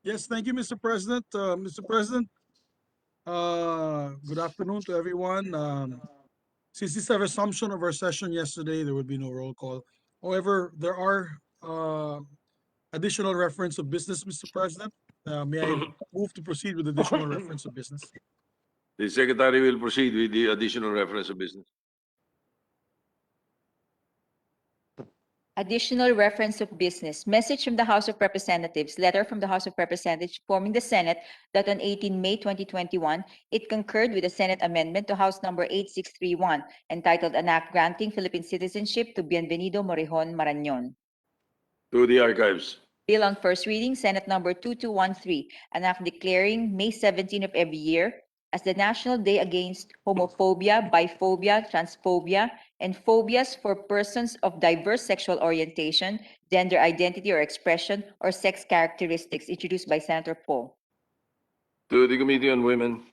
Yes, thank you, Mr. President. Mr. President, good afternoon to everyone. Since it's a resumption of our session yesterday, there would be no roll call. However, there are additional reference of business, Mr. President. May I move to proceed with additional reference of business? The Secretary will proceed with the additional reference of business. Additional reference of business. Message from the House of Representatives. Letter from the House of Representatives informing the Senate that on 18 May 2021, it concurred with the Senate amendment to House Number 8631, entitled An Act Granting Philippine Citizenship to Bienvenido Morejón Marañon. To the archives. Bill on first reading, Senate Number 2213, an act declaring May 17 of every year as the National Day Against Homophobia, Biphobia, Transphobia, and Phobias for persons of diverse sexual orientation, gender identity or expression, or sex characteristics, introduced by Senator Poe. To the Committee on Women.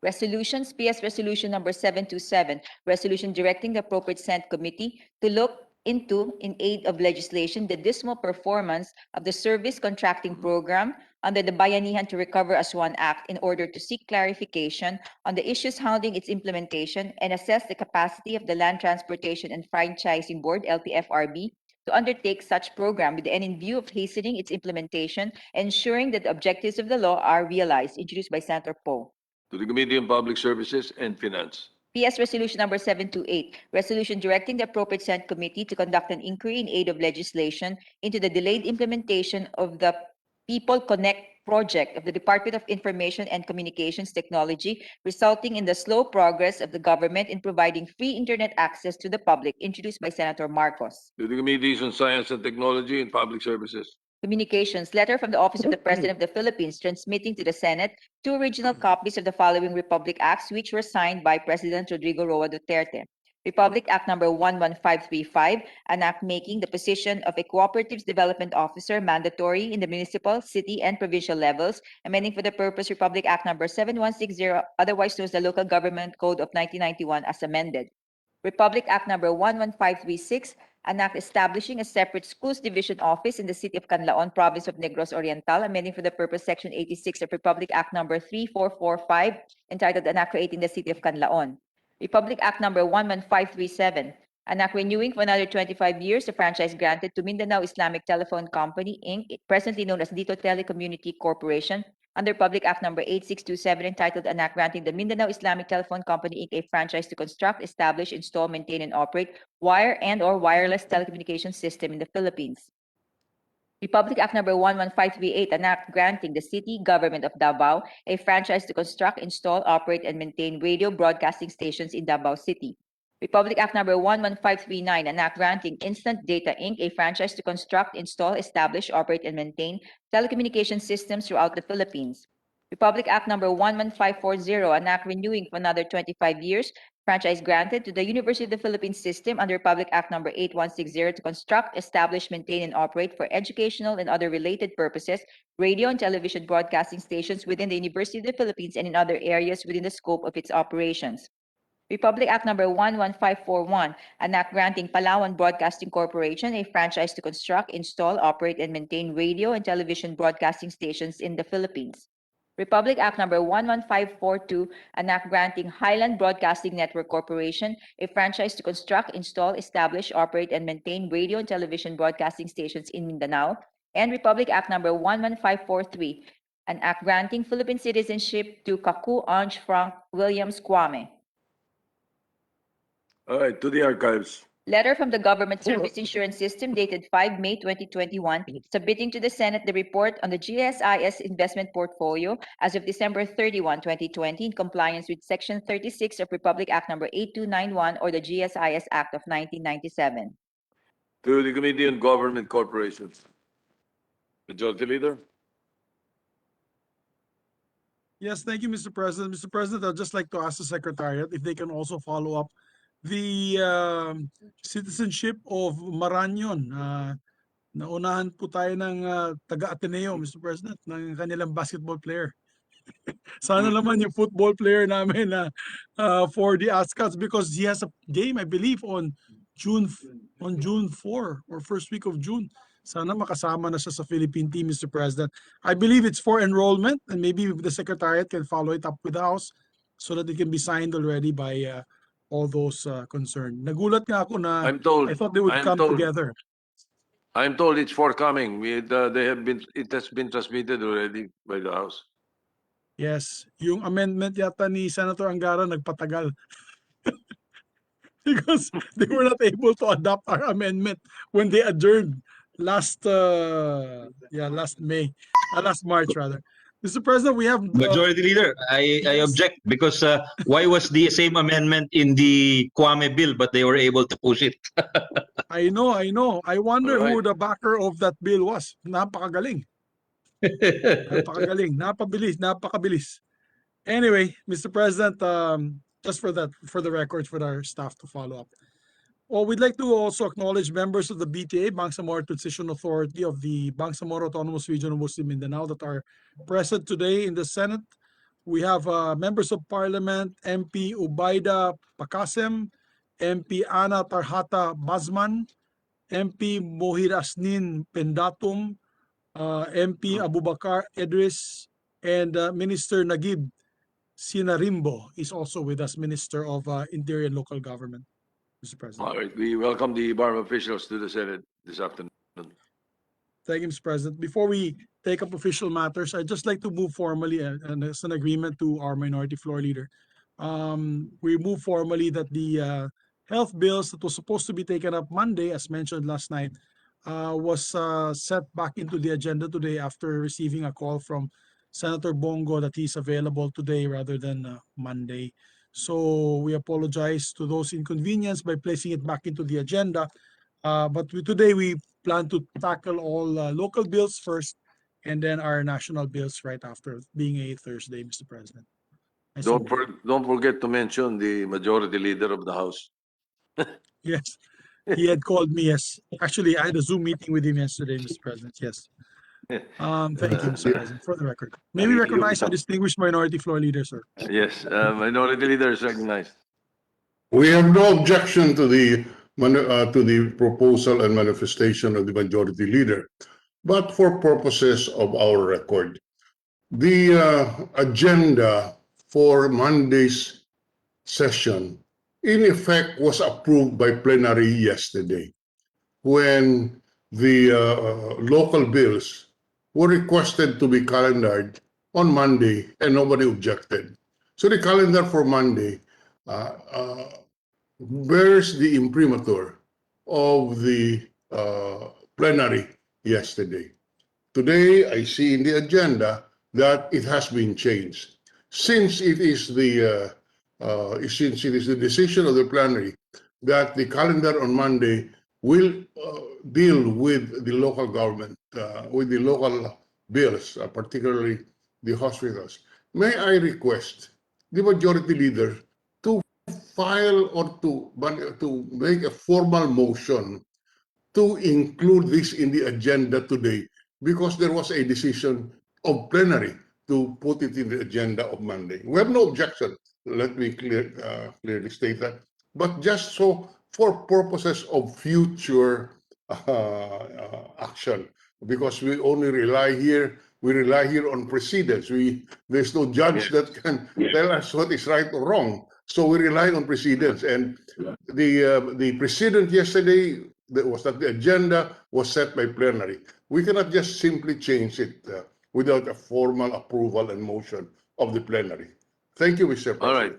Resolutions, PS Resolution Number 727, resolution directing the appropriate Senate committee to look into, in aid of legislation, the dismal performance of the service contracting program under the Bayanihan to Recover as One Act in order to seek clarification on the issues surrounding its implementation and assess the capacity of the Land Transportation and Franchising Board, LTFRB, to undertake such program with the end in view of hastening its implementation and ensuring that the objectives of the law are realized, introduced by Senator Poe. To the Committee on Public Services and Finance. PS Resolution Number 728, resolution directing the appropriate Senate committee to conduct an inquiry in aid of legislation into the delayed implementation of the People Connect project of the Department of Information and Communications Technology, resulting in the slow progress of the government in providing free internet access to the public, introduced by Senator Marcos. To the Committees on Science and Technology and Public Services. Communications, letter from the Office of the President of the Philippines transmitting to the Senate 2 original copies of the following Republic Acts, which were signed by President Rodrigo Roa Duterte. Republic Act Number 11535, an act making the position of a Cooperatives Development Officer mandatory in the municipal, city, and provincial levels, amending for the purpose Republic Act Number 7160, otherwise known as the Local Government Code of 1991 as amended. Republic Act Number 11536, an act establishing a separate schools division office in the city of Canlaon, province of Negros Oriental, amending for the purpose Section 86 of Republic Act Number 3445, entitled An Act Creating the City of Canlaon. Republic Act Number 11537, an act renewing for another 25 years the franchise granted to Mindanao Islamic Telephone Company, Inc., presently known as Dito Telecommunity Corporation, under Public Act Number 8627, entitled An Act Granting the Mindanao Islamic Telephone Company, Inc. a franchise to construct, establish, install, maintain, and operate wire and/or wireless telecommunications system in the Philippines. Republic Act Number 11538, an act granting the city government of Davao a franchise to construct, install, operate, and maintain radio broadcasting stations in Davao City. Republic Act Number 11539, an act granting Instant Data Inc. a franchise to construct, install, establish, operate, and maintain telecommunication systems throughout the Philippines. Republic Act Number 11540, an act renewing for another 25 years, franchise granted to the University of the Philippines System under Republic Act Number 8160 to construct, establish, maintain, and operate for educational and other related purposes radio and television broadcasting stations within the University of the Philippines and in other areas within the scope of its operations. Republic Act Number 11541, an act granting Palawan Broadcasting Corporation a franchise to construct, install, operate, and maintain radio and television broadcasting stations in the Philippines. Republic Act Number 11542, an act granting Highland Broadcasting Network Corporation a franchise to construct, install, establish, operate, and maintain radio and television broadcasting stations in Mindanao. And Republic Act Number 11543, an act granting Philippine citizenship to Kaku Ange Frank Williams Kwame. All right, to the archives. Letter from the Government Service Insurance System dated 5 May 2021, submitting to the Senate the report on the GSIS investment portfolio as of December 31, 2020, in compliance with Section 36 of Republic Act Number 8291 or the GSIS Act of 1997. To the Committee on Government Corporations. Majority Leader. Yes, thank you, Mr. President. Mr. President, I'd just like to ask the Secretariat if they can also follow up the citizenship of Marañon. Naunahan po tayo ng taga-Ateneo, Mr. President, ng kanilang basketball player. Sana naman yung football player namin for the Azcats, because he has a game, I believe, on June 4 or first week of June. Sana makasama na siya sa Philippine team, Mr. President. I believe it's for enrollment, and maybe the Secretariat can follow it up with the House so that it can be signed already by all those concerned. Nagulat nga ako na I'm told. I thought they would I'm come told. together. I'm told it's forthcoming. It has been transmitted already by the House. Yes, yung amendment yata ni Senator Angara nagpatagal because they were not able to adopt our amendment when they adjourned last last March rather. Mr. President, we have Majority Leader, I yes. object because why was the same amendment in the Kwame bill but they were able to push it? I know. I wonder who Alright. the backer of that bill was. Napakagaling. Napakagaling. Napakabilis. Anyway, Mr. President, just for the record, for our staff to follow up. Well, we'd like to also acknowledge members of the BTA, Bangsamoro Transition Authority of the Bangsamoro Autonomous Region of Muslim Mindanao that are present today in the Senate. We have members of Parliament, MP Ubaida Pakasem, MP Ana Tarhata Bazman, MP Mohir Asnin Pendatum, MP Abubakar Idris, and Minister Nagib Sinarimbo is also with us, Minister of Interior and Local Government, Mr. President. All right. We welcome the bar officials to the Senate this afternoon. Thank you, Mr. President. Before we take up official matters, I'd just like to move formally, and as an agreement to our minority floor leader, we move formally that the health bills that was supposed to be taken up Monday, as mentioned last night, was set back into the agenda today after receiving a call from Senator Bongo that he's available today rather than Monday. So we apologize to those inconvenience by placing it back into the agenda. But today we plan to tackle all local bills first and then our national bills right after, being a Thursday, Mr. President. I so move. Don't forget to mention the majority leader of the House. Yes, he had called me. Yes, actually, I had a Zoom meeting with him yesterday, Mr. President. Yes. Thank you, Mr. President. For the record, may we recognize our distinguished minority floor leader, sir? Yes, minority leader is recognized. We have no objection to the proposal and manifestation of the majority leader, but for purposes of our record, the agenda for Monday's session, in effect, was approved by plenary yesterday when the local bills were requested to be calendared on Monday and nobody objected. So the calendar for Monday bears the imprimatur of the plenary yesterday. Today, I see in the agenda that it has been changed. Since it is the decision of the plenary that the calendar on Monday will deal with the local government, with the local bills, particularly the hospitals, may I request the majority leader to file or to make a formal motion to include this in the agenda today, because there was a decision of plenary to put it in the agenda of Monday. We have no objection. Let me clearly state that. But just so for purposes of future action, because we only rely here on precedents. There's no judge that can tell us what is right or wrong. So we rely on precedents. And the precedent yesterday was that the agenda was set by plenary. We cannot just simply change it without a formal approval and motion of the plenary. Thank you, Mr. President. All right.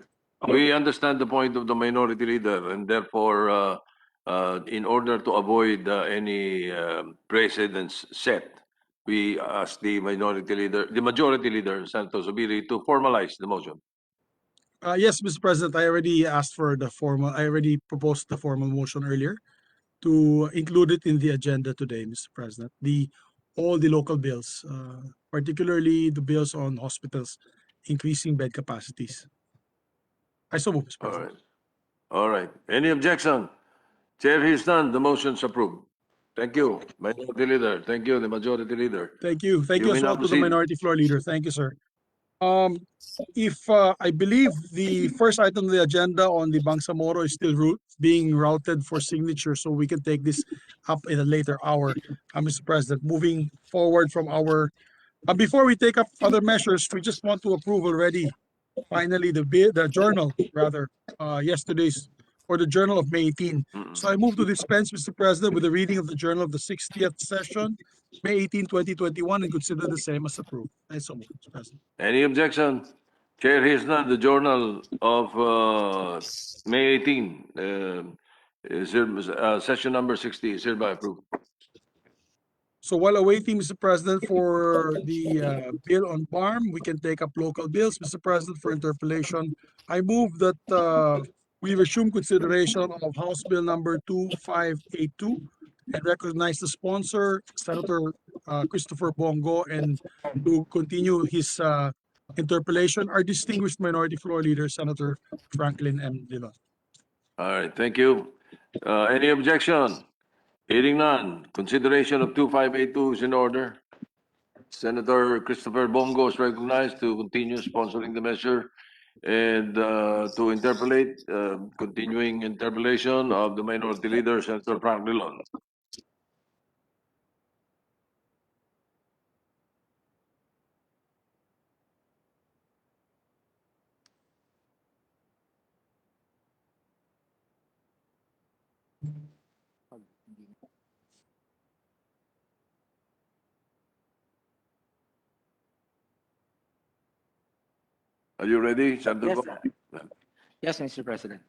We understand the point of the minority leader, and therefore, in order to avoid any precedents set, we ask the majority leader, Senator Zubiri, to formalize the motion. Yes, Mr. President, I already proposed the formal motion earlier to include it in the agenda today, Mr. President. All the local bills, particularly the bills on hospitals, increasing bed capacities. I so move, Mr. All President. right. All right. Any objection? Chair hears none. The motion's approved. Thank you, minority leader. Thank you, the majority leader. Thank you. Thank you You may as now well to the proceed. minority floor leader. Thank you, sir. If I believe the first item on the agenda on the Bangsamoro is still being routed for signature, so we can take this up in a later hour, Mr. President. Moving forward from our, before we take up other measures, we just want to approve already, finally, the journal, rather, yesterday's, or the journal of May 18. So I move to dispense, Mr. President, with the reading of the journal of the 60th session, May 18, 2021, and consider the same as approved. I so move, Mr. President. Any objection? Chair hears none. The journal of May 18, session number 60 is hereby approved. So while awaiting, Mr. President, for the bill on BARM, we can take up local bills, Mr. President, for interpellation. I move that we resume consideration of House Bill number 2582 and recognize the sponsor, Senator Christopher Bongo, and to continue his interpellation, our distinguished minority floor leader, Senator Franklin M. Dillon. All right, thank you. Any objection? Hearing none. Consideration of 2582 is in order. Senator Christopher Bongo is recognized to continue sponsoring the measure and to interpolate, continuing interpolation of the minority leader, Senator Frank Dillon. Are you ready, Senator Yes, Bongo? yes, Mr. President.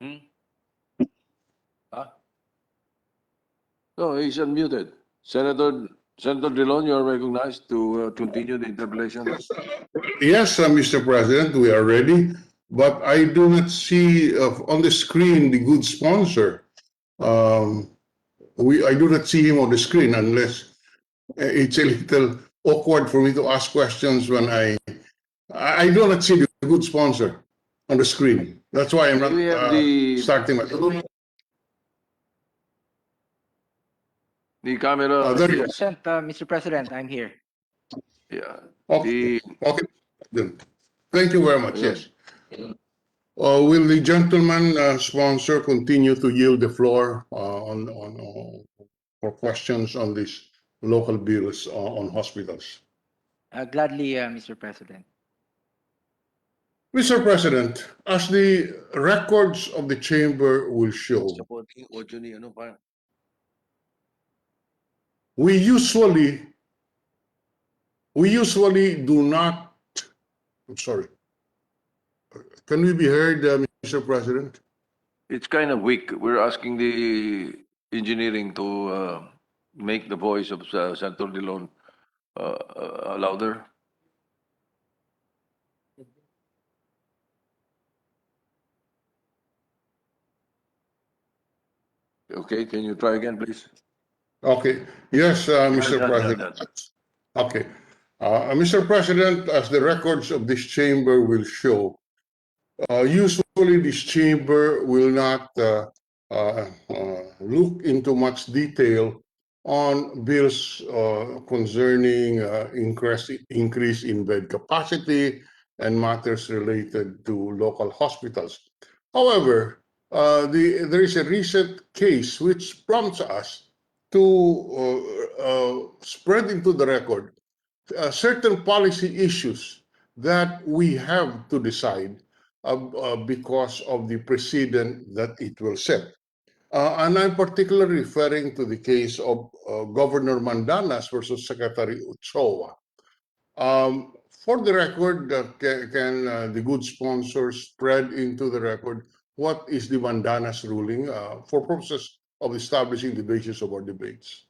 Hmm? Huh? No, he's unmuted. Senator Dillon, you are recognized to continue the interpellation. Yes, Mr. President, we are ready, but I do not see on the screen the good sponsor. I do not see him on the screen unless it's a little awkward for me to ask questions when I do not see the good sponsor on the screen. That's why I'm Do we have not starting my. The camera? There you go. Mr. President, I'm here. Yeah. Okay. The Okay. Then. Thank you very much. Yeah. Yes. Will the gentleman sponsor continue to yield the floor for questions on these local bills on hospitals? Gladly, Mr. President. Mr. President, as the records of the chamber will show, supporting audio ni ano pa? we usually do not. I'm sorry. Can we be heard, Mr. President? It's kind of weak. We're asking the engineering to make the voice of Senator Dillon louder. Okay, can you try again, please? Okay. Yes, Mr. Done. President. Okay. Mr. President, as the records of this chamber will show, usually this chamber will not look into much detail on bills concerning increase in bed capacity and matters related to local hospitals. However, there is a recent case which prompts us to spread into the record certain policy issues that we have to decide because of the precedent that it will set. And I'm particularly referring to the case of Governor Mandanas versus Secretary Ochoa. For the record, can the good sponsors spread into the record what is the Mandanas ruling for purposes of establishing the basis of our debates?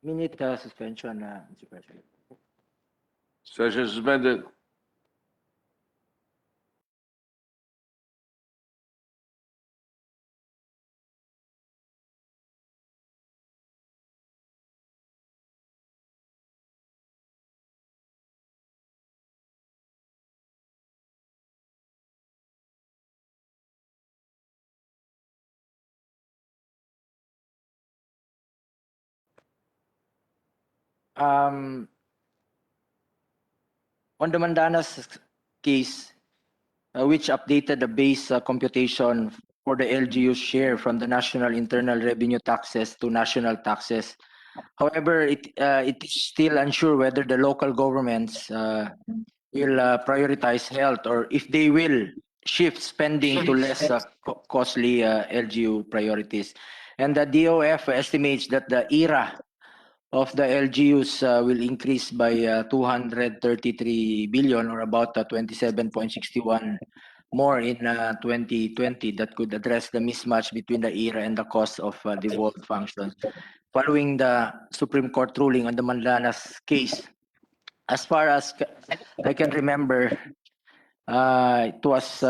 Minute suspension, Mr. President. Session suspended. Um, on the Mandanas case, which updated the base computation for the LGU's share from the national internal revenue taxes to national taxes. However, it is still unsure whether the local governments will prioritize health or if they will shift spending to less costly LGU priorities. And the DOF estimates that the era of the LGUs will increase by 233 billion, or about 27.61 more in 2020, that could address the mismatch between the era and the cost of devolved functions. Following the Supreme Court ruling on the Mandanas case, as far as I can remember, it was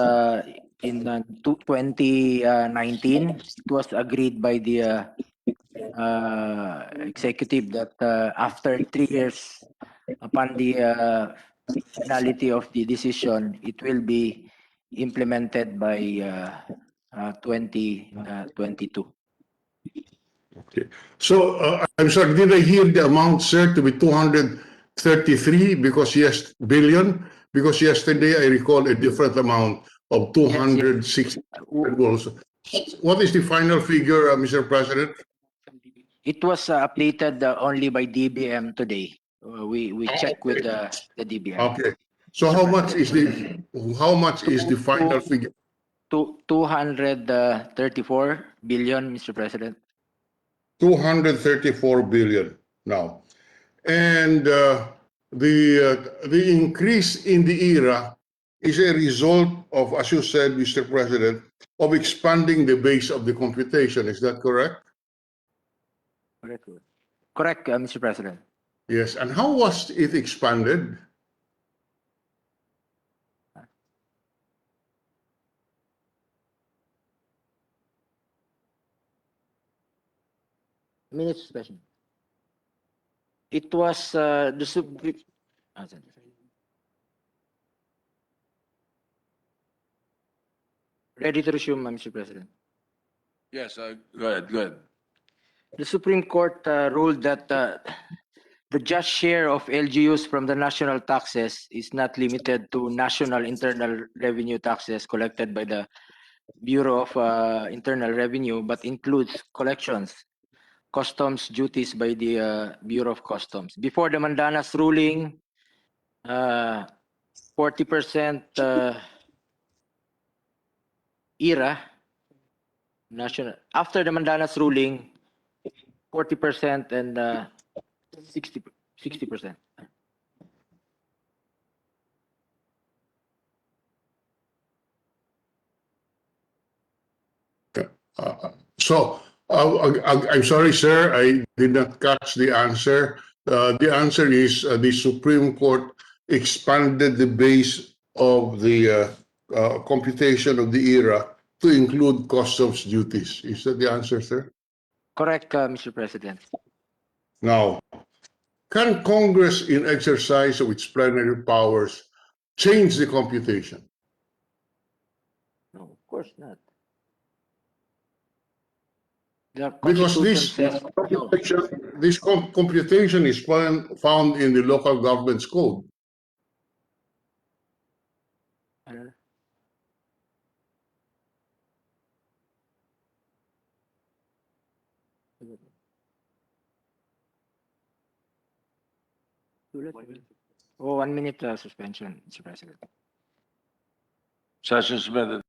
in 2019, it was agreed by the executive that after 3 years upon the finality of the decision, it will be implemented by 2022. Okay. So I'm sorry, did I hear the amount, sir, to be 233 billion? Because yesterday I recall a different amount of 260 also. What is the final figure, Mr. President? It was updated only by DBM today. We checked with the DBM. Okay. So Mr. how much President. is the final figure? 234 billion, Mr. President. 234 billion now. And the increase in the ERA is a result of, as you said, Mr. President, of expanding the base of the computation. Is that correct? Correct, Mr. President. Yes. And how was it expanded? Minute suspension. It was the Supreme. Ready to resume, Mr. President. Yes, go ahead, go ahead. The Supreme Court ruled that the just share of LGUs from the national taxes is not limited to national internal revenue taxes collected by the Bureau of Internal Revenue, but includes collections, customs duties by the Bureau of Customs. Before the Mandanas ruling, 40% ERA, national. After the Mandanas ruling, 40% and 60%. So I'm sorry, sir, I did not catch the answer. The answer is the Supreme Court expanded the base of the computation of the ERA to include customs duties. Is that the answer, sir? Correct, Mr. President. Now, can Congress, in exercise of its plenary powers, change the computation? No, of course not. The Because Constitution says no. this computation is found in the local government's code. Ano? Oh, 1 minute suspension, Mr. President. Session suspended.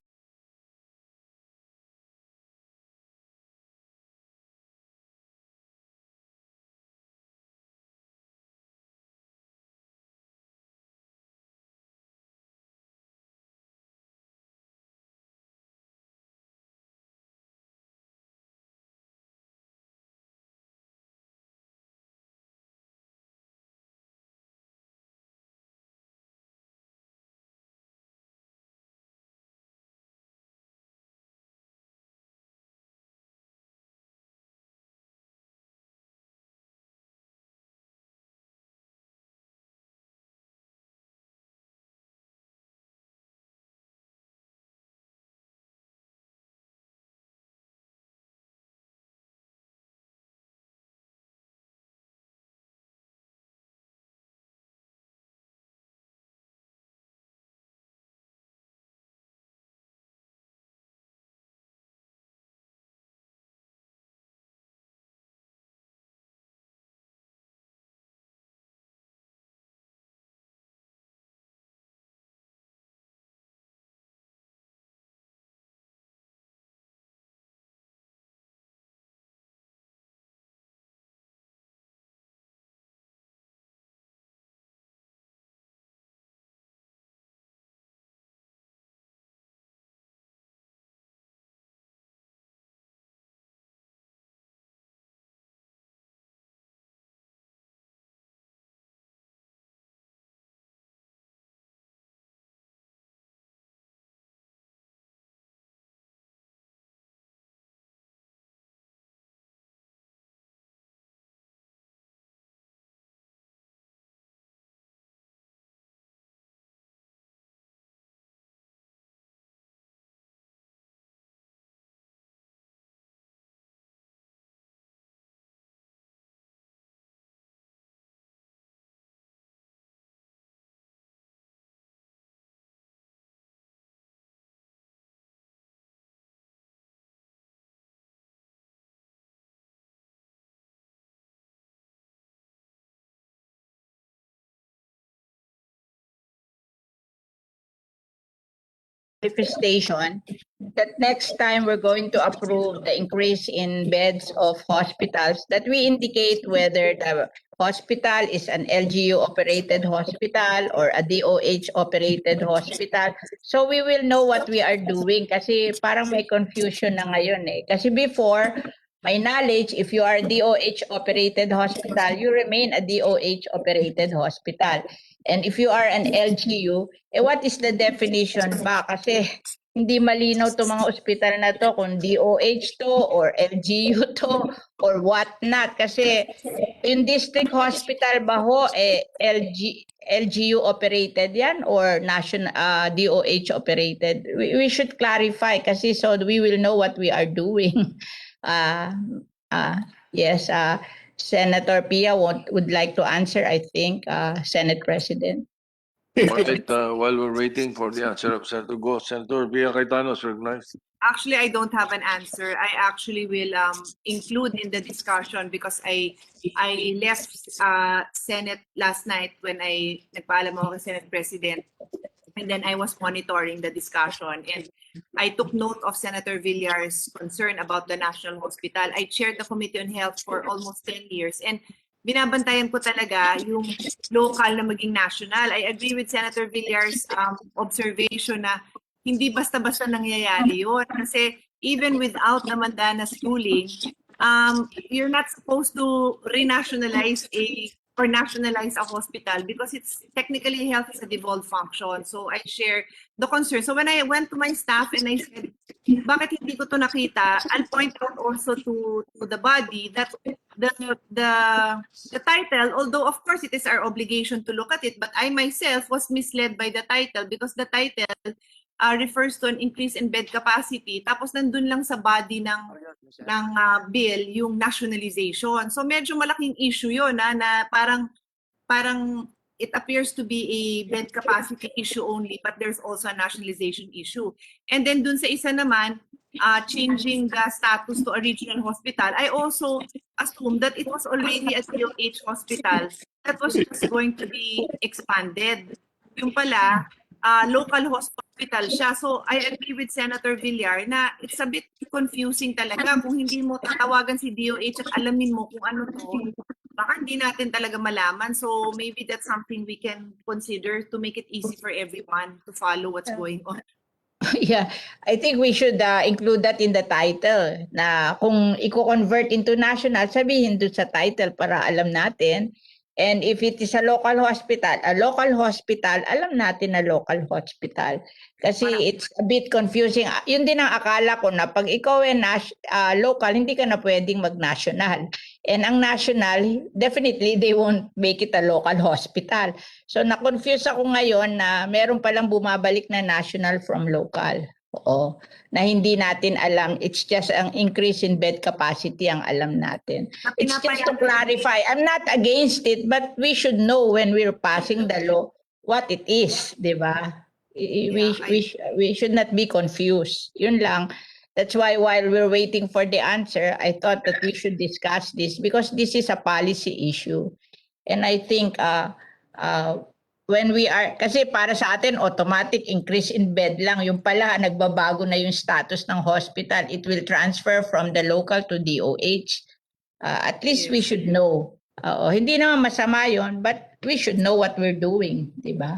manifestation that next time we're going to approve the increase in beds of hospitals, that we indicate whether the hospital is an LGU operated hospital or a DOH operated hospital. So we will know what we are doing kasi parang may confusion na ngayon eh. Kasi before, my knowledge, if you are a DOH operated hospital, you remain a DOH operated hospital. And if you are an LGU, what is the definition ba? Kasi hindi malinaw to mga ospital na to kung DOH to or LGU to or what not. Kasi yung district hospital ba ho, LGU operated yan or national DOH operated? We should clarify kasi so we will know what we are doing. Yes, Senator Pia would like to answer, I think, Senate President. While we're waiting for the answer of Senator Go, Senator Pia Cayetano is recognized. Actually, I don't have an answer. I actually will include in the discussion because I left Senate last night when I nagpaalam ako kay Senate President, and then I was monitoring the discussion, and I took note of Senator Villar's concern about the National Hospital. I chaired the Committee on Health for almost 10 years, and binabantayan ko talaga yung local na maging national. I agree with Senator Villar's observation na hindi basta-basta nangyayari yun. Kasi even without the Mandanas ruling, you're not supposed to renationalize or nationalize a hospital because it's technically health is a devolved function. So I share the concern. So when I went to my staff and I said, bakit hindi ko to nakita? I'll point out also to the body that the title, although of course it is our obligation to look at it, but I myself was misled by the title because the title refers to an increase in bed capacity. Tapos nandun lang sa body ng bill yung nationalization. So medyo malaking issue yun na parang it appears to be a bed capacity issue only, but there's also a nationalization issue. And then dun sa isa naman, changing the status to a regional hospital, I also assumed that it was already a DOH hospital that was just going to be expanded. Yung pala, local hospital siya. So I agree with Senator Villar na it's a bit confusing talaga kung hindi mo tatawagan si DOH at alamin mo kung ano to. Baka hindi natin talaga malaman. So maybe that's something we can consider to make it easy for everyone to follow what's going on. Yeah, I think we should include that in the title na kung i-convert into national, sabihin doon sa title para alam natin. And if it is a local hospital, alam natin na local hospital. Kasi it's a bit confusing. Yun din ang akala ko na pag ikaw ay local, hindi ka na pwedeng mag-national. And ang national, definitely they won't make it a local hospital. So na-confuse ako ngayon na meron palang bumabalik na national from local. Oo, na hindi natin alam. It's just ang increase in bed capacity ang alam natin. It's just to clarify. I'm not against it, but we should know when we're passing the law what it is, di ba? We should not be confused. Yun lang. That's why while we're waiting for the answer, I thought that we should discuss this because this is a policy issue. And I think when we are, kasi para sa atin, automatic increase in bed lang. Yung pala, nagbabago na yung status ng hospital. It will transfer from the local to DOH. At least we should know. Hindi naman masama yun, but we should know what we're doing, di ba?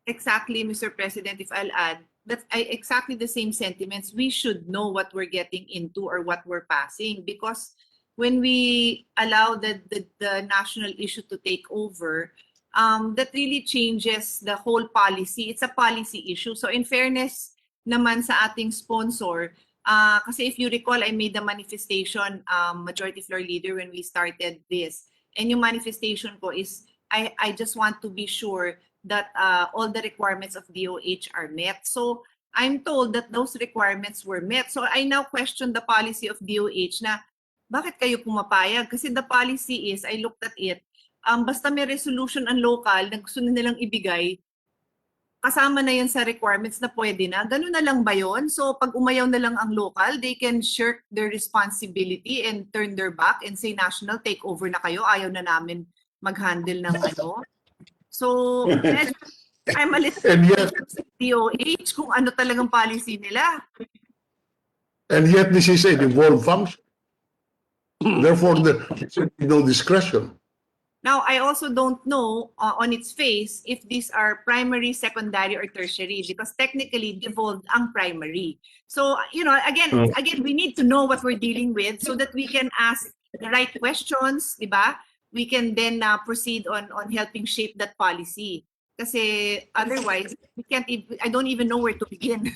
Exactly, Mr. President, if I'll add, that's exactly the same sentiments. We should know what we're getting into or what we're passing because when we allow the national issue to take over, that really changes the whole policy. It's a policy issue. So in fairness naman sa ating sponsor, kasi if you recall, I made the manifestation, Majority Floor Leader, when we started this. And yung manifestation ko is, I just want to be sure that all the requirements of DOH are met. So I'm told that those requirements were met. So I now question the policy of DOH na, bakit kayo pumapayag? Kasi the policy is, I looked at it, basta may resolution ang local na gusto nilang ibigay, kasama na yan sa requirements na pwede na. Ganun na lang ba yun? So pag umayaw na lang ang local, they can shirk their responsibility and turn their back and say, national, take over na kayo. Ayaw na namin mag-handle ng ano. So I'm a little And yet, confused with DOH kung ano talagang policy nila. and yet this is a devolved function. Therefore, there should be no discretion. Now, I also don't know on its face if these are primary, secondary, or tertiary because technically devolved ang primary. So, again, we need to know what we're dealing with so that we can ask the right questions, di ba? We can then proceed on helping shape that policy. Kasi otherwise, I don't even know where to begin.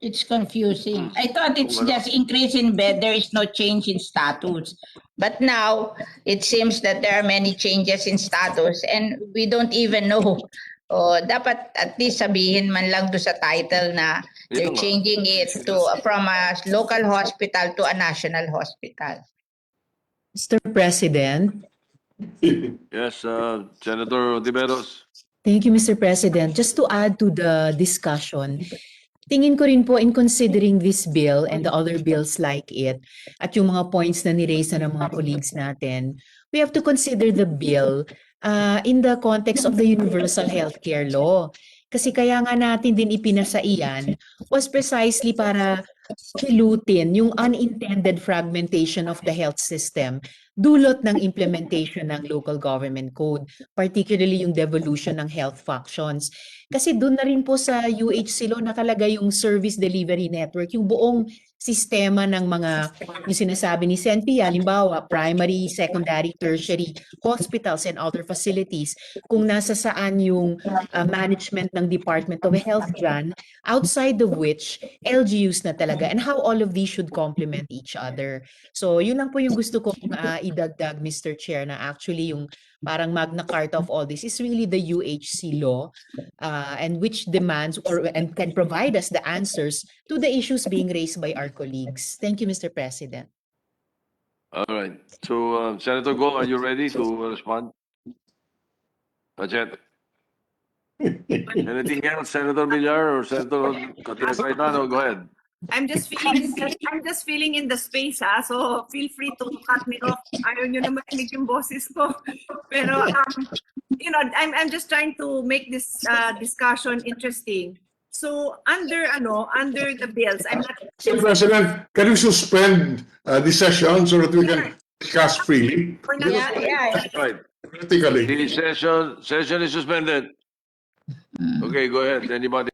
It's confusing. I thought it's just increase in bed. There is no change in status. But now it seems that there are many changes in status and we don't even know. Dapat at least sabihin man lang do sa title na they're Yun nga. changing it to from a local hospital to a national hospital. Mr. President. Yes, Senator Tiberos. Thank you, Mr. President. Just to add to the discussion, tingin ko rin po in considering this bill and the other bills like it at yung mga points na ni-raise na ng mga colleagues natin, we have to consider the bill in the context of the universal healthcare law. Kasi kaya nga natin din ipinasa iyan was precisely para kilutin yung unintended fragmentation of the health system dulot ng implementation ng local government code, particularly yung devolution ng health functions. Kasi doon na rin po sa UHC law nakalagay yung service delivery network, yung buong sistema ng mga, yung sinasabi ni Senpi, halimbawa, primary, secondary, tertiary, hospitals and other facilities, kung nasa saan yung management ng Department of Health dyan, outside of which, LGUs na talaga, and how all of these should complement each other. So, yun lang po yung gusto kong idagdag, Mr. Chair, na actually yung parang Magna Carta of all this is really the UHC law and which demands and can provide us the answers to the issues being raised by our colleagues. Thank you, Mr. President. All right. So, Senator Go, are you ready to respond? Budget. Anything else, Senator Villar or Senator Cayetano? Go ahead. I'm just feeling in the space, so feel free to cut me off. Ayaw nyo na marinig yung boses ko. Pero, I'm just trying to make this discussion interesting. So, under the bills, I'm not... Mr. President, can you suspend the session so that we can discuss freely? We're not- Yeah. Right. Critically. The session is suspended. Okay, go ahead. Anybody?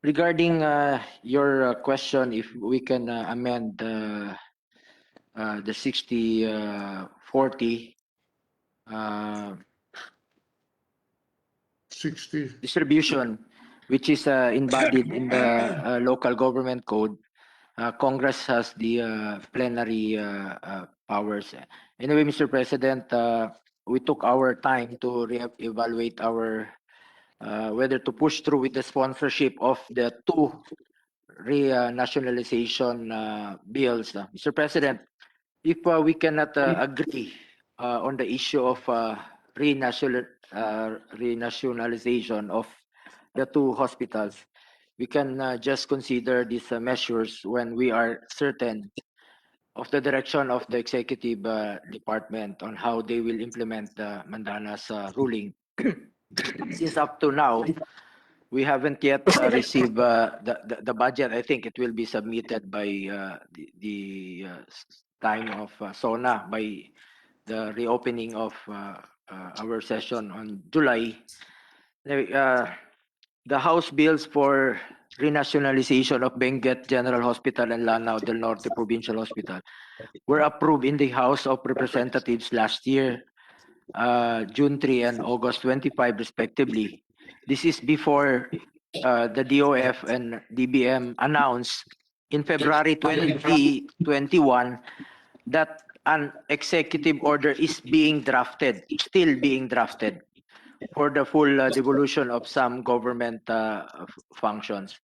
Regarding your question, if we can amend the 60-40 60. distribution, which is embodied in the local government code, Congress has the plenary powers. Anyway, Mr. President, we took our time to re-evaluate our whether to push through with the sponsorship of the two re-nationalization bills. Mr. President, if we cannot agree on the issue of renationalization of the two hospitals, we can just consider these measures when we are certain of the direction of the executive department on how they will implement the Mandana's ruling. Since up to now, we haven't yet received the budget. I think it will be submitted by the time of SONA, by the reopening of our session on July. The House bills for renationalization of Benguet General Hospital and Lanao del Norte Provincial Hospital were approved in the House of Representatives last year, June 3 and August 25 respectively. This is before the DOF and DBM announced in February 2021 that an executive order is being drafted, still being drafted, for the full devolution of some government functions.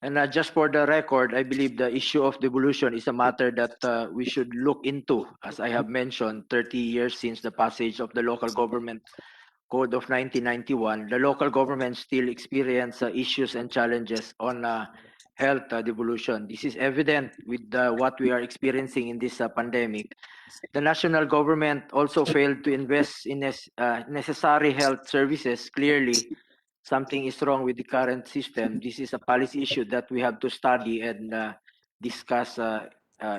And just for the record, I believe the issue of devolution is a matter that we should look into. As I have mentioned, 30 years since the passage of the Local Government Code of 1991, the local government still experience issues and challenges on health devolution. This is evident with what we are experiencing in this pandemic. The national government also failed to invest in necessary health services. Clearly, something is wrong with the current system. This is a policy issue that we have to study and discuss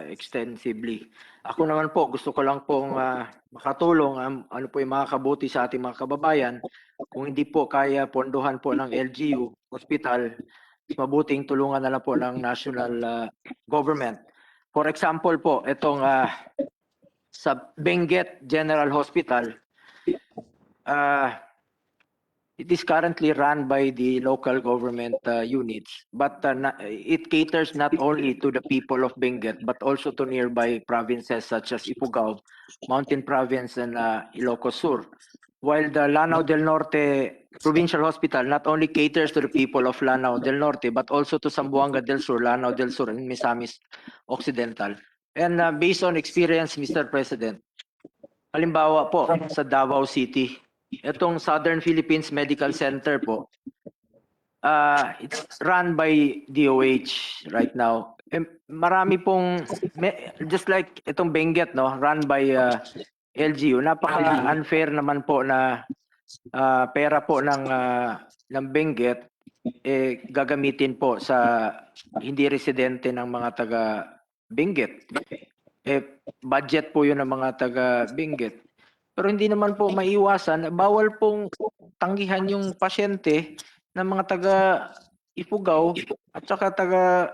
extensively. Ako naman po, gusto ko lang pong makatulong ano po yung makakabuti sa ating mga kababayan. Kung hindi po kaya pondohan po ng LGU hospital, mabuting tulungan na lang po ng national government. For example po, itong sa Benguet General Hospital, it is currently run by the local government units, but it caters not only to the people of Benguet, but also to nearby provinces such as Ifugao, Mountain Province, and Ilocos Sur. While the Lanao del Norte Provincial Hospital not only caters to the people of Lanao del Norte, but also to Zamboanga del Sur, Lanao del Sur, and Misamis Occidental. And based on experience, Mr. President, halimbawa po sa Davao City, itong Southern Philippines Medical Center po, it's run by DOH right now. Marami pong, just like itong Benguet, no, run by LGU. Napaka-unfair naman po na pera po ng Benguet gagamitin po sa hindi residente ng mga taga Benguet. Budget po yun ng mga taga Benguet. Pero hindi naman po maiwasan, bawal pong tanggihan yung pasyente ng mga taga Ifugao at saka taga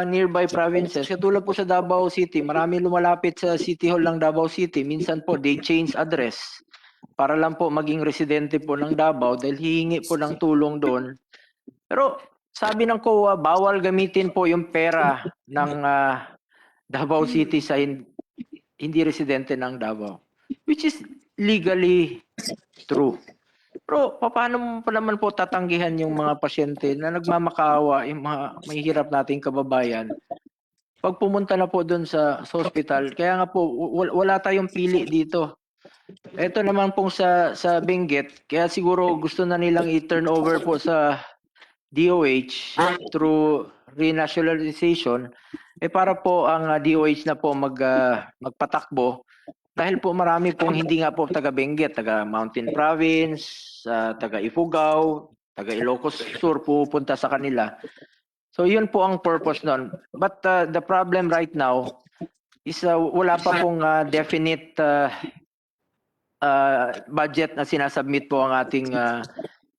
nearby provinces. Katulad po sa Davao City, marami lumalapit sa City Hall ng Davao City. Minsan po, they change address para lang po maging residente po ng Davao dahil hihingi po ng tulong doon. Pero sabi ng COA, bawal gamitin po yung pera ng Davao City sa hindi residente ng Davao, which is legally true. Pero paano mo pa naman po tatanggihan yung mga pasyente na nagmamakaawa, yung mga mahihirap nating kababayan, pag pumunta na po doon sa hospital? Kaya nga po, wala tayong pili dito. Ito naman pong sa Benguet, kaya siguro gusto na nilang i-turn over po sa DOH through renationalization, para po ang DOH na po magpatakbo. Dahil po marami pong hindi nga po taga Benguet, taga Mountain Province, taga Ifugao, taga Ilocos Sur pupunta sa kanila. So yun po ang purpose nun. But the problem right now is wala pa pong definite budget na sinasubmit po ang ating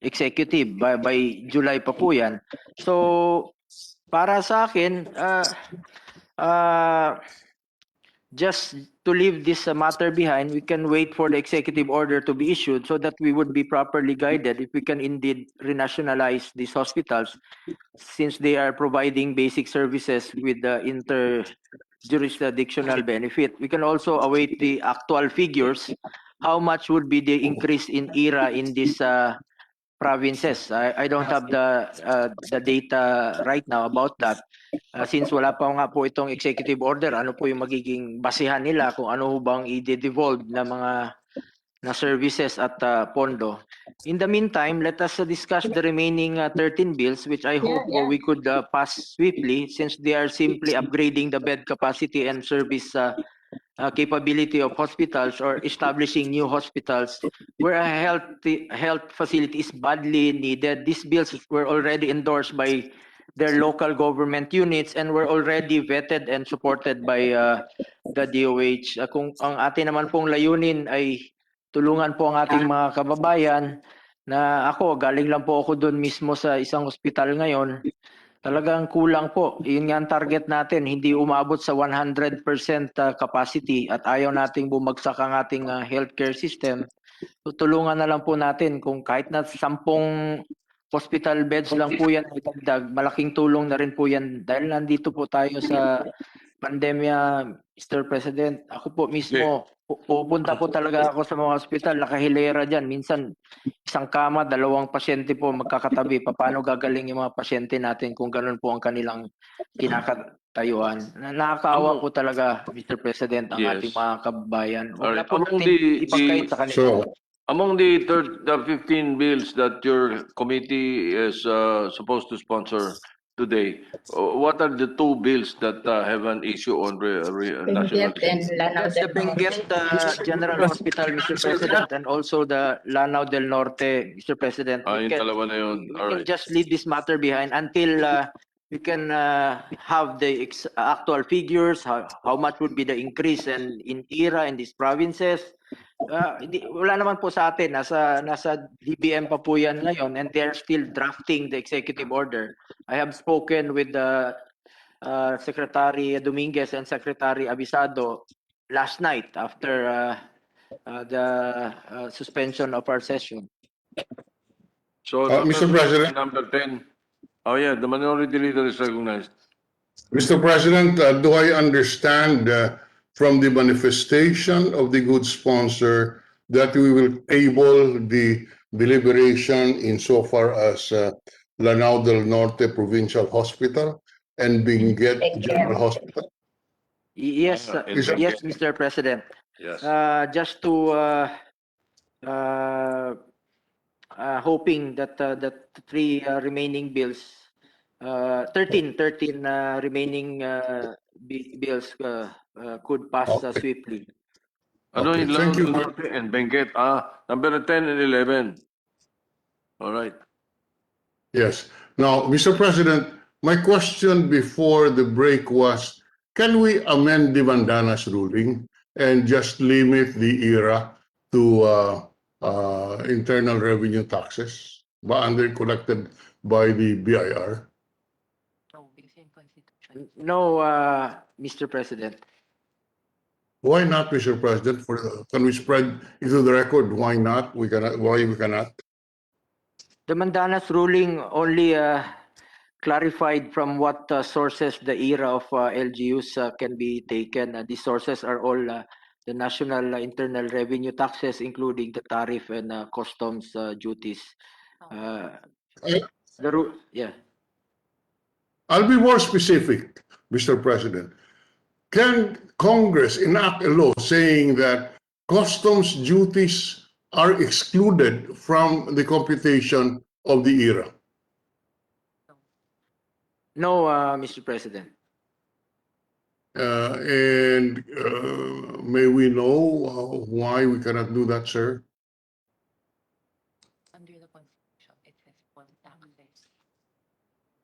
executive by July pa po yan. So para sa akin, just to leave this matter behind, we can wait for the executive order to be issued so that we would be properly guided if we can indeed renationalize these hospitals, since they are providing basic services with the interjurisdictional benefit. We can also await the actual figures. How much would be the increase in ERA in these provinces? I don't have the data right now about that. Since wala pa nga po itong executive order, ano po yung magiging basihan nila kung ano ho bang i-devolve na mga na services at pondo. In the meantime, let us discuss the remaining 13 bills, which I hope we could pass swiftly, since they are simply upgrading the bed capacity and service capability of hospitals or establishing new hospitals where a health facility is badly needed. These bills were already endorsed by their local government units and were already vetted and supported by the DOH. Kung ang atin naman pong layunin ay tulungan po ang ating mga kababayan, na ako, galing lang po ako doon mismo sa isang ospital ngayon, talagang kulang po. Yun nga ang target natin, hindi umabot sa 100% capacity at ayaw nating bumagsak ang ating healthcare system. Tutulungan na lang po natin kung kahit na 10 hospital beds lang po yan, malaking tulong na rin po yan dahil nandito po tayo sa pandemya, Mr. President. Ako po mismo, pupunta po talaga ako sa mga hospital, nakahilera dyan. Minsan, isang kama, 2 pasyente po magkakatabi. Paano gagaling yung mga pasyente natin kung ganun po ang kanilang kinakatayuan? Nakakaawa po talaga, Mr. President, ang ating mga kababayan. Huwag na po natin ipagkait sa kanila. Among the 15 bills that your committee is supposed to sponsor today, what are the 2 bills that have an issue on national? That's the Benguet General Hospital, Mr. President, and also the Lanao del Norte, Mr. President. Yung dalawa na yun. We All can right. just leave this matter behind until we can have the actual figures, how much would be the increase in ERA in these provinces. Wala naman po sa atin, nasa DBM pa po yan ngayon, and they're still drafting the executive order. I have spoken with the Secretary Dominguez and Secretary Abisado last night after the suspension of our session. So, Mr. President. number 10. Oh yeah, the minority leader is recognized. Mr. President, do I understand from the manifestation of the good sponsor that we will table the deliberation insofar as Lanao del Norte Provincial Hospital and Benguet General Hospital? Yes, yes, Mr. President. Yes. Just to hoping that the 3 remaining bills, 13 remaining bills could pass swiftly. Ano Okay, yung thank you. Lanao del Norte and Benguet? Number 10 and 11. All right. Yes. Now, Mr. President, my question before the break was, can we amend the Mandanas ruling and just limit the ERA to internal revenue taxes collected by the BIR? No, Mr. President. Why not, Mr. President? Can we spread into the record why not? Why we cannot? The Mandanas ruling only clarified from what sources the ERA of LGUs can be taken. These sources are all the national internal revenue taxes, including the tariff and customs duties. Yeah. I'll be more specific, Mr. President. Can Congress enact a law saying that customs duties are excluded from the computation of the ERA? No, Mr. President. And may we know why we cannot do that, sir?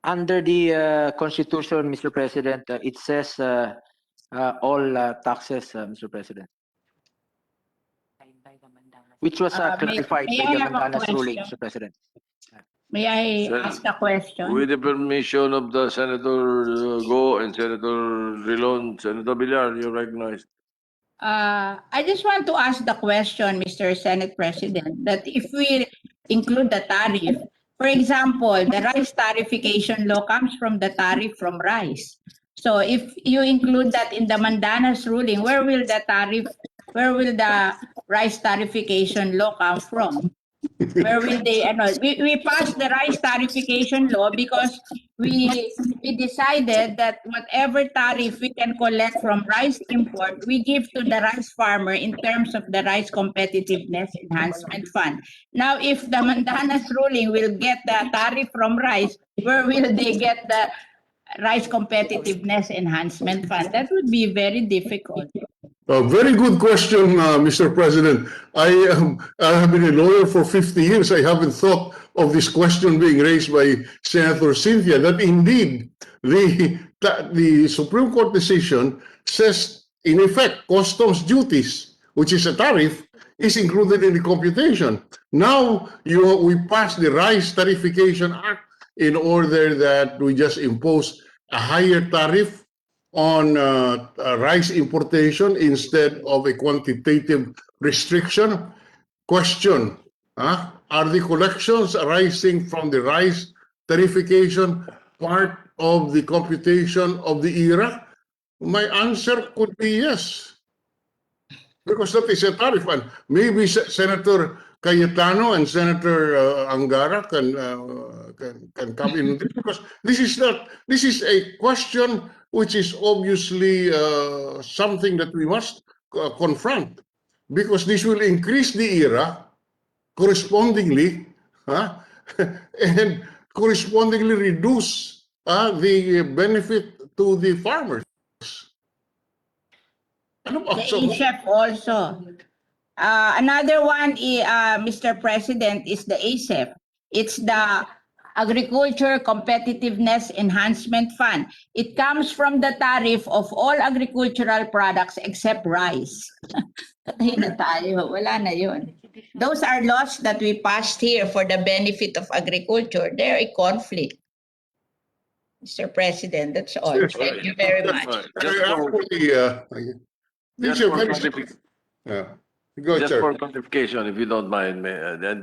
Under the Constitution, Mr. President, it says all taxes, Mr. President. Which was clarified by the Mandanas ruling, Mr. President. May I Sir, ask a question? With the permission of the Senator Go and Senator Rilon, Senator Villar, you're recognized. I just want to ask the question, Mr. Senate President, that if we include the tariff, for example, the rice tariffication law comes from the tariff from rice. So if you include that in the Mandanas ruling, where will the rice tariffication law come from? Where will they, we passed the rice tariffication law because we decided that whatever tariff we can collect from rice import, we give to the rice farmer in terms of the Rice Competitiveness Enhancement Fund. Now, if the Mandanas ruling will get the tariff from rice, where will they get the Rice Competitiveness Enhancement Fund? That would be very difficult. A very good question, Mr. President. I have been a lawyer for 50 years. I haven't thought of this question being raised by Senator Cynthia, that indeed the Supreme Court decision says, in effect, customs duties, which is a tariff, is included in the computation. Now, we passed the Rice Tariffication Act in order that we just impose a higher tariff on rice importation instead of a quantitative restriction. Question, are the collections arising from the rice tariffication part of the computation of the ERA? My answer could be yes, because that is a tariff. And maybe Senator Cayetano and Senator Angara can come in, because this is a question which is obviously something that we must confront, because this will increase the ERA correspondingly, and correspondingly reduce the benefit to the farmers. The chef also. Another one, Mr. President, is the ASEF. It's the Agriculture Competitiveness Enhancement Fund. It comes from the tariff of all agricultural products except rice. Patay na tayo. Wala na yun. Those are laws that we passed here for the benefit of agriculture. They're a conflict. Mr. President, that's all. Yes. Thank you very much. Just for clarification. Go, Just sir. for clarification, if you don't mind, then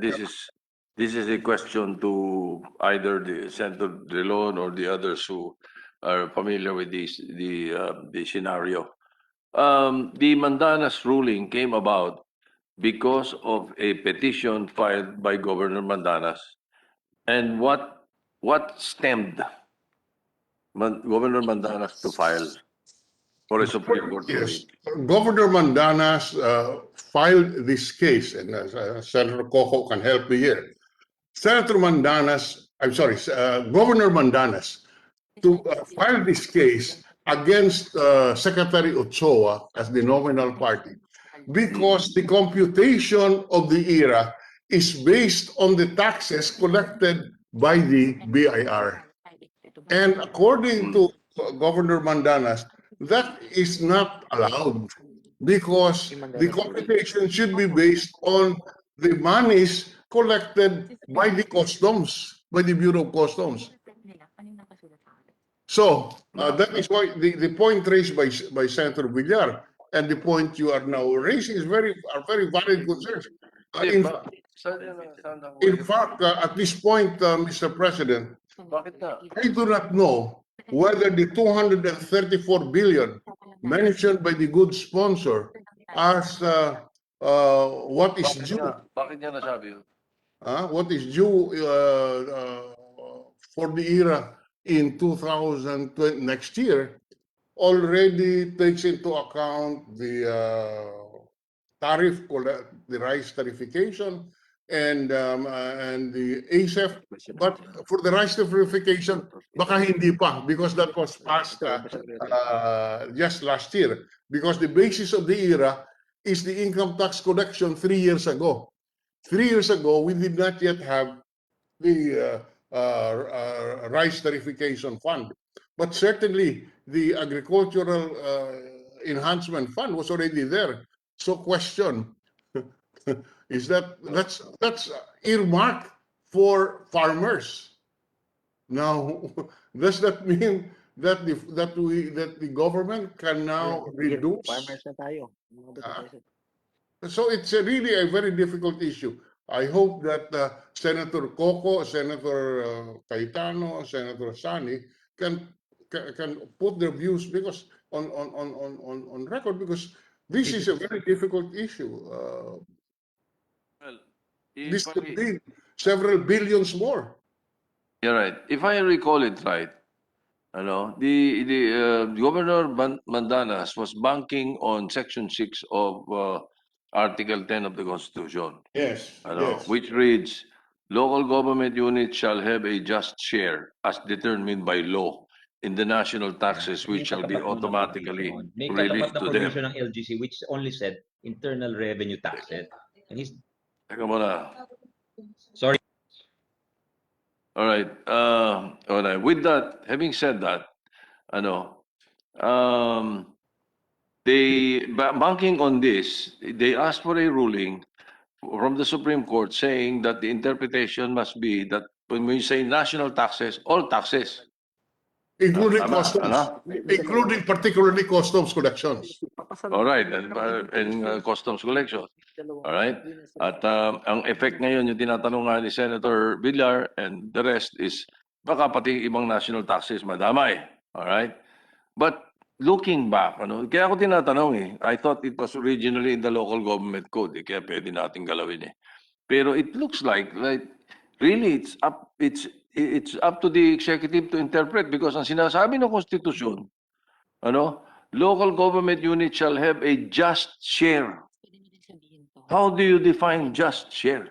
this is a question to either the Senator Drilon or the others who are familiar with the scenario. The Mandanas ruling came about because of a petition filed by Governor Mandanas, and what stemmed Governor Mandanas to file for a Supreme Court ruling? Yes, Governor Mandanas filed this case, and Senator Coco can help me here. Governor Mandanas to file this case against Secretary Ochoa as the nominal party, because the computation of the ERA is based on the taxes collected by the BIR. And according to Governor Mandanas, that is not allowed, because the computation should be based on the monies collected by the customs, by the Bureau of Customs. So that is why the point raised by Senator Villar and the point you are now raising are very valid concerns. In fact, at this point, Mr. President, I do not know whether the 234 billion mentioned by the good sponsor as what is due. Bakit niya nasabi yun? What is due for the ERA in 2020 next year already takes into account the tariff, the rice tariffication, and the ASEF. But for the rice tariffication, baka hindi pa, because that was passed just last year. Because the basis of the ERA is the income tax collection 3 years ago. 3 years ago, we did not yet have the rice tariffication fund. But certainly, the agricultural enhancement fund was already there. So question, is that's earmarked for farmers. Now, does that mean that the government can now reduce? Farmers na tayo. So it's really a very difficult issue. I hope that Senator Coco, Senator Cayetano, Senator Sani can put their views because on record, because this is a very difficult issue. Well, This if could I, be several billions more. you're right. If I recall it right, the Governor Mandanas was banking on Section 6 of Article 10 of the Constitution, Yes, yes. which reads, local government units shall have a just share as determined by law in the national taxes which shall be automatically May released katapat na to them. provision ng LGC which only said internal revenue taxes. And he's Teka muna. sorry. All right. All right. With that, having said that, banking on this, they asked for a ruling from the Supreme Court saying that the interpretation must be that when we say national taxes, all taxes. Including Tama, customs, including particularly customs collections. All right, and customs collection. All right. At ang effect ngayon, yung tinatanong nga ni Senator Villar and the rest is baka pati ibang national taxes madamay. All right. But looking back, kaya ako tinatanong I thought it was originally in the local government code, kaya pwede natin galawin Pero it looks like really it's up to the executive to interpret because ang sinasabi ng konstitusyon, local government unit shall have a just share. How do you define just share?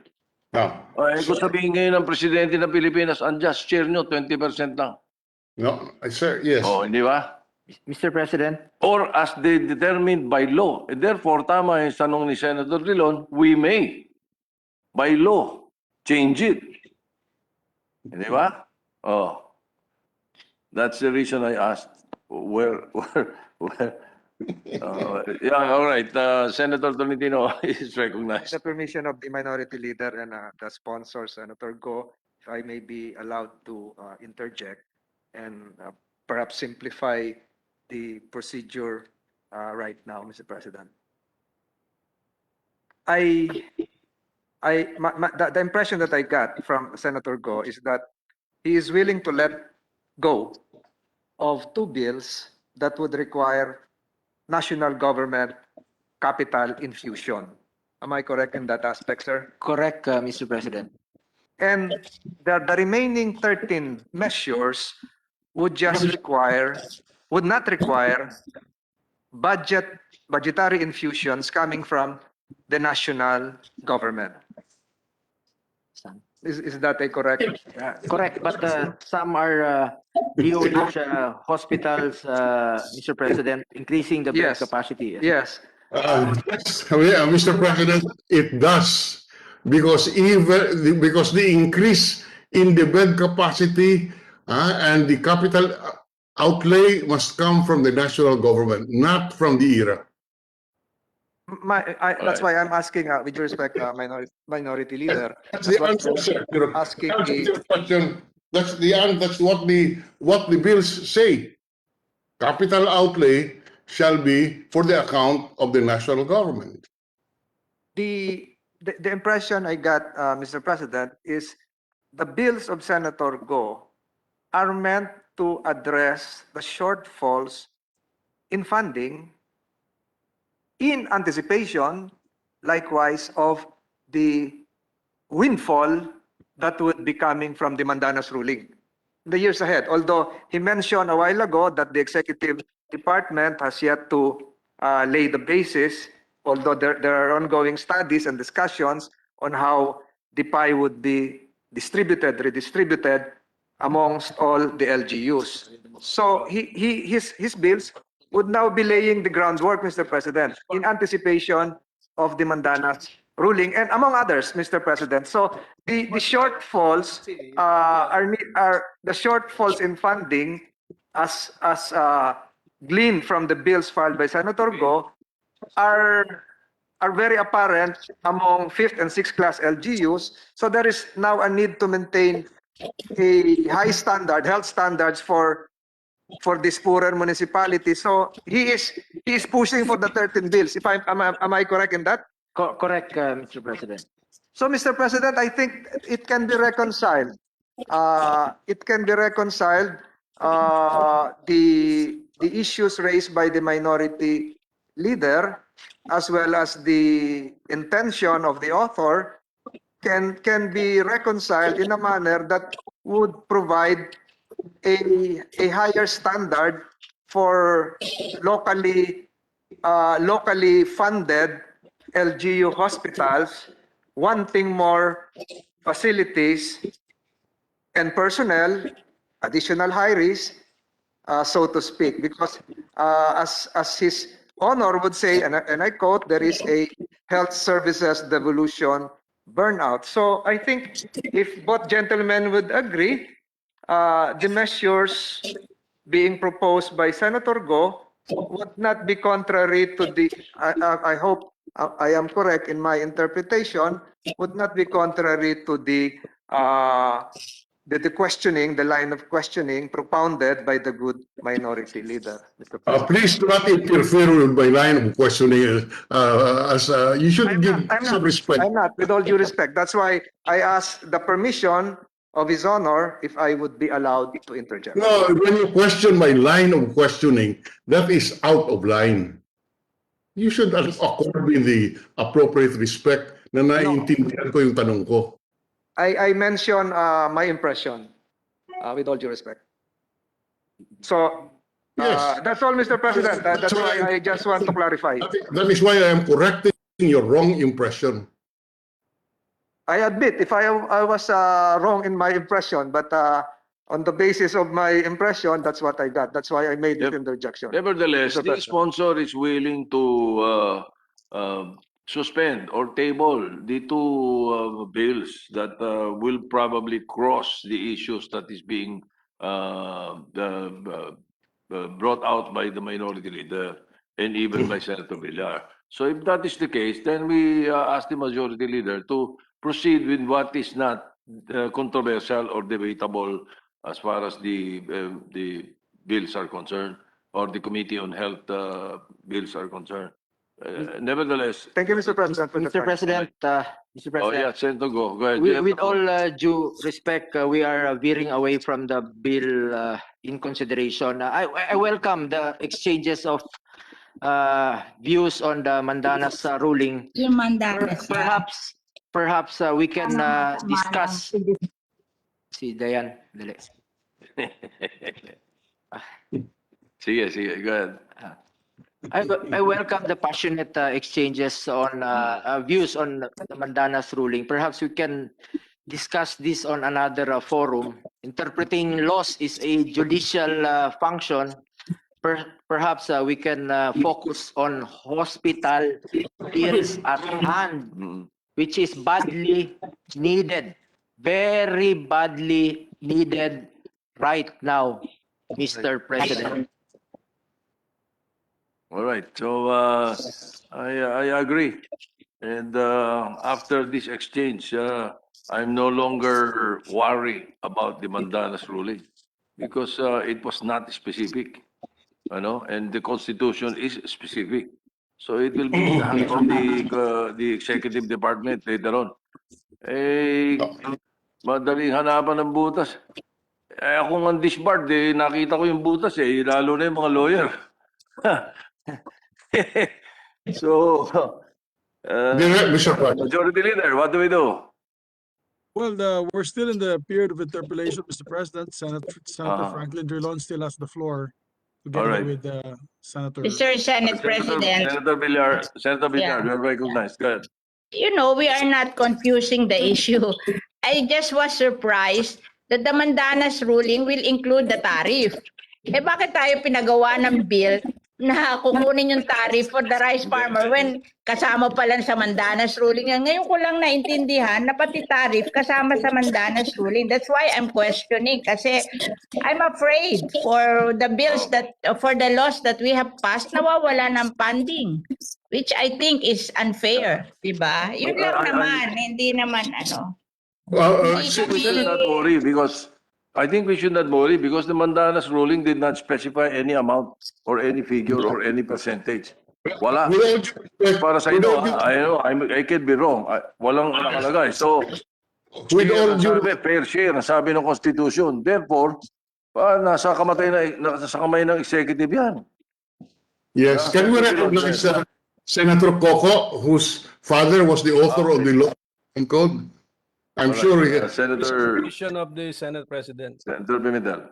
Now, Kung sabihin ngayon ng presidente ng Pilipinas, ang just share nyo, 20% lang. no, sir, yes. Hindi ba? Mr. President, Or as they determined by law. And therefore, tama yung tanong ni Senator Drilon, we may, by law, change it. Hindi ba? That's the reason I asked where yeah, all right. Senator Tolentino is recognized. The permission of the minority leader and the sponsor, Senator Go, if I may be allowed to interject and perhaps simplify the procedure right now, Mr. President. The impression that I got from Senator Go is that he is willing to let go of two bills that would require national government capital infusion. Am I correct in that aspect, sir? correct, Mr. President. And the remaining 13 measures would not require budgetary infusions coming from the national government. Is that a correct? Correct, but some are DOH hospitals, Mr. President, increasing the bed Yes. capacity. Yes. Mr. President, it does because because the increase in the bed capacity and the capital outlay must come from the national government, not from the ERA. That's why I'm asking, with respect, minority leader. That's the answer, sir. Your Asking answer to the- your question. That's what the bills say. Capital outlay shall be for the account of the national government. The impression I got, Mr. President, is the bills of Senator Go are meant to address the shortfalls in funding in anticipation, likewise, of the windfall that would be coming from the Mandanas ruling in the years ahead. Although he mentioned a while ago that the executive department has yet to lay the basis, although there are ongoing studies and discussions on how the pie would be redistributed amongst all the LGUs. So his bills would now be laying the groundwork, Mr. President, in anticipation of the Mandanas ruling and among others, Mr. President. So the shortfalls are the shortfalls in funding as gleaned from the bills filed by Senator Go are are very apparent among 5th and 6th class LGUs. So there is now a need to maintain a high standard, health standards for this poorer municipality. So he is pushing for the 13 bills. If am I correct in that? Correct, Mr. President. So, Mr. President, I think it can be reconciled. It can be reconciled. The issues raised by the minority leader, as well as the intention of the author, can be reconciled in a manner that would provide a higher standard for locally funded LGU hospitals wanting more facilities and personnel, additional hires, so to speak, because as his honor would say, and I quote, there is a health services devolution burnout. So I think if both gentlemen would agree, the measures being proposed by Senator Go would not be contrary to the, I hope I am correct in my interpretation, would not be contrary to the questioning, the line of questioning propounded by the good minority leader, Mr. President. Please do not interfere with my line of questioning. You should give some respect. I'm not, with all due respect. That's why I asked the permission of His Honor if I would be allowed to interject. No, when you question my line of questioning, that is out of line. You should accord me the appropriate respect na naiintindihan ko yung tanong ko. I mentioned my impression, with all due respect. So, Yes. that's all, Mr. President. That's why I just want to clarify. That is why I am correcting your wrong impression. I admit if I was wrong in my impression, but on the basis of my impression, that's what I got. That's why I made this Yep. interjection. Nevertheless, Mr. the President. sponsor is willing to suspend or table the two bills that will probably cross the issues that is being brought out by the minority leader and even by Senator Villar. So if that is the case, then we ask the majority leader to proceed with what is not controversial or debatable as far as the bills are concerned, or the Committee on Health bills are concerned. Nevertheless, Thank you, Mr. President. For the Mr. time. President, Mr. oh President. yeah, Senator Go ahead. You have With the floor. all due respect, we are veering away from the bill in consideration. I welcome the exchanges of views on the Mandanas ruling. Yung Mandanas. Perhaps we can discuss. Si Dayan, dali. Sige, go ahead. I welcome the passionate exchanges on views on the Mandanas ruling. Perhaps we can discuss this on another forum. Interpreting laws is a judicial function. Perhaps we can focus on hospital bills at hand, which is badly needed, very badly needed right now, Mr. President. All right. So I agree. And after this exchange, I'm no longer worried about the Mandanas ruling because it was not specific, and the Constitution is specific. So it will be in the hands of the executive department later on. Madaling hanapan ng butas. Ako nga disbarred, nakita ko yung butas lalo na yung mga lawyer. So, Mr. President. Majority Leader, what do we do? Well, we're still in the period of interpellation, Mr. President. Senator Franklin Drilon still has the floor together Alright. with Senator. Mr. Senate President, Senator Villar, Yeah. you are recognized. Go ahead. we are not confusing the issue. I just was surprised that the Mandanas ruling will include the tariff. Bakit tayo pinagawa ng bill na kukunin yung tariff for the rice farmer when kasama pa lang sa Mandanas ruling? Ngayon ko lang naintindihan na pati tariff kasama sa Mandanas ruling. That's why I'm questioning kasi I'm afraid for the bills for the laws that we have passed, nawawala ng funding. which I think is unfair, di ba? Yun lang naman, hindi naman ano. Hindi We should not worry because I think we should not worry because the Mandanas ruling did not specify any amount or any figure or any percentage. Wala. With all due respect, Para sa with inyo, all due- I could be wrong. Walang nakalagay. So, with share all ang due sabi, fair share ang sabi ng Constitution. Therefore, nasa kamay ng executive yan. Yes, can we recognize Senator Coco, whose father was the author of the law and code? I'm sure he Senator Vision of the Senate President. Pimentel.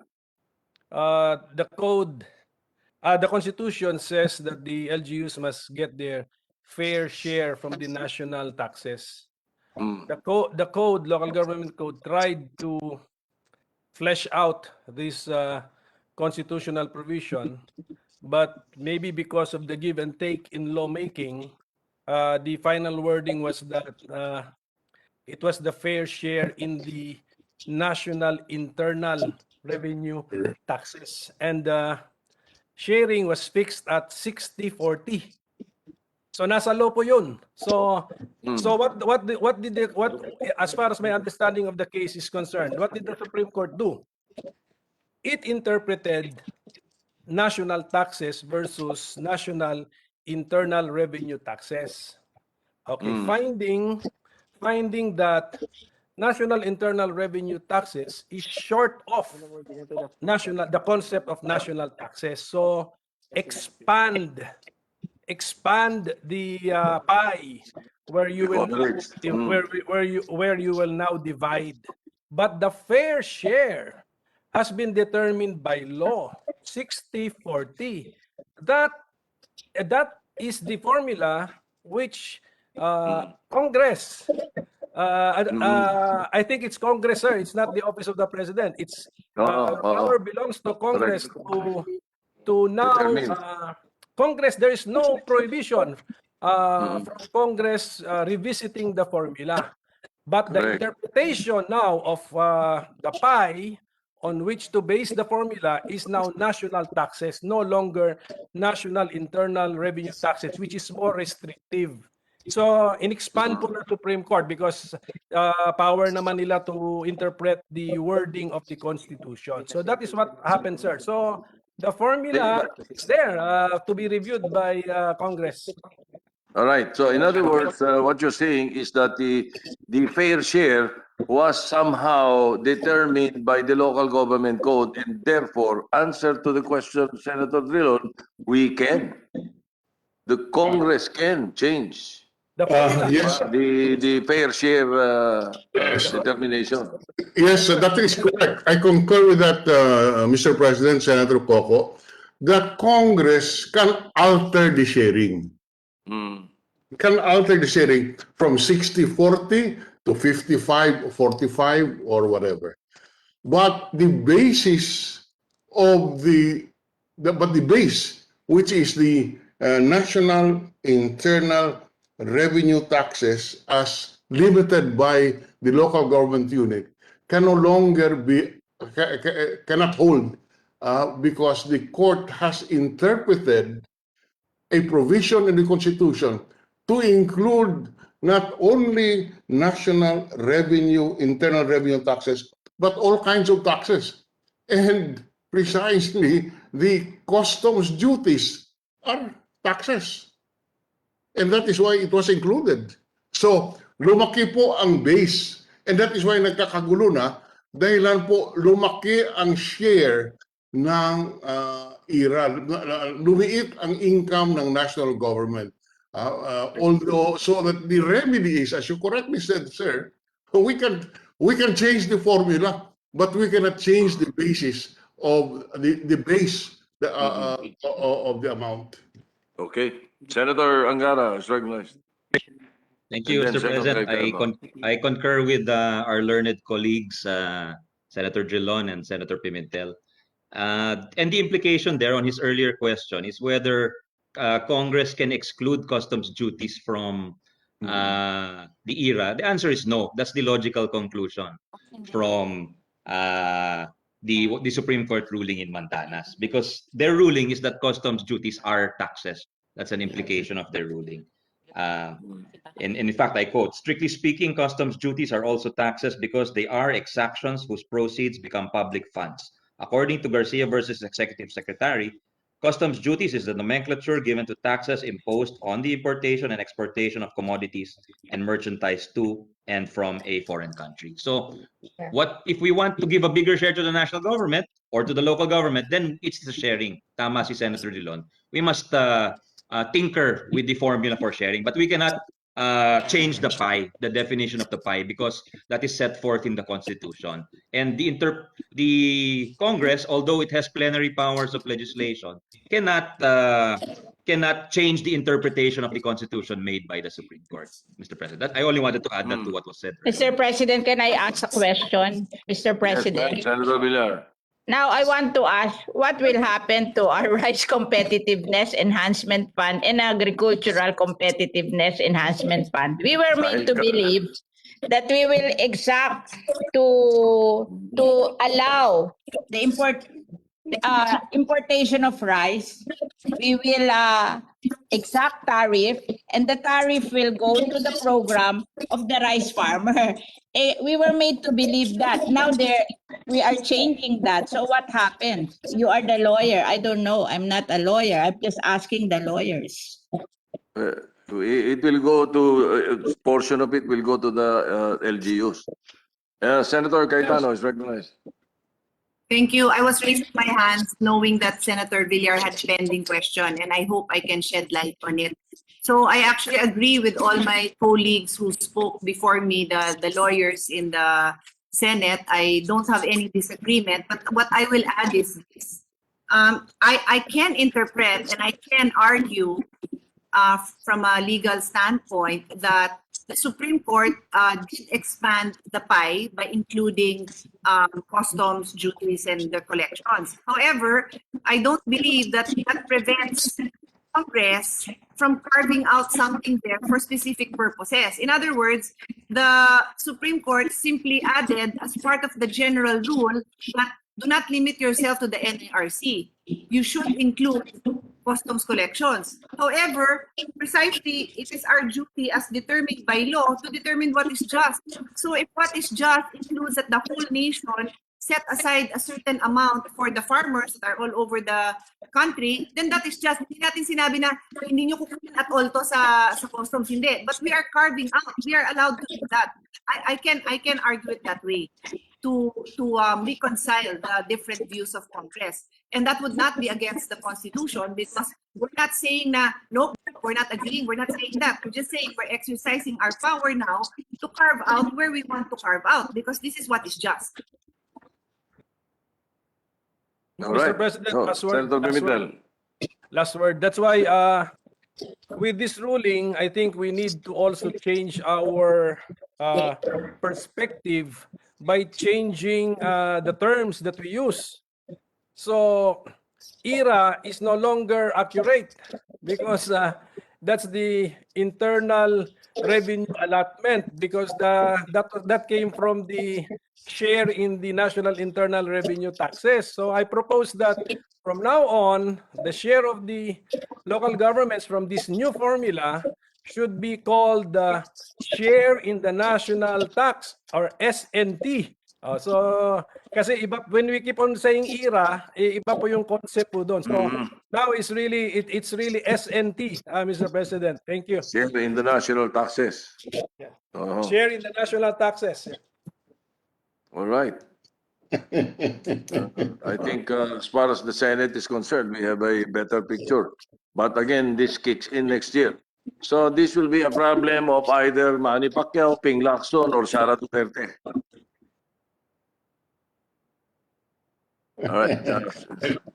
The code, the Constitution says that the LGUs must get their fair share from the national taxes. The code, local government code, tried to flesh out this constitutional provision, but maybe because of the give and take in lawmaking, the final wording was that it was the fair share in the national internal revenue taxes. And sharing was fixed at 60-40. So nasa law po yun. So as far as my understanding of the case is concerned, what did the Supreme Court do? It interpreted national taxes versus national internal revenue taxes. Okay, finding that national internal revenue taxes is short of the concept of national taxes. So expand the pie where you will where you will now divide. But the fair share has been determined by law, 60-40. That is the formula which Congress, I think it's Congress, sir. It's not the office of the president. It's power belongs to Congress to now. Congress, there is no prohibition from Congress revisiting the formula. But the interpretation now of the pie on which to base the formula is now national taxes, no longer national internal revenue taxes, which is more restrictive. So, in-expand po ng Supreme Court because power naman nila to interpret the wording of the Constitution. So, that is what happened, sir. So, the formula is there to be reviewed by Congress. All right. So in other words, what you're saying is that the fair share was somehow determined by the local government code, and therefore, answer to the question, Senator Drilon, the Congress can change The formula. yes, the fair share determination. yes, that is correct. I concur with that, Mr. President, Senator Coco, that Congress can alter the sharing. Can alter the sharing from 60-40 to 55-45 or whatever. But the basis of the base, which is the national internal revenue taxes as limited by the local government unit, can no longer be, cannot hold because the court has interpreted a provision in the Constitution to include not only national revenue, internal revenue taxes, but all kinds of taxes. And precisely the customs duties are taxes. And that is why it was included. So, lumaki po ang base. And that is why nagkakagulo na dahilan po lumaki ang share ng IRA. Lumiit ang income ng national government. Although, so that the remedy is, as you correctly said, sir, we can change the formula, but we cannot change the basis of the base of the amount. Okay. Senator Angara is recognized. Thank you, And then Mr. President. Secretary I concur with our learned colleagues, Senator Drilon and Senator Pimentel. And the implication there on his earlier question is whether Congress can exclude customs duties from the IRA. The answer is no. That's the logical conclusion from the Supreme Court ruling in Mantanas, because their ruling is that customs duties are taxes. That's an implication of their ruling. And in fact, I quote, strictly speaking, customs duties are also taxes because they are exactions whose proceeds become public funds. According to Garcia versus Executive Secretary, customs duties is the nomenclature given to taxes imposed on the importation and exportation of commodities and merchandise to and from a foreign country. So what if we want to give a bigger share to the national government or to the local government, then it's the sharing. Tama si Senator Dillon. We must tinker with the formula for sharing, but we cannot change the pie, the definition of the pie, because that is set forth in the Constitution. And the Congress, although it has plenary powers of legislation, cannot change the interpretation of the Constitution made by the Supreme Court, Mr. President. I only wanted to add that to what was said Mr. earlier. President, can I ask a question? Mr. President. Senator Villar. Now, I want to ask, what will happen to our Rice Competitiveness Enhancement Fund and Agricultural Competitiveness Enhancement Fund? We were made to believe that we will exact to allow the importation of rice. We will exact tariff, and the tariff will go to the program of the rice farmer. We were made to believe that. Now we are changing that. So what happens? You are the lawyer. I don't know. I'm not a lawyer. I'm just asking the lawyers. It will go to, portion of it will go to the LGUs. Senator Cayetano is recognized. Thank you. I was raising my hands knowing that Senator Villar had pending question, and I hope I can shed light on it. So I actually agree with all my colleagues who spoke before me, the lawyers in the Senate. I don't have any disagreement, but what I will add is this. I can interpret and I can argue from a legal standpoint that the Supreme Court did expand the pie by including customs duties and the collections. However, I don't believe that that prevents Congress from carving out something there for specific purposes. In other words, the Supreme Court simply added as part of the general rule that do not limit yourself to the NARC. You should include customs collections. However, precisely, it is our duty as determined by law to determine what is just. So if what is just includes that the whole nation set aside a certain amount for the farmers that are all over the country, then that is just. Hindi natin sinabi na hindi nyo kukunin at all to sa customs, hindi. But we are carving out. We are allowed to do that. I can argue it that way to reconcile the different views of Congress. And that would not be against the Constitution because we're not saying na, nope, we're not agreeing, we're not saying that. We're just saying we're exercising our power now to carve out where we want to carve out because this is what is just. All Mr. right. President, So, last word. Senator Pimentel. Last word. That's why with this ruling, I think we need to also change our perspective by changing the terms that we use. So, ERA is no longer accurate because that's the internal revenue allotment because that came from the share in the national internal revenue taxes. So I propose that from now on, the share of the local governments from this new formula should be called the share in the national tax or SNT. So kasi iba when we keep on saying ERA, iba po yung concept po doon. So now it's really SNT, Mr. President. Thank you. Share in the national taxes. Yeah. Uh-huh. Share in the national taxes. All right. I think as far as the Senate is concerned, we have a better picture. But again, this kicks in next year. So this will be a problem of either Manny Pacquiao, Ping Lacson, or Sara Duterte. All right.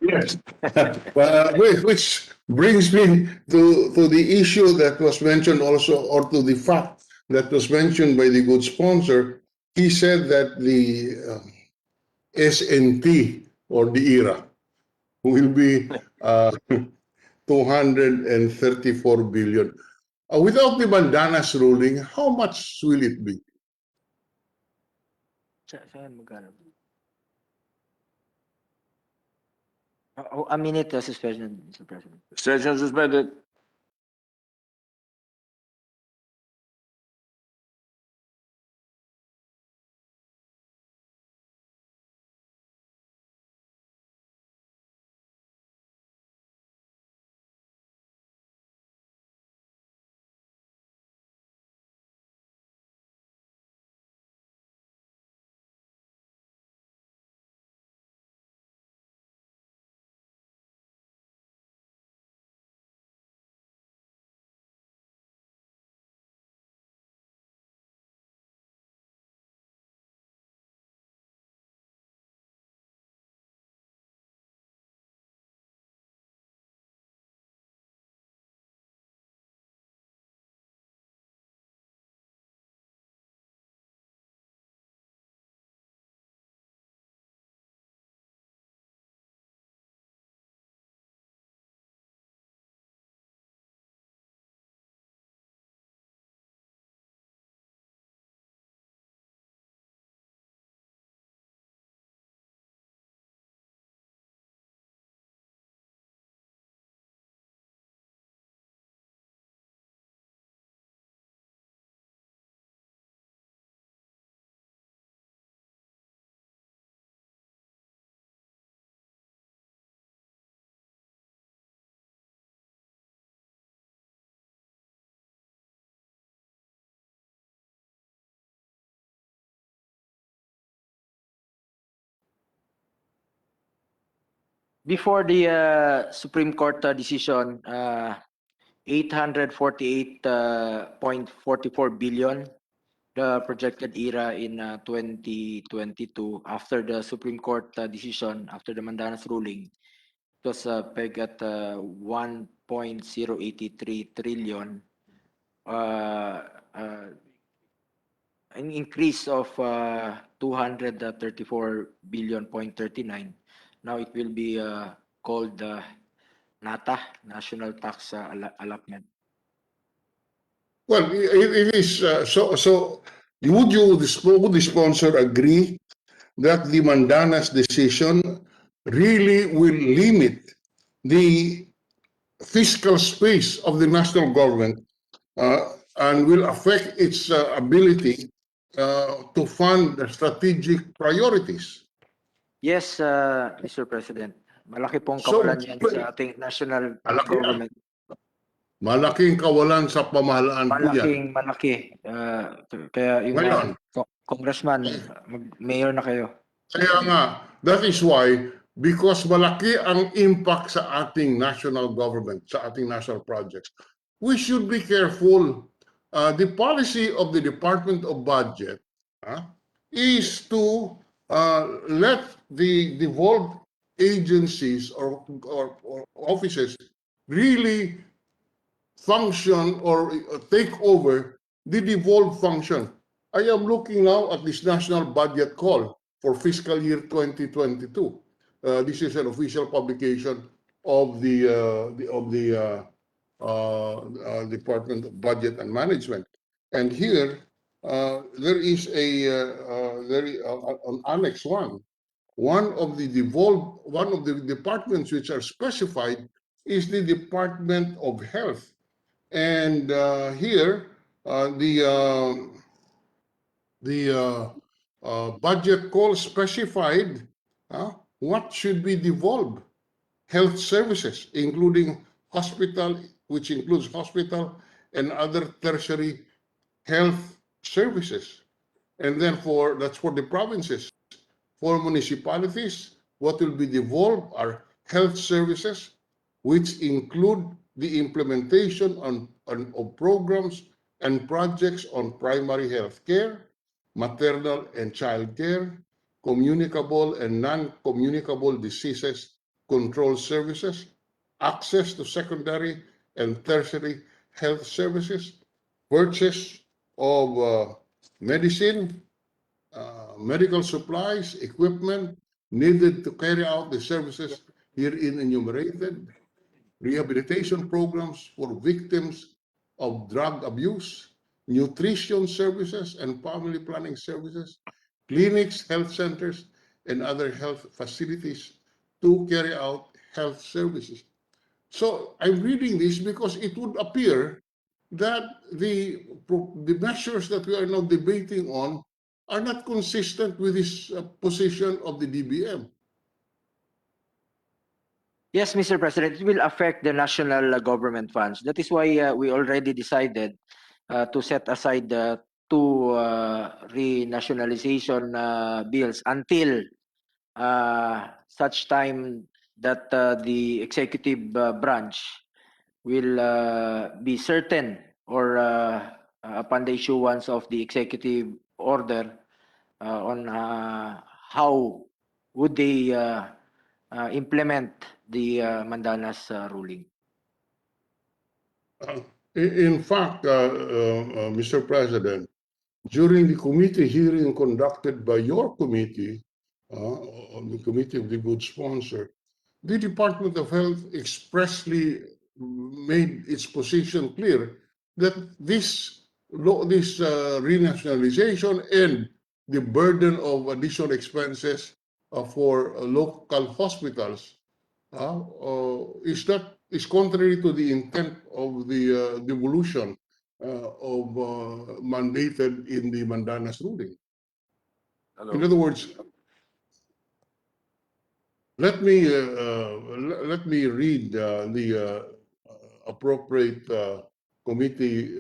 Yes. Which brings me to the issue that was mentioned also, or to the fact that was mentioned by the good sponsor. He said that the SNT or the ERA will be 234 billion. Without the Bandanas ruling, how much will it be? A minute, Mr. President. Session suspended. Before the Supreme Court decision, 848.44 billion, the projected ERA in 2022. After the Supreme Court decision, after the Mandanas ruling, it was pegged at 1.083 trillion, an increase of 234 billion point 39. Now it will be called NATA, National Tax Allotment. Well, it is so. Would the sponsor agree that the Mandanas decision really will limit the fiscal space of the national government and will affect its ability to fund the strategic priorities? Yes, Mr. President. Malaki pong So, kawalan yan sa ating national government. malaking kawalan sa pamahalaan po yan. Malaki. Kaya yung Ngayon, congressman, mayor na kayo. kaya nga, that is why, because malaki ang impact sa ating national government, sa ating national projects, we should be careful. The policy of the Department of Budget is to let the devolved agencies or offices really function or take over the devolved function. I am looking now at this national budget call for fiscal year 2022. This is an official publication of the Department of Budget and Management, and here there is on Annex 1. One of the departments which are specified is the Department of Health. And here, the budget call specified what should be devolved. Health services, including hospital, which includes hospital and other tertiary health services. And then that's for the provinces. For municipalities, what will be devolved are health services, which include the implementation of programs and projects on primary health care, maternal and child care, communicable and non-communicable diseases control services, access to secondary and tertiary health services, purchase of medicine, medical supplies, equipment needed to carry out the services herein enumerated, rehabilitation programs for victims of drug abuse, nutrition services and family planning services, clinics, health centers, and other health facilities to carry out health services. So I'm reading this because it would appear that the measures that we are now debating on are not consistent with this position of the DBM. Yes, Mr. President, it will affect the national government funds. That is why we already decided to set aside the two renationalization bills until such time that the executive branch will be certain, or upon the issuance of the executive order on how would they implement the Mandanas ruling. In fact, Mr. President, during the committee hearing conducted by your committee, on the Committee of the Good Sponsor, the Department of Health expressly made its position clear that this renationalization and the burden of additional expenses for local hospitals is contrary to the intent of the devolution of mandated in the Mandanas ruling. In other words, let me read the appropriate committee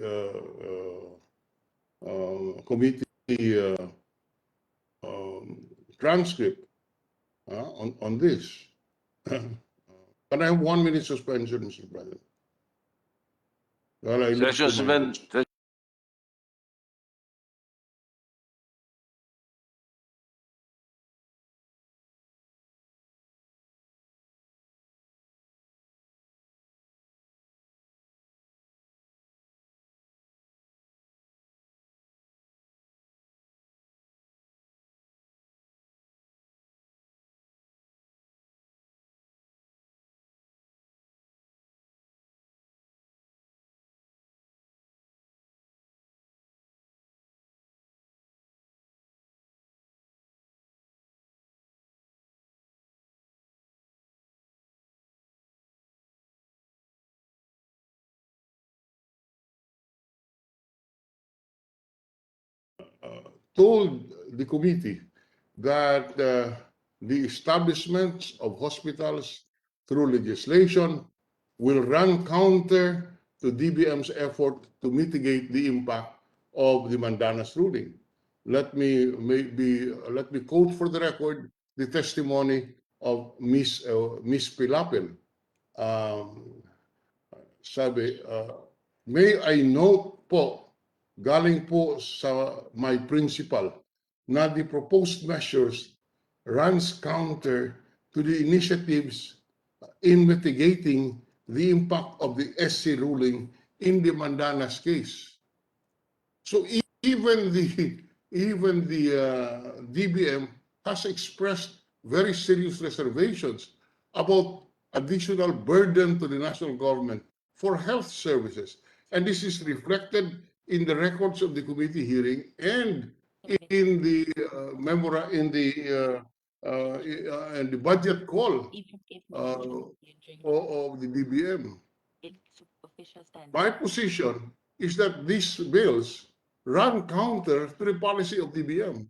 transcript on this. Can I have 1 minute suspension, Mr. President? Well, I look Session to my suspended. told the committee that the establishment of hospitals through legislation will run counter to DBM's effort to mitigate the impact of the Mandanas ruling. Let me quote for the record the testimony of Miss Pilapil. Sabi, may I note po, galing po sa my principal, na the proposed measures runs counter to the initiatives in mitigating the impact of the SC ruling in the Mandanas case. So even the DBM has expressed very serious reservations about additional burden to the national government for health services, and this is reflected in the records of the committee hearing and in the and the budget call of the DBM. My position is that these bills run counter to the policy of DBM.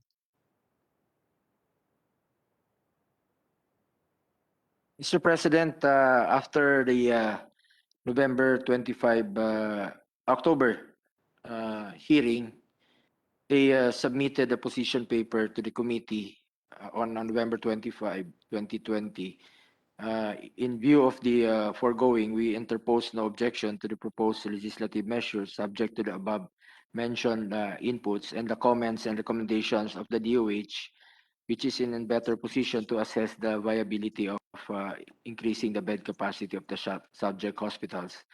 Mr. President, after the November 25 October hearing, they submitted a position paper to the committee on November 25, 2020. In view of the foregoing, we interpose no objection to the proposed legislative measures subject to the above mentioned inputs and the comments and recommendations of the DOH, which is in a better position to assess the viability of increasing the bed capacity of the subject hospitals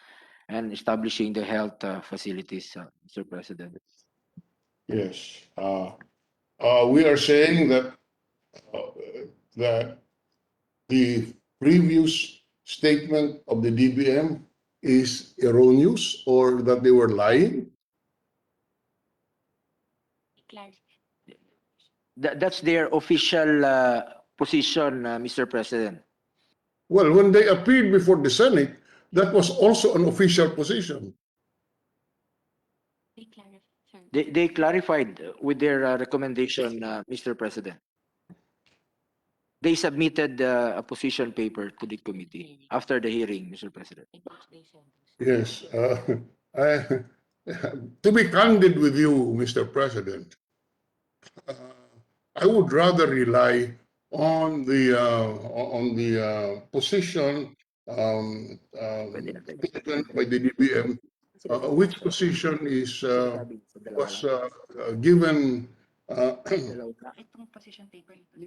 and establishing the health facilities, Mr. President. Yes. We are saying that that the previous statement of the DBM is erroneous or that they were lying. That's their official position, Mr. President. Well, when they appeared before the Senate, that was also an official position. They clarified with their recommendation, Mr. President. They submitted a position paper to the committee after the hearing, Mr. President. Yes. To be candid with you, Mr. President, I would rather rely on the position taken by the DBM, which position is was given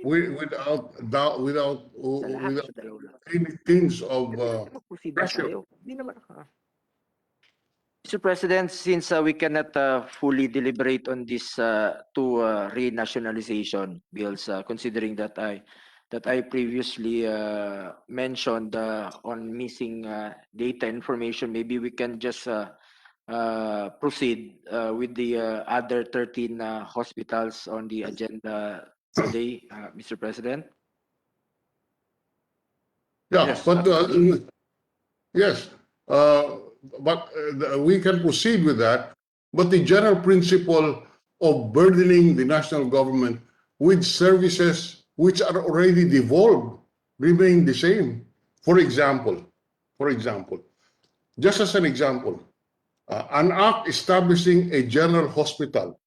without any tinge of pressure. Mr. President, since we cannot fully deliberate on these two renationalization bills, considering that I previously mentioned on missing data information, maybe we can just proceed with the other 13 hospitals on the agenda today, Mr. President. Yeah, Yes. but yes, but we can proceed with that. But the general principle of burdening the national government with services which are already devolved remain the same. For example, just as an example, an act establishing a general hospital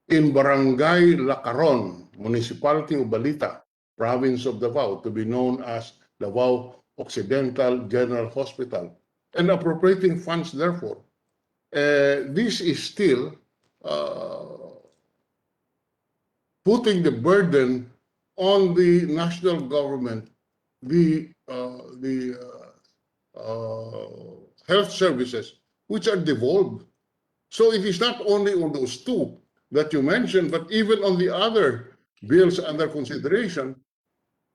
in Barangay Lacaron, Municipality of Balita, Province of Davao, to be known as Davao Occidental General Hospital, and appropriating funds therefore. This is still putting the burden on the national government, the health services, which are devolved. So it is not only on those two that you mentioned, but even on the other bills under consideration,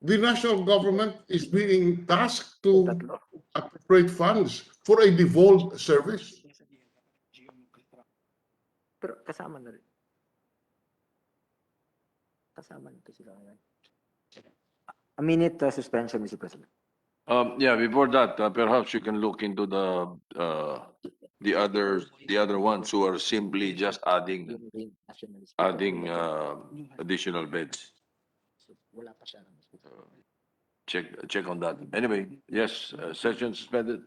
the national government is being tasked to appropriate funds for a devolved service. Pero kasama na rin. Kasama nito sila ngayon. A minute suspension, Mr. President. Yeah, before that, perhaps you can look into the other ones who are simply just adding additional beds. Wala pa siya. Check on that. Anyway, yes, session suspended.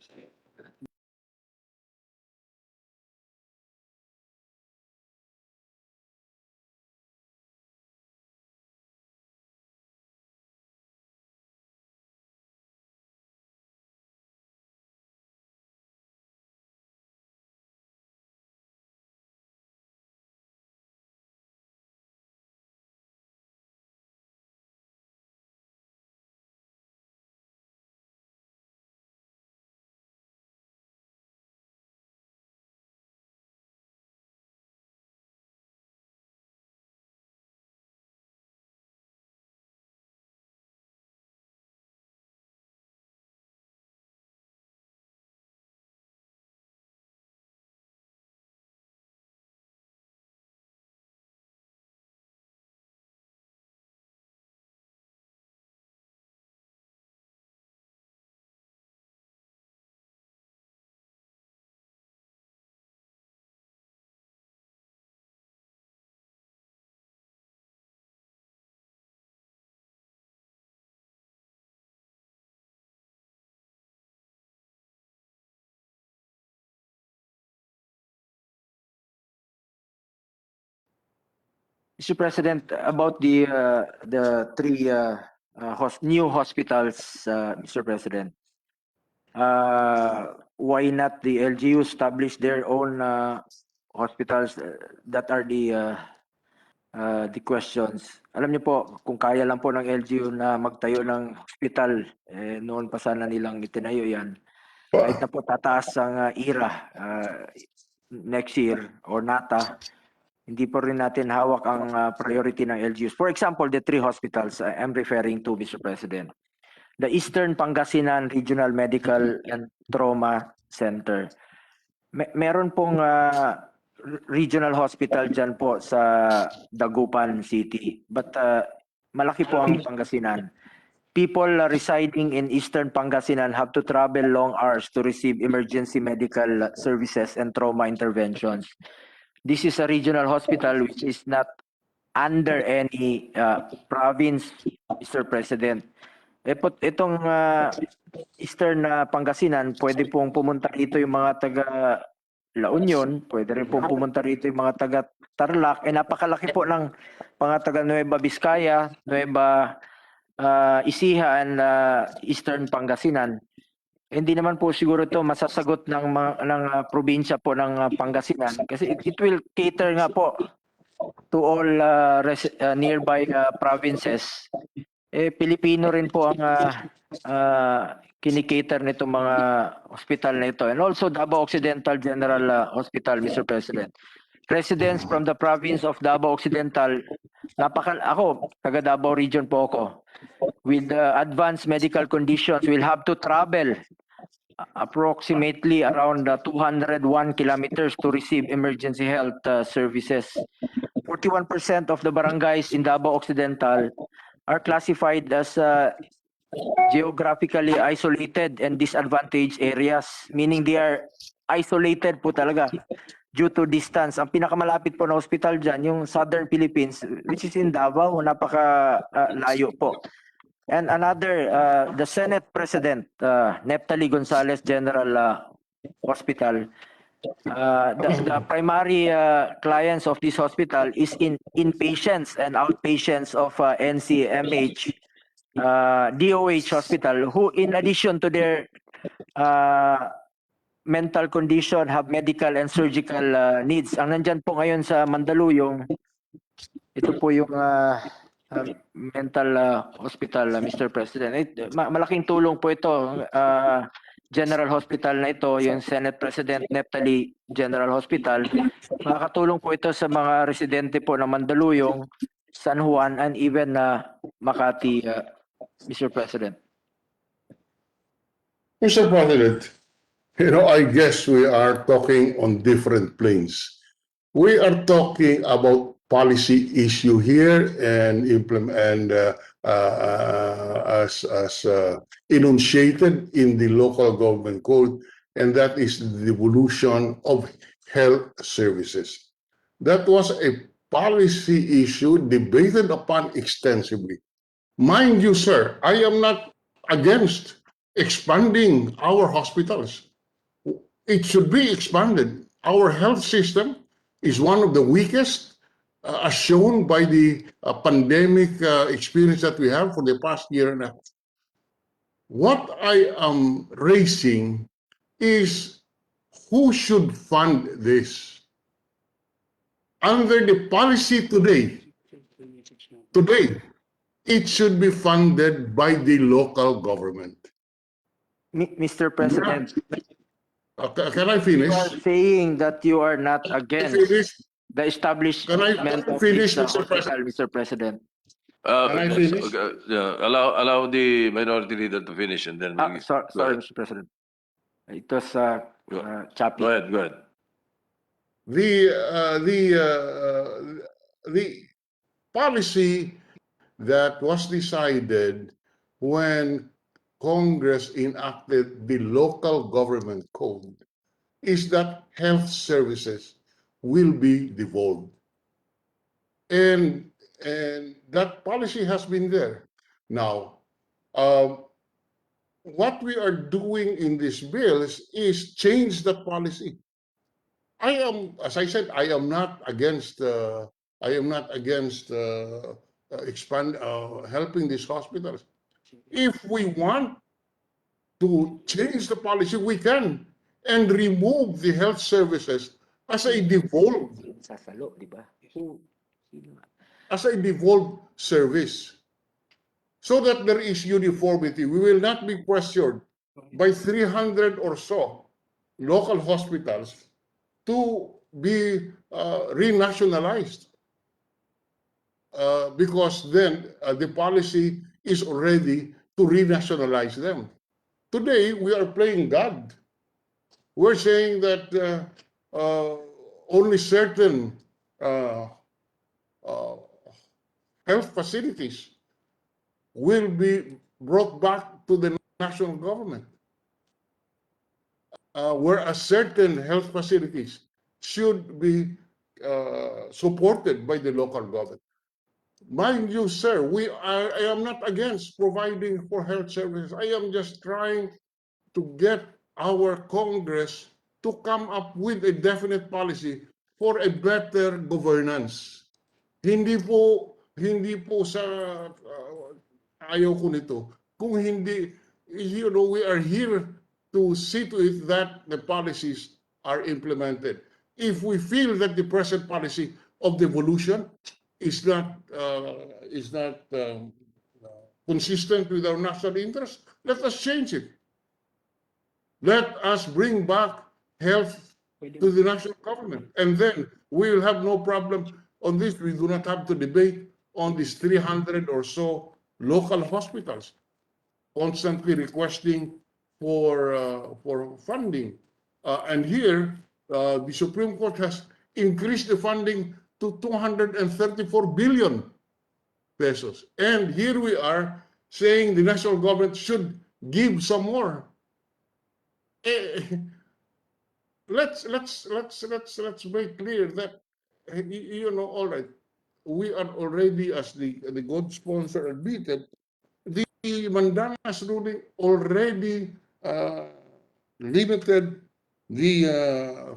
Mr. President, about the three new hospitals, Mr. President, why not the LGU establish their own hospitals? That are the questions. Alam niyo po, kung kaya lang po ng LGU na magtayo ng hospital, noon pa sana nilang itinayo yan. Kahit na po tataas ang IRA next year or NATA, hindi po rin natin hawak ang priority ng LGUs. For example, the three hospitals I'm referring to, Mr. President. The Eastern Pangasinan Regional Medical and Trauma Center. Meron pong regional hospital dyan po sa Dagupan City. But malaki po ang Pangasinan. People residing in Eastern Pangasinan have to travel long hours to receive emergency medical services and trauma interventions. This is a regional hospital which is not under any province, Mr. President. Itong Eastern Pangasinan, pwede pong pumunta rito yung mga taga La Union, pwede rin pong pumunta rito yung mga taga Tarlac. Napakalaki po ng mga taga Nueva Vizcaya, Nueva Ecija and Eastern Pangasinan. Hindi naman po siguro ito masasagot ng probinsya po ng Pangasinan kasi it will cater nga po to all nearby provinces. Pilipino rin po ang kinikater nito mga hospital na ito. And also Davao Occidental General Hospital, Mr. President. Residents from the province of Davao Occidental, ako, taga Davao region po ako, with advanced medical conditions will have to travel approximately around 201 kilometers to receive emergency health services. 41% of the barangays in Davao Occidental are classified as geographically isolated and disadvantaged areas, meaning they are isolated po talaga due to distance. Ang pinakamalapit po na hospital dyan, yung Southern Philippines, which is in Davao, napaka-layo po. And another, the Senate President, Neptali Gonzalez General Hospital, the primary clients of this hospital is inpatients and outpatients of NCMH DOH hospital who, in addition to their mental condition, have medical and surgical needs. Ang nandyan po ngayon sa Mandaluyong, ito po yung mental hospital, Mr. President. Malaking tulong po ito. General Hospital na ito, yung Senate President Neptali General Hospital. Makakatulong po ito sa mga residente po ng Mandaluyong, San Juan, and even Makati, Mr. President. Mr. President, I guess we are talking on different planes. We are talking about policy issue here and as enunciated in the local government code, and that is the devolution of health services. That was a policy issue debated upon extensively. Mind you, sir, I am not against expanding our hospitals. It should be expanded. Our health system is one of the weakest, as shown by the pandemic experience that we have for the past year and a half. What I am raising is who should fund this? Under the policy today, it should be funded by the local government. Mr. President, Can I finish? you are saying that you are not against the establishment of finish, this Mr. hospital, Mr. President. Can I finish? Allow the minority leader to finish, and then we Sorry, go ahead. Mr. President. It was choppy. Go ahead. Go ahead. The policy that was decided when Congress enacted the local government code is that health services will be devolved. And that policy has been there. Now, what we are doing in these bills is change that policy. As I said, I am not against helping these hospitals. If we want to change the policy, we can, and remove the health services as a devolved service, so that there is uniformity. We will not be pressured by 300 or so local hospitals to be renationalized, because then the policy is already to renationalize them. Today, we are playing God. We're saying that only certain health facilities will be brought back to the national government, whereas certain health facilities should be supported by the local government. Mind you, sir, I am not against providing for health services. I am just trying to get our Congress to come up with a definite policy for a better governance. Hindi po sa ayaw ko nito. Kung hindi, we are here to see to it that the policies are implemented. If we feel that the present policy of devolution is not consistent with our national interest, let us change it. Let us bring back health to the national government, and then we will have no problem on this. We do not have to debate on these 300 or so local hospitals constantly requesting for funding. And here, the Supreme Court has increased the funding to 234 billion pesos. And here we are saying the national government should give some more. Let's make clear that all right, we are already, as the good sponsor admitted, the Mandanas ruling already limited the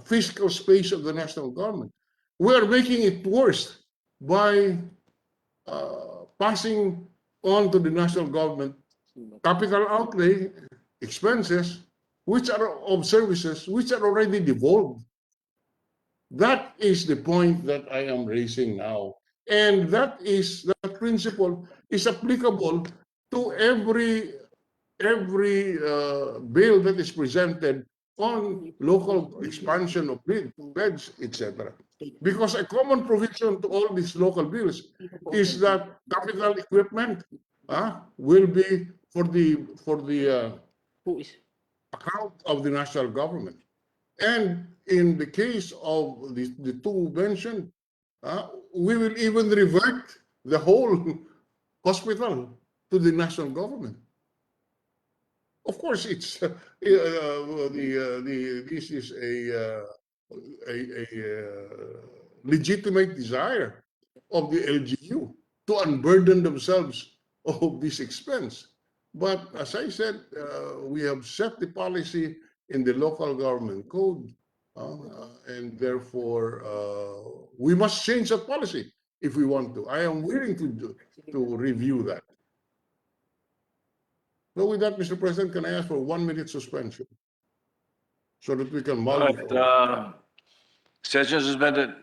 fiscal space of the national government. We are making it worse by passing on to the national government capital outlay expenses, which are of services which are already devolved. That is the point that I am raising now. And that principle is applicable to every bill that is presented on local expansion of beds, etc. Because a common provision to all these local bills is that capital equipment will be for the account of the national government. And in the case of the two mentioned, we will even revert the whole hospital to the national government. Of course, it's this is a legitimate desire of the LGU to unburden themselves of this expense. But as I said, we have set the policy in the local government code, and therefore we must change that policy if we want to. I am willing to review that. So with that, Mr. President, can I ask for 1 minute suspension so that we can mull it over? Session suspended.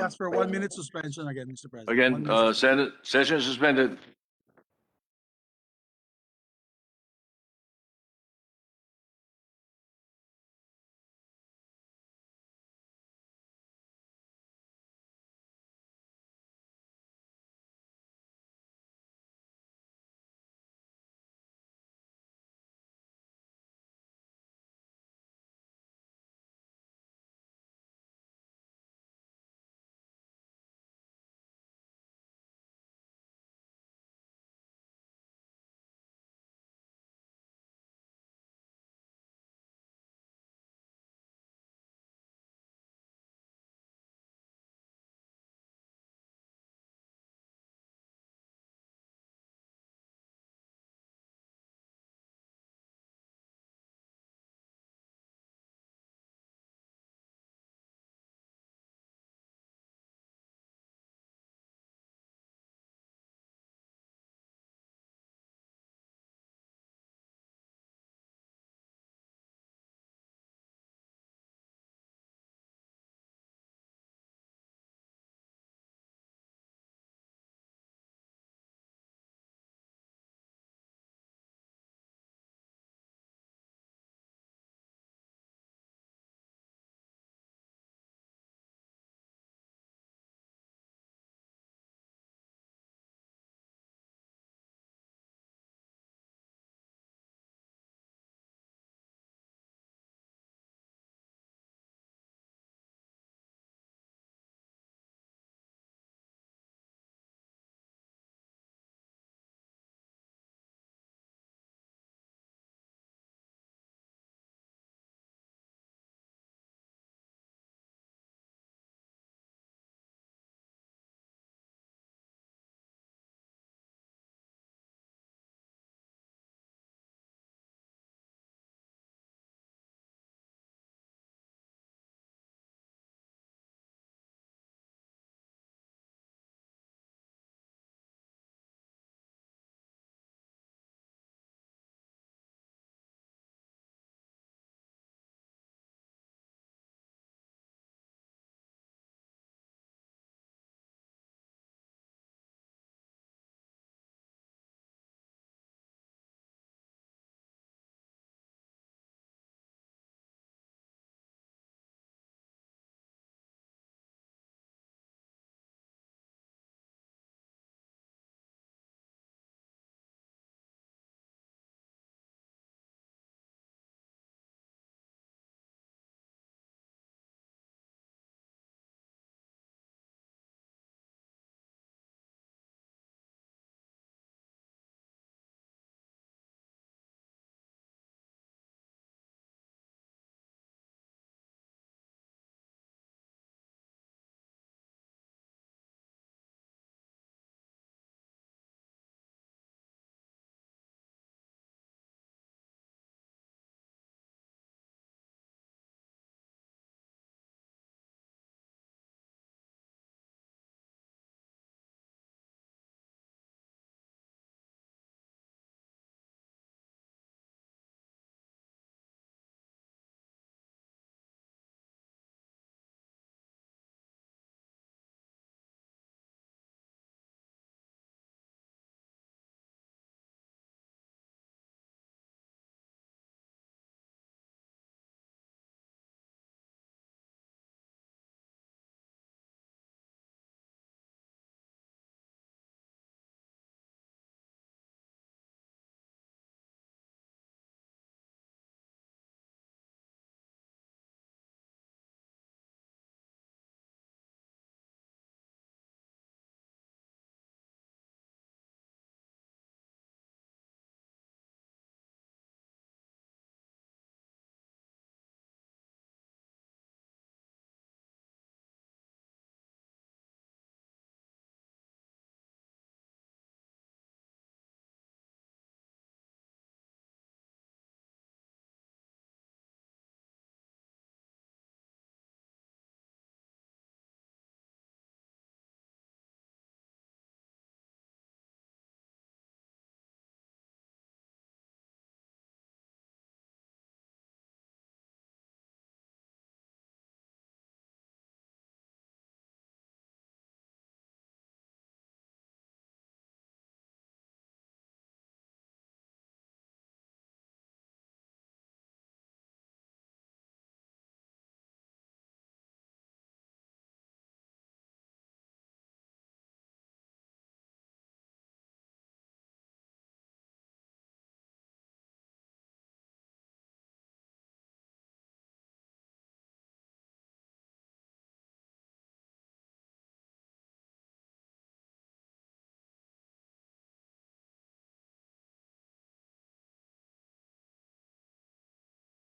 ask for a 1-minute suspension again, Mr. President. Again, 1 minute suspension. Senate session suspended.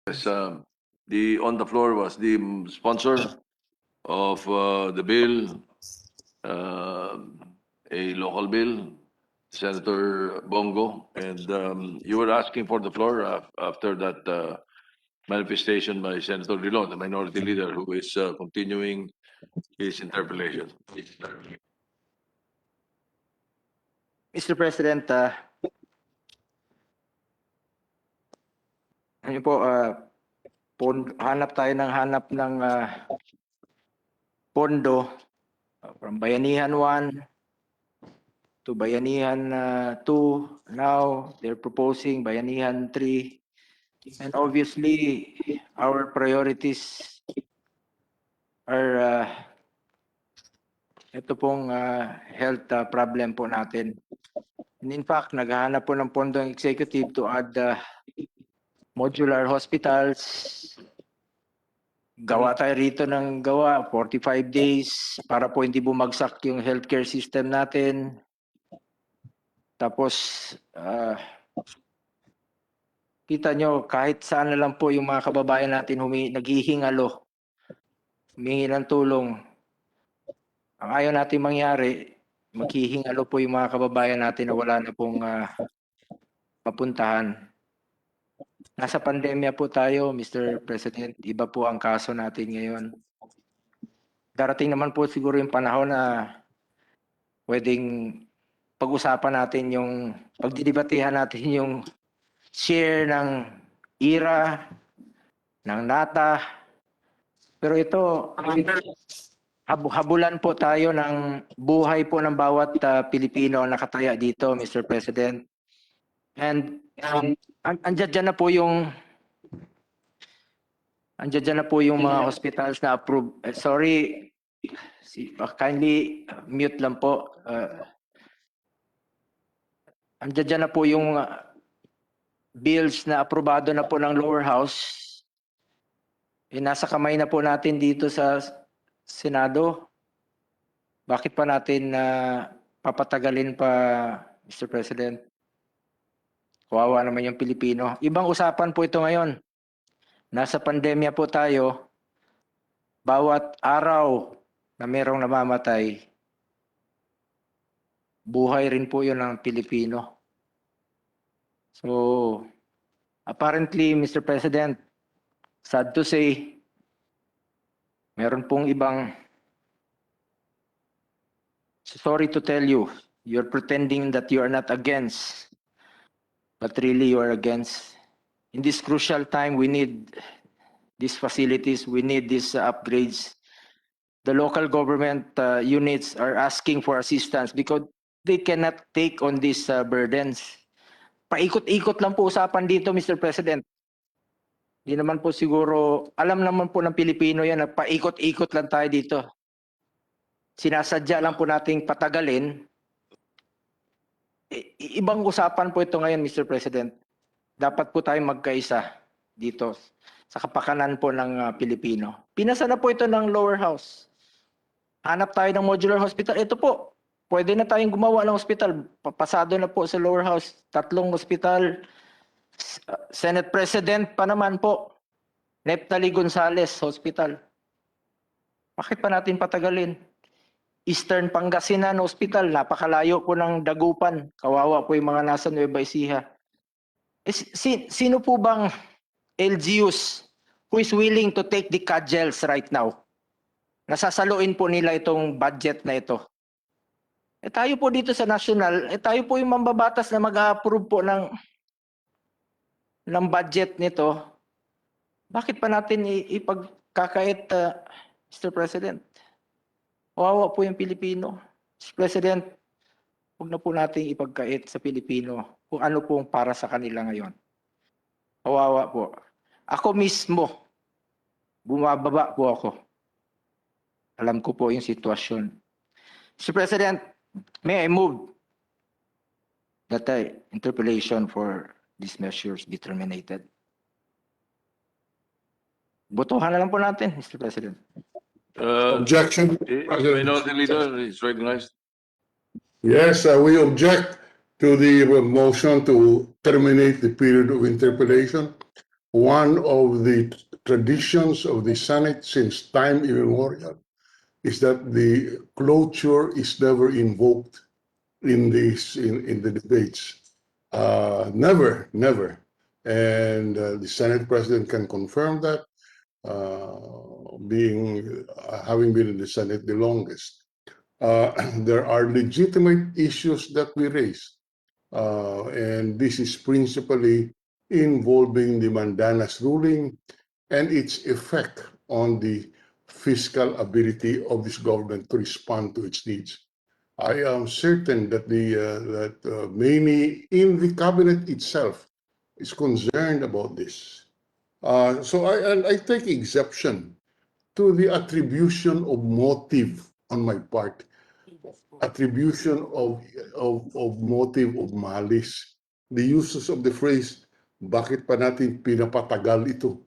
Yes, the on the floor was the sponsor of the bill, a local bill, Senator Bongo, and you were asking for the floor after that manifestation by Senator Drilon, the minority leader, who is continuing his interpellation. Mr. President, ano po, hanap tayo ng pondo from Bayanihan 1 to Bayanihan 2. Now they're proposing Bayanihan 3. And obviously, our priorities are ito pong health problem po natin. And in fact, naghahanap po ng pondo ang executive to add modular hospitals. Gawa tayo rito ng gawa, 45 days para po hindi bumagsak yung healthcare system natin. Tapos, kita nyo, kahit saan na lang po yung mga kababayan natin naghihingalo, humingi ng tulong. Ang ayaw natin mangyari, maghihingalo po yung mga kababayan natin na wala na pong mapuntahan. Nasa pandemya po tayo, Mr. President. Iba po ang kaso natin ngayon. Darating naman po siguro yung panahon na pwedeng pag-usapan natin pagdidebatehan natin yung share ng IRA, ng NATA. Pero ito, habulan po tayo ng buhay po ng bawat Pilipino na nakataya dito, Mr. President. And andyan na po yung mga hospitals na approved. Sorry, kindly mute lang po. Andyan na po yung bills na aprobado na po ng lower house. Nasa kamay na po natin dito sa Senado. Bakit pa natin papatagalin pa, Mr. President? Kawawa naman yung Pilipino. Ibang usapan po ito ngayon. Nasa pandemya po tayo. Bawat araw na merong namamatay, buhay rin po yun ng Pilipino. So, apparently, Mr. President, sad to say, meron pong ibang, sorry to tell you, you're pretending that you are not against, but really you are against. In this crucial time, we need these facilities, we need these upgrades. The local government units are asking for assistance because they cannot take on these burdens. Paikot-ikot lang po usapan dito, Mr. President. Hindi naman po siguro, alam naman po ng Pilipino yan na paikot-ikot lang tayo dito. Sinasadya lang po nating patagalin. Ibang usapan po ito ngayon, Mr. President. Dapat po tayong magkaisa dito sa kapakanan po ng Pilipino. Pinasa na po ito ng lower house. Hanap tayo ng modular hospital. Ito po, pwede na tayong gumawa ng hospital. Papasado na po sa lower house. 3 hospital. Senate President pa naman po. Neptali Gonzales Hospital. Bakit pa natin patagalin? Eastern Pangasinan Hospital. Napakalayo po ng Dagupan. Kawawa po yung mga nasa Nueva Ecija. Sino po bang LGUs who is willing to take the cudgels right now? Nasasaluin po nila itong budget na ito. Tayo po dito sa national, tayo po yung mambabatas na mag-approve po ng budget nito. Bakit pa natin ipagkakait, Mr. President? Kawawa po yung Pilipino. Mr. President, huwag na po natin ipagkait sa Pilipino kung ano pong para sa kanila ngayon. Kawawa po. Ako mismo, bumababa po ako. Alam ko po yung sitwasyon. Mr. President, may I move that the interpellation for these measures be terminated? Botohan na lang po natin, Mr. President. Objection, President. Minority leader is recognized. Yes, we object to the motion to terminate the period of interpellation one of the traditions of the Senate since time immemorial is that the cloture is never invoked in the debates. Never, never. And the Senate President can confirm that, having been in the Senate the longest. There are legitimate issues that we raise, and this is principally involving the Mandanas ruling and its effect on the fiscal ability of this government to respond to its needs. I am certain that many in the cabinet itself is concerned about this. So I take exception to the attribution of motive on my part, attribution of motive of malice. The uses of the phrase, bakit pa natin pinapatagal ito?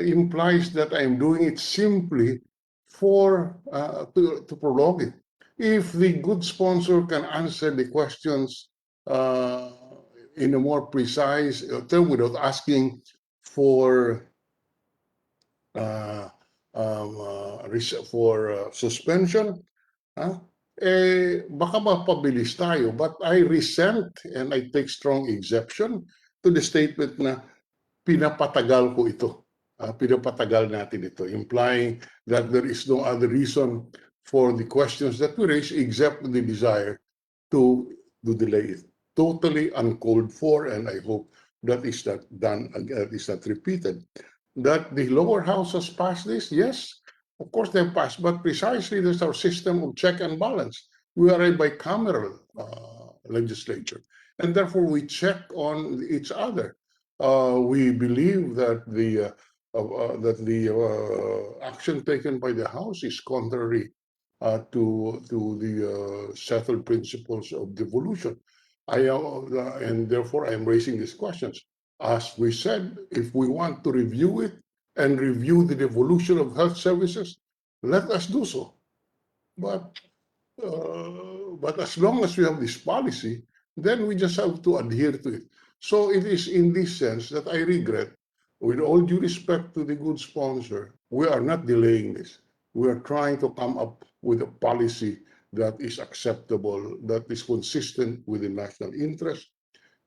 Implies that I'm doing it simply to prolong it. If the good sponsor can answer the questions in a more precise term without asking for suspension, baka mapabilis tayo. But I resent and I take strong exception to the statement na pinapatagal ko ito. Pinapatagal natin ito, implying that there is no other reason for the questions that we raise except the desire to delay it. Totally uncalled for, and I hope that is not done, that is not repeated. That the lower house has passed this, yes, of course they've passed, but precisely there's our system of check and balance. We are a bicameral legislature, and therefore we check on each other. We believe that the action taken by the House is contrary to the settled principles of devolution. And therefore I am raising these questions. As we said, if we want to review it and review the devolution of health services, let us do so. But as long as we have this policy, then we just have to adhere to it. So it is in this sense that I regret, with all due respect to the good sponsor, we are not delaying this. We are trying to come up with a policy that is acceptable, that is consistent with the national interest,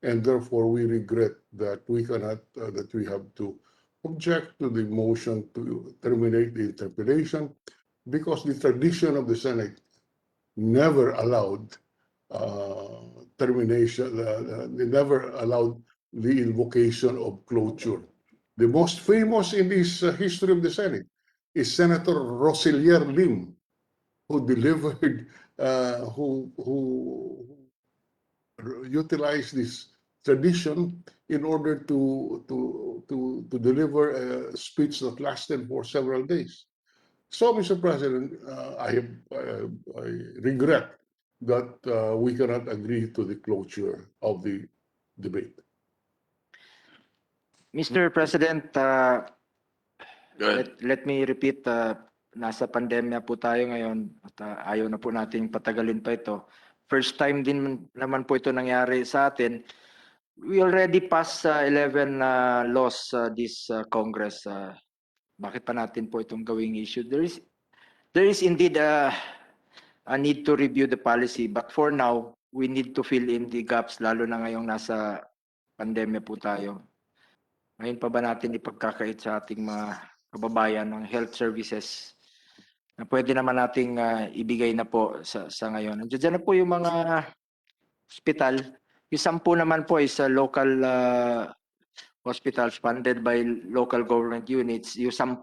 and therefore we regret that we cannot, that we have to object to the motion to terminate the interpellation, because the tradition of the Senate never allowed termination, they never allowed the invocation of cloture. The most famous in this history of the Senate is Senator Roselier Lim, who delivered, who utilized this tradition in order to deliver a speech that lasted for several days. So, Mr. President, I regret that we cannot agree to the closure of the debate. Mr. President, Go ahead. let me repeat, nasa pandemya po tayo ngayon at ayaw na po nating patagalin pa ito. First time din naman po ito nangyari sa atin. We already passed 11 laws this Congress. Bakit pa natin po itong gawing issue? There is indeed a need to review the policy, but for now, we need to fill in the gaps, lalo na ngayong nasa pandemya po tayo. Ngayon pa ba natin ipagkakait sa ating mga kababayan ng health services na pwede naman nating ibigay na po sa ngayon? Andiyan na po yung mga hospital. Yung 10 naman po is local hospitals funded by local government units. Yung 5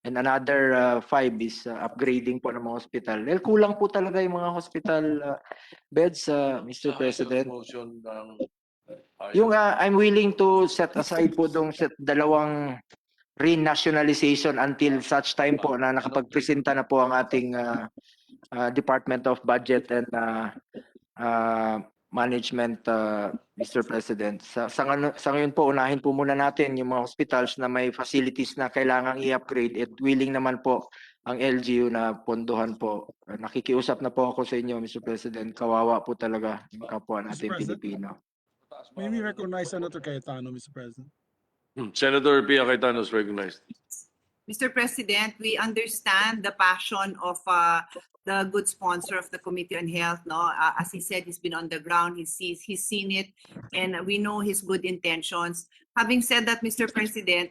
and another 5 is upgrading po ng mga hospital. Dahil kulang po talaga yung mga hospital beds, Mr. President. Yung I'm willing to set aside po dong dalawang renationalization until such time po na nakapagpresenta na po ang ating Department of Budget and Management, Mr. President. Sa ngayon po, unahin po muna natin yung mga hospitals na may facilities na kailangang i-upgrade at willing naman po ang LGU na pondohan po. Nakikiusap na po ako sa inyo, Mr. President. Kawawa po talaga yung kapwa natin Pilipino. May we recognize Senator Cayetano, Mr. President? Senator Pia Cayetano is recognized. Mr. President, we understand the passion of the good sponsor of the Committee on Health. No, as he said, he's been on the ground. He's seen it, and we know his good intentions. Having said that, Mr. President,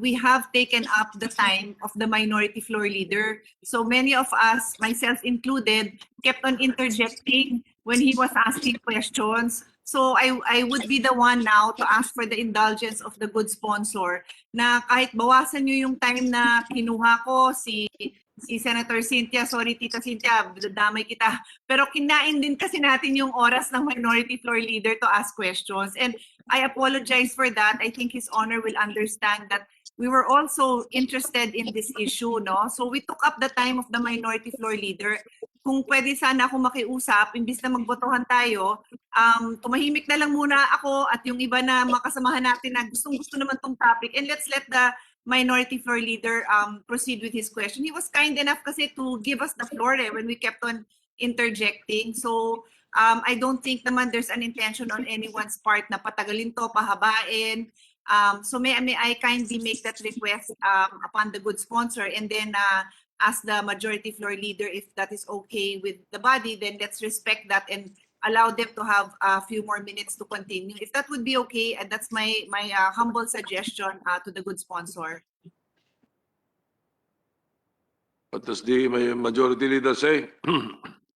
we have taken up the time of the minority floor leader. So many of us, myself included, kept on interjecting when he was asking questions. So I would be the one now to ask for the indulgence of the good sponsor na kahit bawasan nyo yung time na kinuha ko, si Senator Cynthia, sorry Tita Cynthia, damay kita. Pero kinain din kasi natin yung oras ng minority floor leader to ask questions. And I apologize for that. I think His Honor will understand that we were also interested in this issue, no? So we took up the time of the minority floor leader. Kung pwede sana ako makiusap, imbis na magbotohan tayo, tumahimik na lang muna ako at yung iba na makasamahan natin na gustong-gusto naman tong topic, and let's let the minority floor leader proceed with his question. He was kind enough kasi to give us the floor when we kept on interjecting. So I don't think naman there's an intention on anyone's part na patagalin to, pahabain. So may I kindly make that request upon the good sponsor, and then ask the majority floor leader if that is okay with the body, then let's respect that and allow them to have a few more minutes to continue. If that would be okay, and that's my humble suggestion to the good sponsor. What does the majority leader say?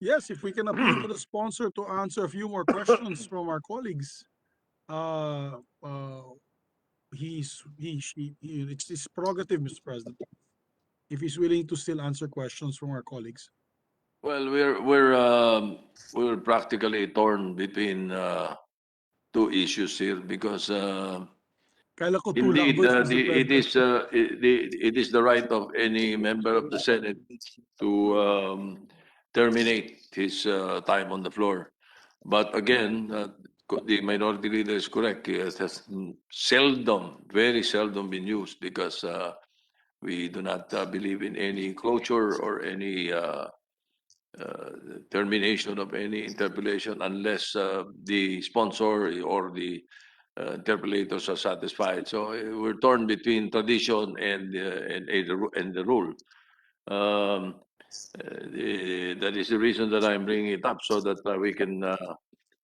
Yes, if we can appeal to the sponsor to answer a few more questions from our colleagues. It's his prerogative, Mr. President, if he's willing to still answer questions from our colleagues. Well, we're practically torn between two issues here because Kailan ko indeed tulak, Mr. President? it is the right of any member of the Senate to terminate his time on the floor. But again, the minority leader is correct. It has seldom, very seldom been used because we do not believe in any closure or any termination of any interpellation unless the sponsor or the interpellators are satisfied. So we're torn between tradition and the rule. That is the reason that I'm bringing it up so that we can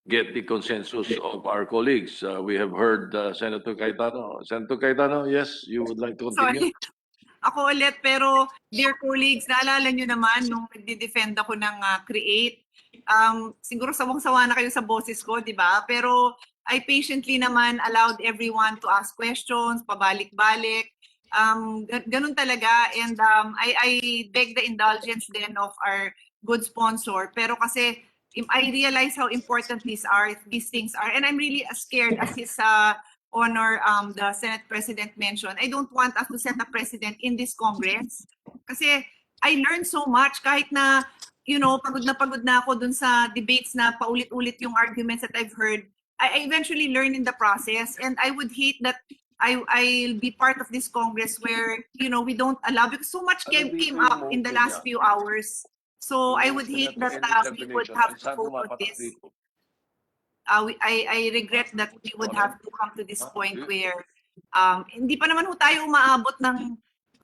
get the consensus of our colleagues. We have heard Senator Cayetano. Senator Cayetano, yes, you would like to continue? Sorry. Ako ulit, pero dear colleagues, naalala nyo naman nung nagdi-defend ako ng CREATE, siguro sawang-sawa na kayo sa boses ko, di ba? Pero I patiently naman allowed everyone to ask questions, pabalik-balik. Ganun talaga, and I beg the indulgence then of our good sponsor. Pero kasi I realize how important these things are, and I'm really scared as his Honor, the Senate President mentioned, I don't want us to set a precedent in this Congress. Kasi I learned so much kahit na, pagod na ako dun sa debates na paulit-ulit yung arguments that I've heard. I eventually learned in the process, and I would hate that I'll be part of this Congress where, we don't allow, because so much came up in the last few hours. So I would hate that we would have to vote on this. I regret that we would have to come to this point where hindi pa naman tayo umaabot ng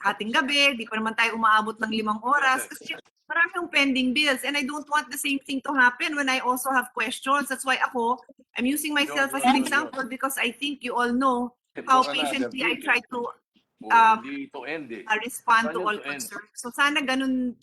hating gabi, hindi pa naman tayo umaabot ng 5 oras kasi marami yung pending bills, and I don't want the same thing to happen when I also have questions. That's why I'm using myself as an example because I think you all know how patiently I try to respond to all concerns. So sana ganun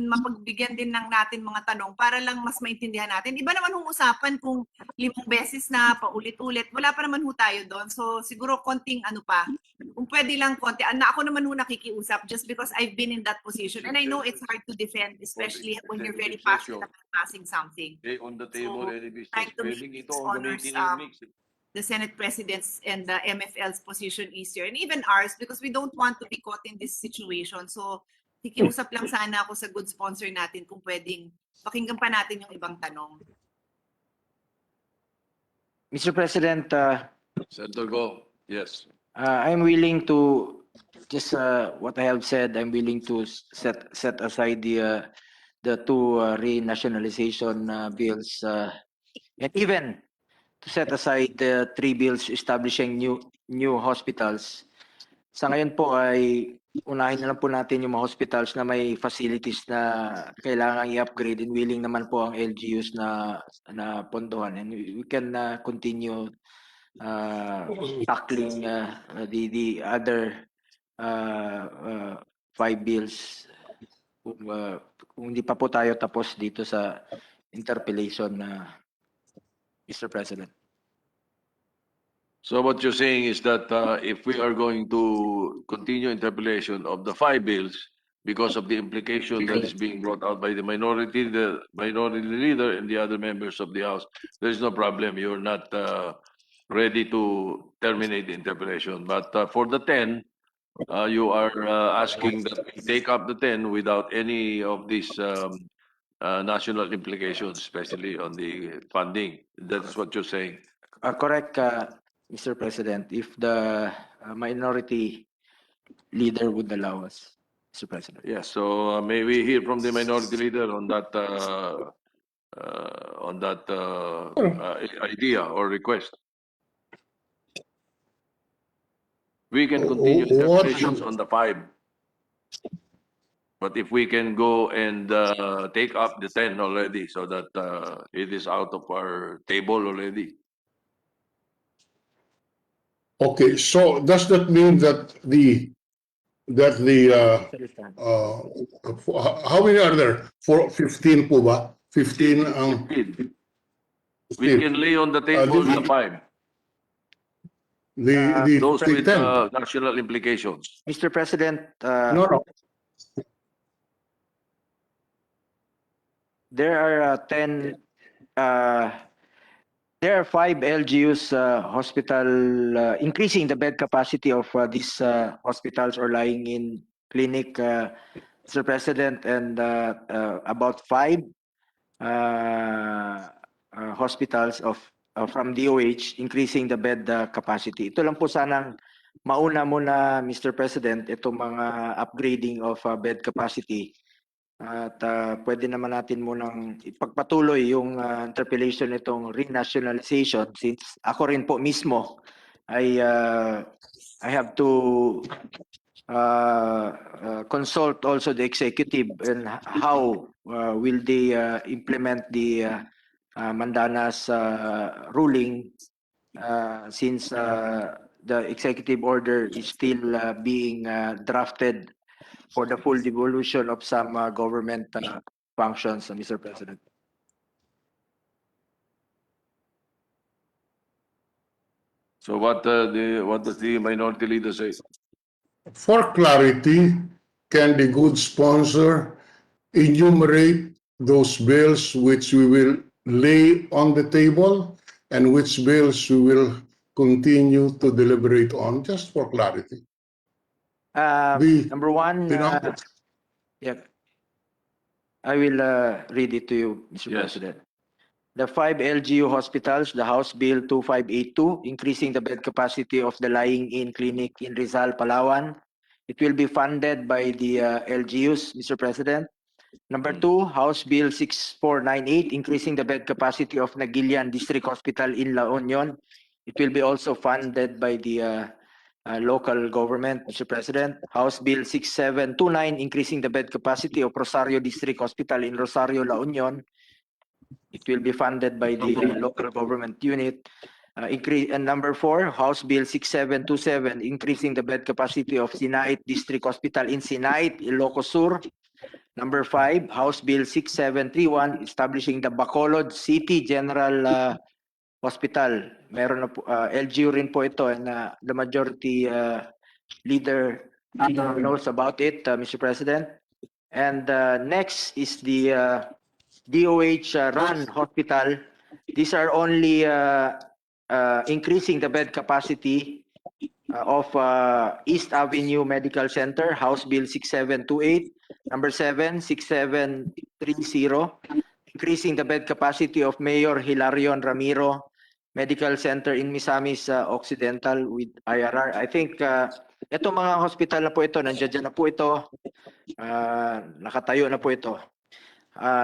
mapagbigyan din ng natin mga tanong para lang mas maintindihan natin. Iba naman hong usapan kung 5 beses na paulit-ulit. Wala pa naman ho tayo doon. So siguro konting pa. Kung pwede lang konti. Ako naman ho nakikiusap just because I've been in that position. And I know it's hard to defend, especially when you're very passionate about passing something. On the table, trying to make these honors the Senate President's and the MFL's position easier, and even ours, because we don't want to be caught in this situation. So, kikiusap lang sana ako sa good sponsor natin kung pwedeng pakinggan pa natin yung ibang tanong. Mr. President, Senator Go, yes. I'm willing to just what I have said. I'm willing to set aside the two renationalization bills, and even to set aside 3 bills establishing new hospitals. Sa ngayon po ay unahin na lang po natin yung mga hospitals na may facilities na kailangan i-upgrade, and willing naman po ang LGUs na pondohan, and we can continue tackling the other 5 bills kung hindi pa po tayo tapos dito sa interpellation Mr. President. So what you're saying is that if we are going to continue interpellation of the 5 bills because of the implication that is being brought out by the minority leader and the other members of the House, there is no problem. You're not ready to terminate the interpellation. But for the 10, you are asking that we take up the 10 without any of these national implications, especially on the funding. That's what you're saying. Correct, Mr. President, if the minority leader would allow us, Mr. President. Yes, so may we hear from the minority leader on that idea or request? We can continue What- interpellations on the 5. But if we can go and take up the 10 already so that it is out of our table already. Okay, so does that mean that how many are there? 15 po ba? 15 ang We can lay on the table the 5, those with 10. national implications. Mr. President, No. there are 10. There are 5 LGUs hospital increasing the bed capacity of these hospitals or lying in clinic, Mr. President, and about 5 hospitals from DOH increasing the bed capacity. Ito lang po sanang mauna muna, Mr. President, itong mga upgrading of bed capacity. At pwede naman natin munang ipagpatuloy yung interpellation nitong renationalization, since ako rin po mismo I have to consult also the executive and how will they implement the Mandana's ruling, since the executive order is still being drafted for the full devolution of some government functions, Mr. President. So what does the minority leader say? For clarity, can the good sponsor enumerate those bills which we will lay on the table and which bills we will continue to deliberate on, just for clarity? Number one, the number- yeah, I will read it to you, Mr. Yes. President. The 5 LGU hospitals, the House Bill 2582, increasing the bed capacity of the lying-in clinic in Rizal, Palawan. It will be funded by the LGUs, Mr. President. Number 2, House Bill 6498, increasing the bed capacity of Nagilian District Hospital in La Union. It will be also funded by the local government, Mr. President. House Bill 6729, increasing the bed capacity of Rosario District Hospital in Rosario, La Union. It will be funded by the local government unit. And number 4, House Bill 6727, increasing the bed capacity of Sinait District Hospital in Sinait, Ilocos Sur. Number 5, House Bill 6731, establishing the Bacolod City General Hospital. Meron na po, LGU rin po ito, and the majority leader knows about it, Mr. President. And next is the DOH run hospital. These are only increasing the bed capacity of East Avenue Medical Center, House Bill 6728. Number 7, 6730, increasing the bed capacity of Mayor Hilarion Ramiro Medical Center in Misamis Occidental with IRR. I think itong mga hospital na po ito, nandiyan na po ito, nakatayo na po ito.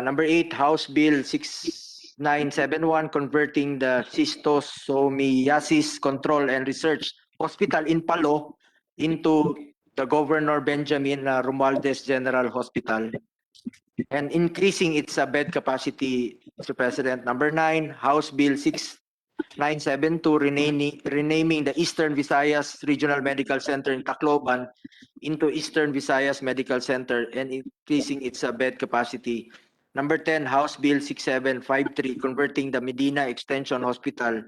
Number 8, House Bill 6 6971, converting the Schistosomiasis Control and Research Hospital in Palo into the Governor Benjamin Romualdez General Hospital, and increasing its bed capacity, Mr. President. Number 9, House Bill 6972, renaming the Eastern Visayas Regional Medical Center in Tacloban into Eastern Visayas Medical Center and increasing its bed capacity. Number 10, House Bill 6753, converting the Medina Extension Hospital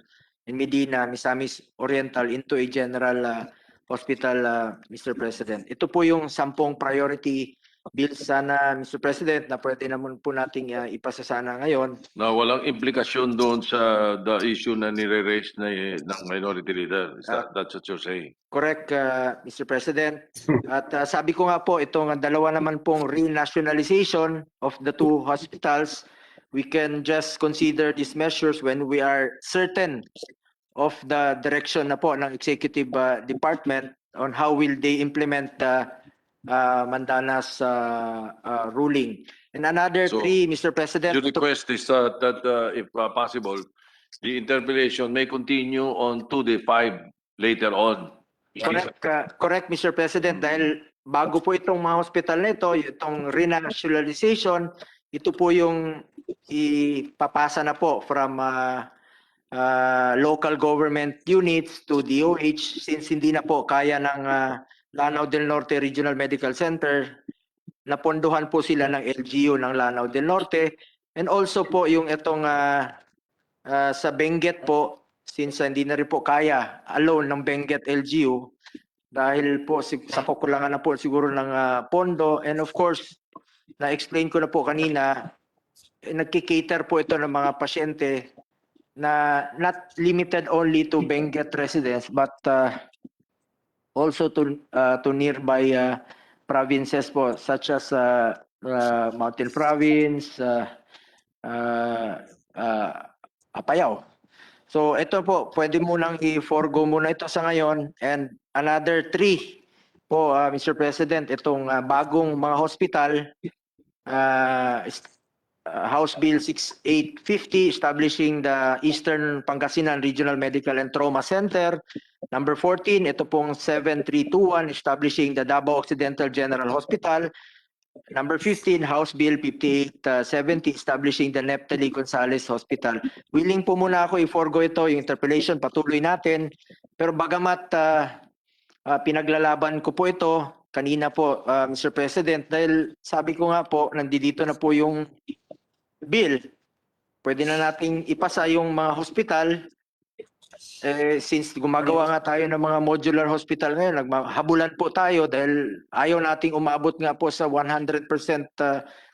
in Medina, Misamis Oriental into a general hospital, Mr. President. Ito po yung 10 priority bills sana, Mr. President, na pwede naman po nating ipasa sana ngayon. Na walang implikasyon doon sa the issue na nire-raise ng Minority Leader. That's what you're saying. Correct, Mr. President. At sabi ko nga po, itong dalawa naman pong renationalization of the two hospitals, we can just consider these measures when we are certain of the direction na po ng Executive Department on how will they implement the Mandana's ruling. And another So, 3, Mr. President. Your request is that if possible, the interpellation may continue on to the 5 later on. Correct, Mr. President, dahil bago po itong mga hospital na ito, itong renationalization, ito po yung ipapasa na po from local government units to DOH, since hindi na po kaya ng Lanao del Norte Regional Medical Center. Napondohan po sila ng LGU ng Lanao del Norte, and also po yung itong sa Benguet po, since hindi na rin po kaya alone ng Benguet LGU dahil po sa kukulangan na po siguro ng pondo, and of course na-explain ko na po kanina, nagki-cater po ito ng mga pasyente na not limited only to Benguet residents but also to nearby provinces po, such as Mountain Province, Apayao. So ito po, pwede munang i-forgo muna ito sa ngayon, and another 3 po, Mr. President, itong bagong mga hospital, House Bill 6850, establishing the Eastern Pangasinan Regional Medical and Trauma Center. Number 14, ito pong 7321, establishing the Davao Occidental General Hospital. Number 15, House Bill 5870, establishing the Neptali Gonzales Hospital. Willing po muna ako i-forgo ito, yung interpellation, patuloy natin. Pero bagamat pinaglalaban ko po ito, kanina po, Mr. President, dahil sabi ko nga po, nandito na po yung bill. Pwede na nating ipasa yung mga hospital. Since gumagawa nga tayo ng mga modular hospital ngayon, naghabulan po tayo dahil ayaw nating umabot nga po sa 100%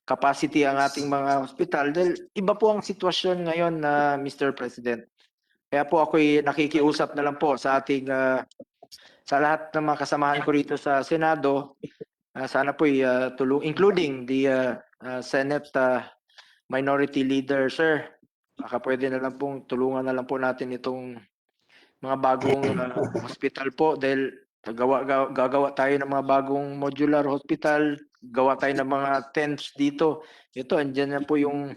capacity ang ating mga hospital. Dahil iba po ang sitwasyon ngayon, Mr. President. Kaya po ako'y nakikiusap na lang po sa ating, sa lahat ng mga kasamahan ko rito sa Senado, sana po'y including the Senate Minority Leader, sir. Baka pwede na lang pong tulungan na lang po natin itong mga bagong hospital po, dahil gagawa tayo ng mga bagong modular hospital, gawa tayo ng mga tents dito. Ito, andyan na po yung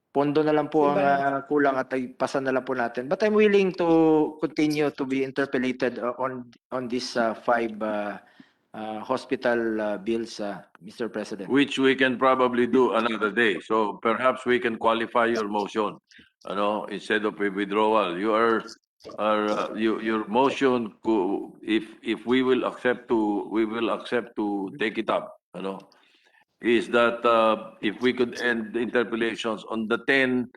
pondo na lang po ang kulang at ipasa na lang po natin. But I'm willing to continue to be interpellated on these 5 hospital bills, Mr. President. Which we can probably do another day. So perhaps we can qualify your motion, instead of a withdrawal. Your motion, if we will accept to take it up, is that if we could end the interpellations on the 10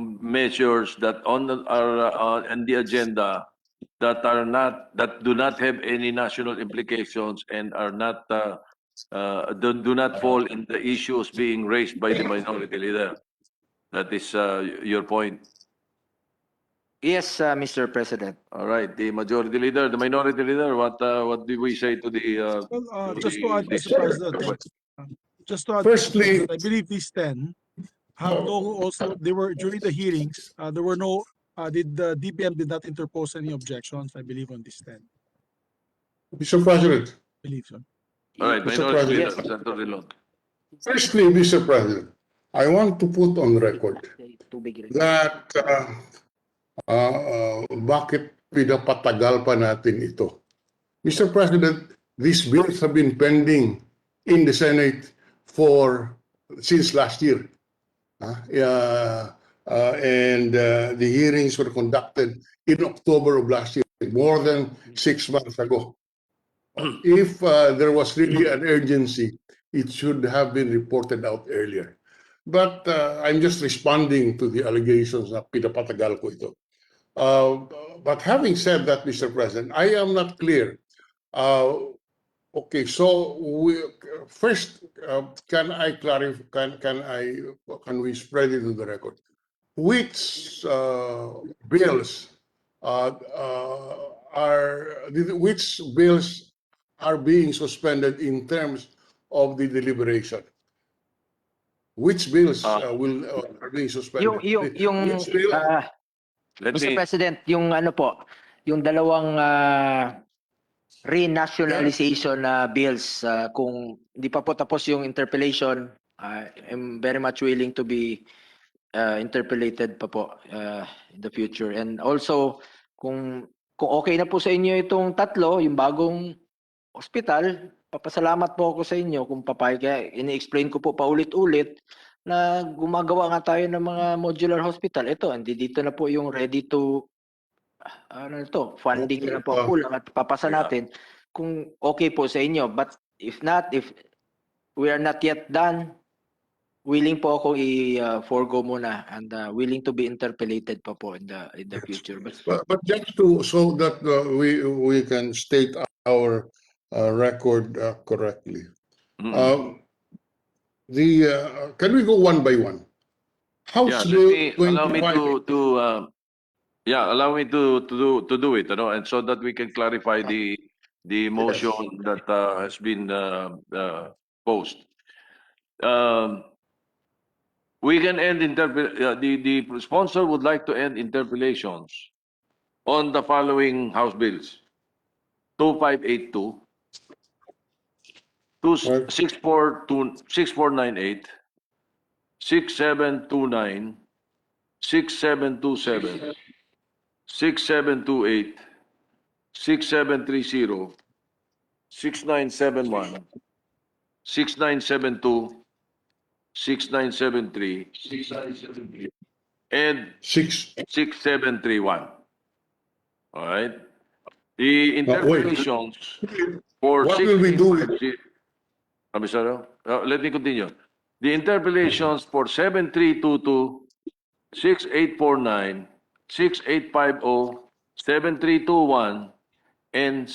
measures that on the agenda that do not have any national implications and are not do not fall in the issues being raised by the Minority Leader. That is your point. Yes, Mr. President. All right, the Majority Leader, the Minority Leader, what do we say to the? Well, just to add, Mr. President, just to add, Firstly- I believe these 10 have also, they were during the hearings, there were no, the DPM did not interpose any objections, I believe, on these 10. Mr. President, I believe so. All right, Mr. Minority Leader, President. Senator Rilon. firstly, Mr. President, I want to put on record Tubig rin. that bakit pinapatagal pa natin ito. Mr. President, these bills have been pending in the Senate since last year. The hearings were conducted in October of last year, more than 6 months ago. If there was really an urgency, it should have been reported out earlier. But I'm just responding to the allegations na pinapatagal ko ito. But having said that, Mr. President, I am not clear. Okay, so first, can I clarify? Can we spread it to the record? Which bills which bills are being suspended in terms of the deliberation? Which bills are being suspended? Which bill? Let Mr. me, President, yung ano po, yung dalawang renationalization na bills, kung hindi pa po tapos yung interpellation, I'm very much willing to be interpellated pa po in the future. And also, kung okay na po sa inyo itong tatlo, yung bagong hospital, papasalamat po ako sa inyo kung papayag. Kaya ini-explain ko po paulit-ulit na gumagawa nga tayo ng mga modular hospital. Ito, hindi dito na po yung ready to funding na po kulang at papasa natin kung okay po sa inyo. But if not, if we are not yet done, willing po ako i-forgo muna and willing to be interpellated pa po in the future. But just so that we can state our record correctly. Can we go one by one? House Bill allow me 25. allow me to do it, and so that we can clarify the motion that has been posed. We can end the sponsor would like to end interpellations on the following House bills: 2582, 6498, 6729, 6727, 6728, 6730, 6971, 6972, 6973, and 6731. All right. The interpellations for What will we do? Let me continue. The interpellations for 7322, 6849, 6850, 7321, and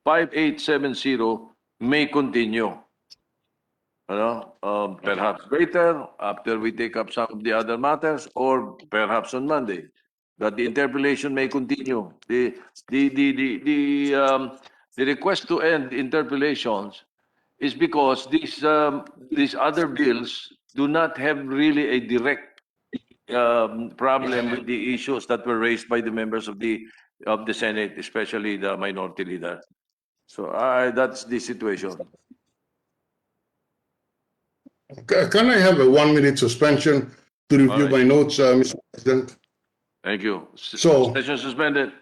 5870 may continue. Perhaps later, after we take up some of the other matters, or perhaps on Monday, that the interpellation may continue. The request to end interpellations is because these other bills do not have really a direct problem with the issues that were raised by the members of the Senate, especially the minority leader. So that's the situation. Can I have a 1-minute suspension to review my notes, Mr. President? Thank you. So- Session suspended.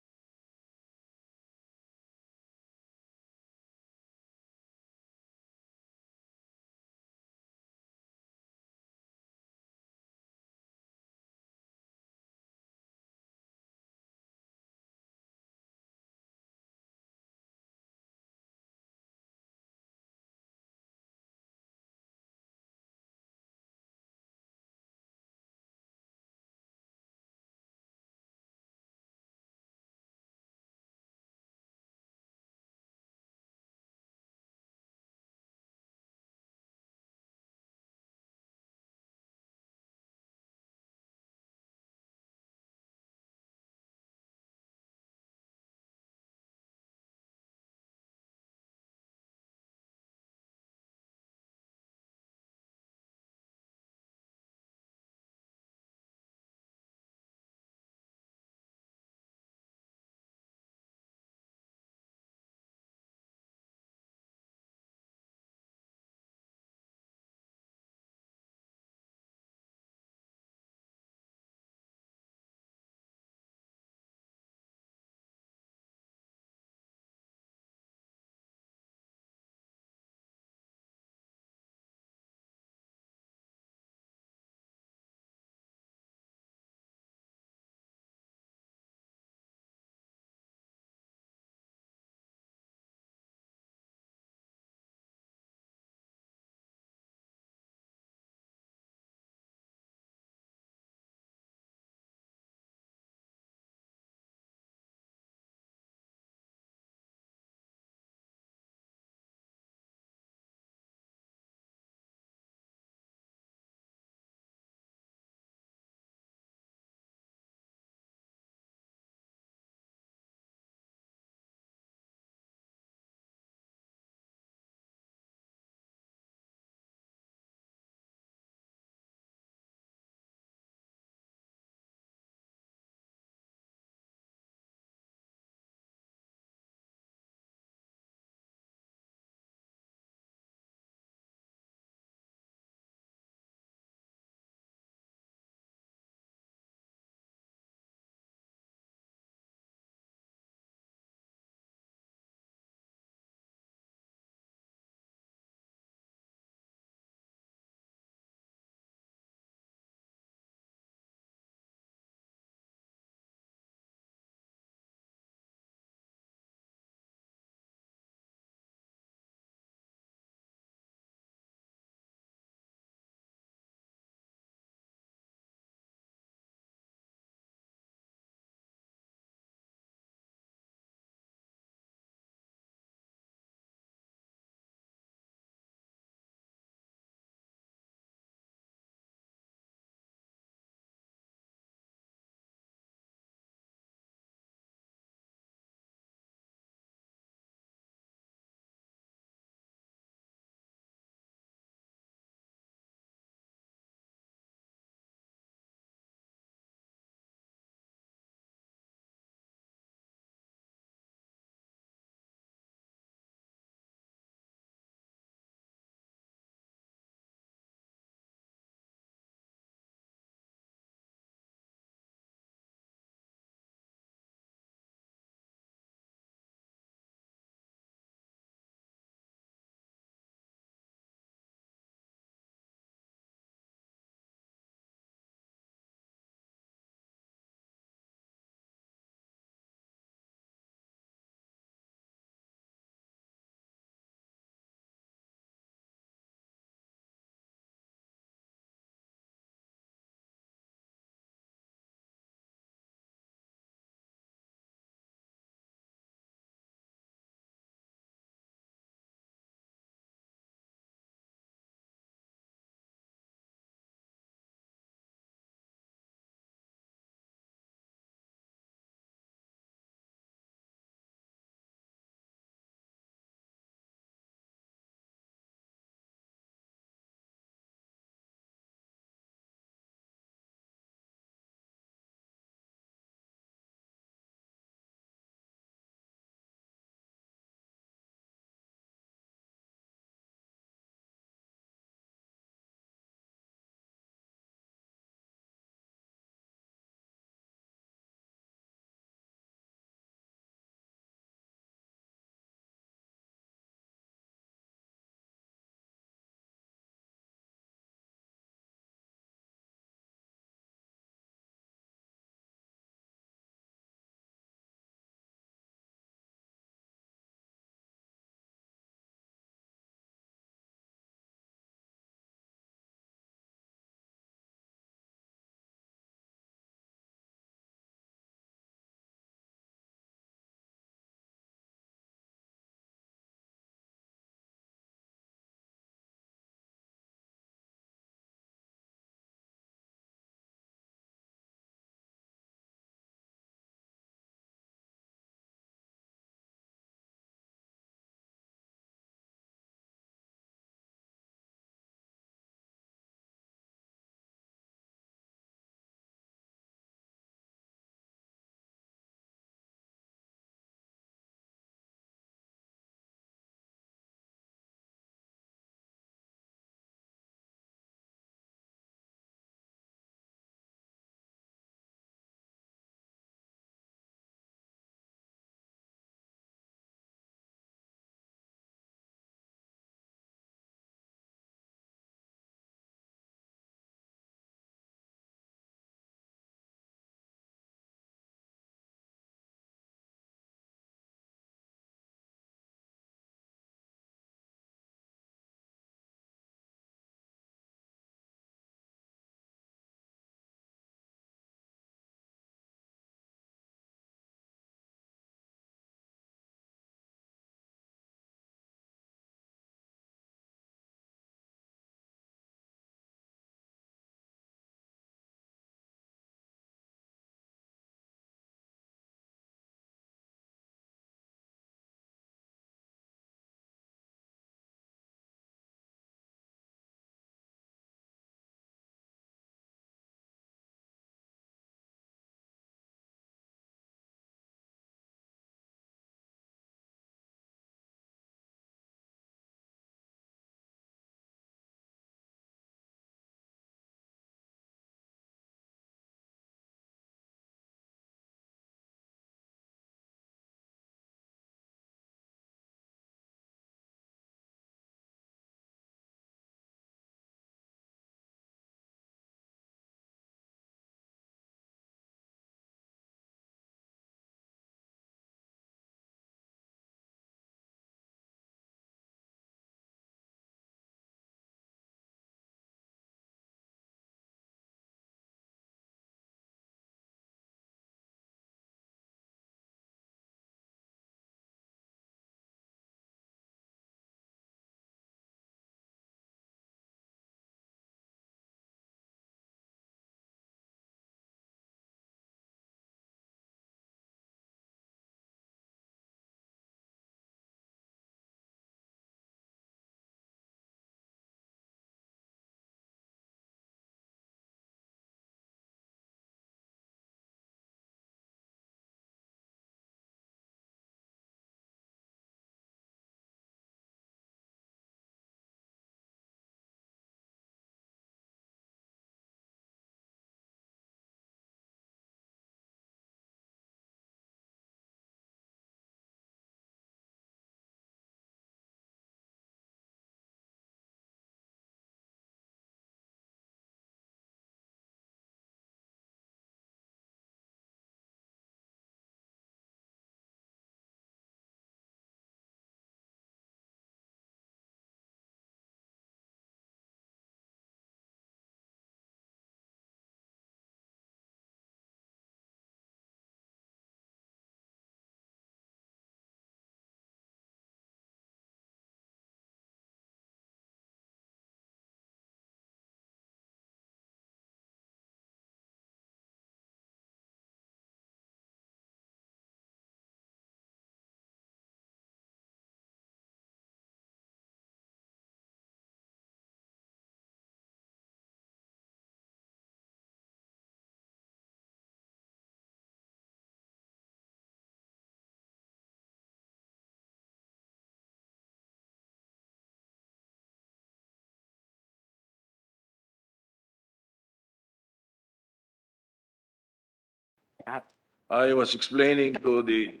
I was explaining to the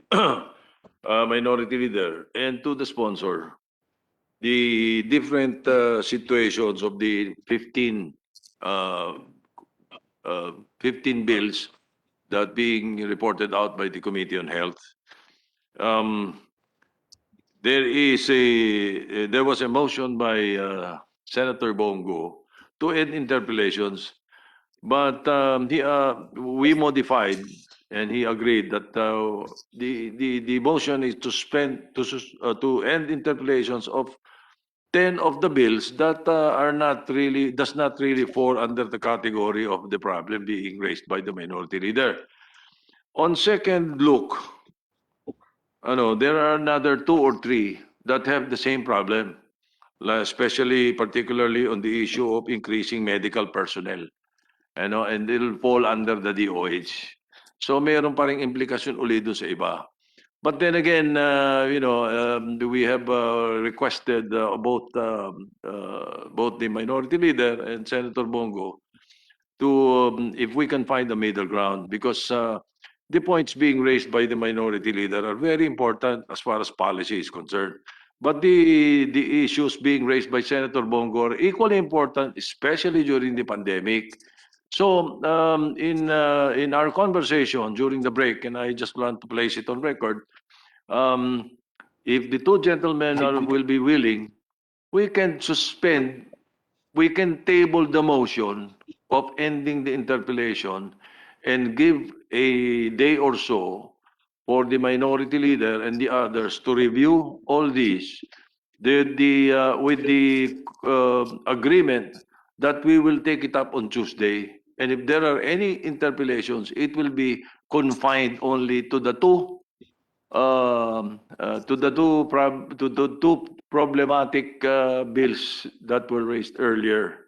minority leader and to the sponsor the different situations of the 15 uh, 15 bills that being reported out by the Committee on Health. Um, there was a motion by Senator Bongo to end interpellations, but we modified and he agreed that the motion is to to end interpellations of 10 of the bills that are not really does not really fall under the category of the problem being raised by the minority leader. On second look, there are another two or three that have the same problem, especially particularly on the issue of increasing medical personnel. And it'll fall under the DOH. So mayroon pa ring implikasyon uli doon sa iba. But then again, we have requested both the minority leader and Senator Bongo to if we can find a middle ground, because the points being raised by the minority leader are very important as far as policy is concerned. But the issues being raised by Senator Bongo are equally important, especially during the pandemic. So in our conversation during the break, and I just want to place it on record, um, if the two gentlemen will be willing, we can suspend, we can table the motion of ending the interpellation and give a day or so for the minority leader and the others to review all these with the agreement that we will take it up on Tuesday. And if there are any interpellations, it will be confined only to the two problematic bills that were raised earlier.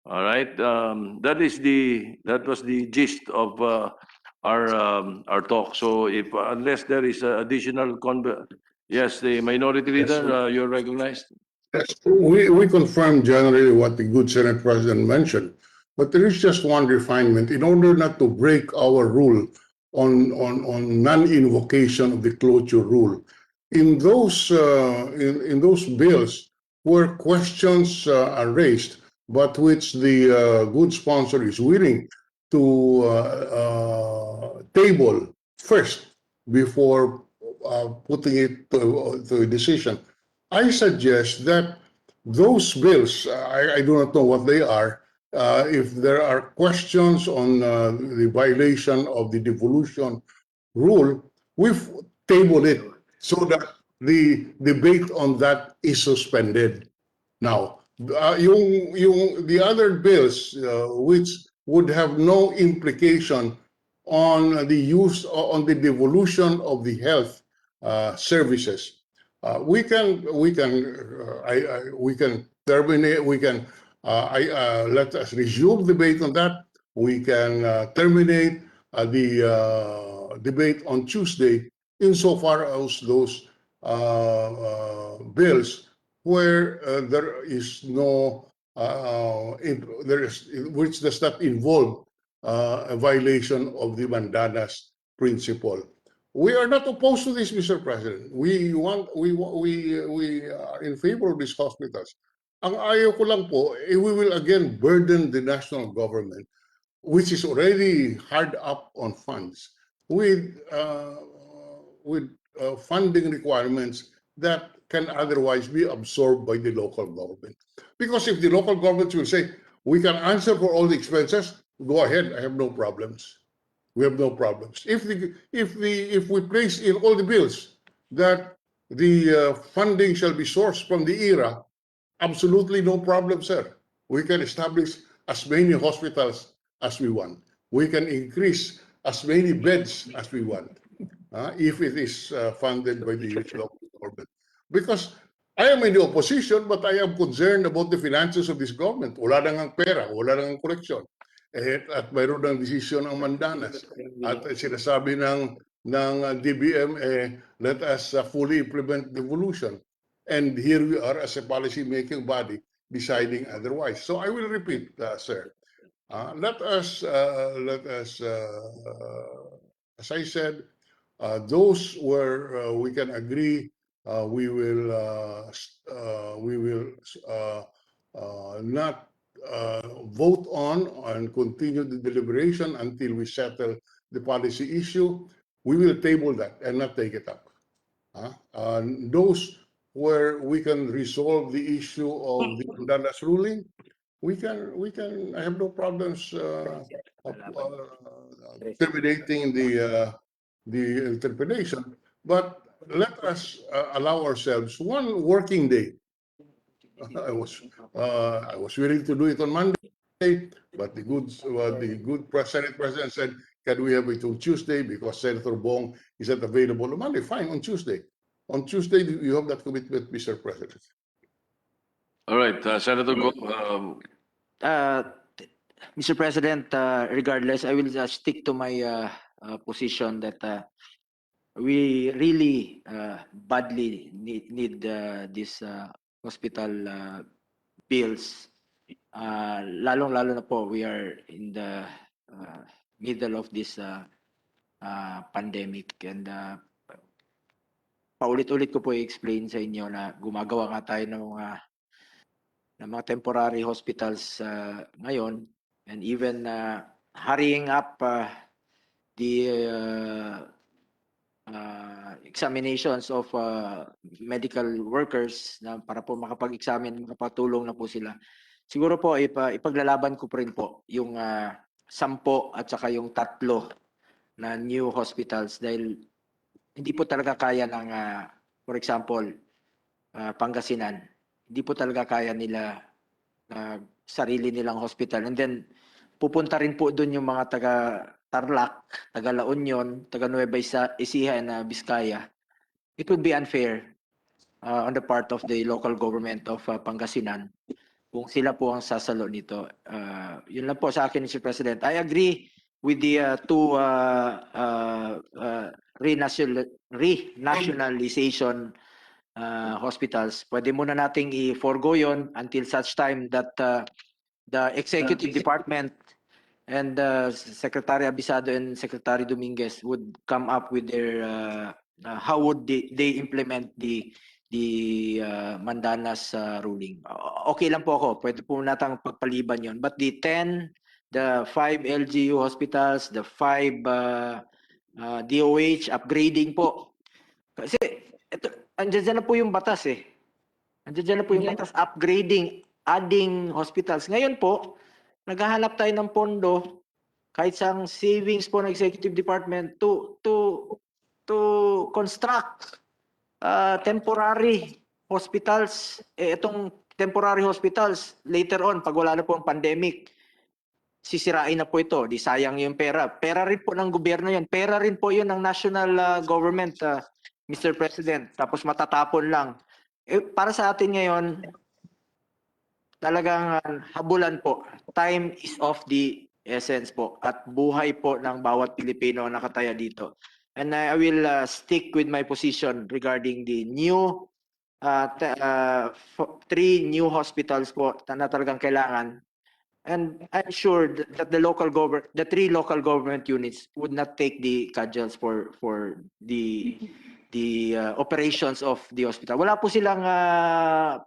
All right. That was the gist of our talk. So if unless there is additional yes, the minority leader, you're recognized. Yes, we confirm generally what the good Senate President mentioned, but there is just one refinement. In order not to break our rule on non-invocation of the cloture rule, in those bills where questions are raised, but which the good sponsor is willing to table first before putting it to a decision. I suggest that those bills, I do not know what they are, if there are questions on the violation of the devolution rule, we've tabled it so that the debate on that is suspended. Now, the other bills which would have no implication on the use on the devolution of the health services, we can terminate. We can let us resume debate on that. We can terminate the debate on Tuesday, insofar as those bills where there is no which does not involve a violation of the mandanas principle. We are not opposed to this, Mr. President. We are in favor of these hospitals. Ang ayaw ko lang po, we will again burden the national government, which is already hard up on funds, with funding requirements that can otherwise be absorbed by the local government. Because if the local government will say, we can answer for all the expenses, go ahead, I have no problems. We have no problems. If we place in all the bills that the funding shall be sourced from the ERA, absolutely no problem, sir. We can establish as many hospitals as we want. We can increase as many beds as we want, if it is funded by the local government. Because I am in the opposition, but I am concerned about the finances of this government. Wala nang ang pera, wala nang ang koleksyon. At mayroon ng desisyon ng mandanas. At sinasabi ng DBM, let us fully implement devolution. And here we are as a policy-making body deciding otherwise. So I will repeat, sir. Let us, as I said, those where we can agree, we will not vote on and continue the deliberation until we settle the policy issue. We will table that and not take it up. Those where we can resolve the issue of the Mandalas ruling, we can. I have no problems terminating the interpretation, but let us allow ourselves one working day. I was willing to do it on Monday, but the good Senate President said, "Can we have it on Tuesday because Senator Bong is not available on Monday?" Fine, on Tuesday. On Tuesday, you have that commitment, Mr. President. All right, Senator Go. Mr. President, regardless, I will stick to my position that we really badly need this hospital bills. Lalong-lalo na po, we are in the middle of this pandemic, and paulit-ulit ko po i-explain sa inyo na gumagawa nga tayo ng mga temporary hospitals ngayon, and even hurrying up the examinations of medical workers na para po makapag-examine, makapatulong na po sila. Siguro po ipaglalaban ko pa rin po yung 10 at saka yung 3 na new hospitals dahil hindi po talaga kaya ng for example Pangasinan, hindi po talaga kaya nila sarili nilang hospital, and then pupunta rin po doon yung mga taga Tarlac, taga La Union, taga Nueva Ecija and Vizcaya. It would be unfair on the part of the local government of Pangasinan kung sila po ang sasalo nito. Yun lang po sa akin, Mr. President. I agree with the two renationalization hospitals. Pwede muna nating i-forgo yun until such time that the executive department and Secretary Abisado and Secretary Dominguez would come up with their how would they implement the Mandanas ruling. Okay lang po ako. Pwede po natang pagpaliban yon. But the 10, the 5 LGU hospitals, the 5 DOH upgrading po. Kasi ito, andyan na po yung batas eh. Andyan na po yung batas, upgrading, adding hospitals. Ngayon po, naghahanap tayo ng pondo kahit sa savings po ng Executive Department to construct temporary hospitals. Itong temporary hospitals, later on, pag wala na po ang pandemic, sisirain na po ito. Di sayang yung pera. Pera rin po ng gobyerno yan. Pera rin po yun ng national government, Mr. President. Tapos matatapon lang. Para sa atin ngayon, talagang habulan po. Time is of the essence po. At buhay po ng bawat Pilipino na nakataya dito. And I will stick with my position regarding the new 3 new hospitals po na talagang kailangan. And I'm sure that the 3 local government units would not take the cudgels for the operations of the hospital. Wala po silang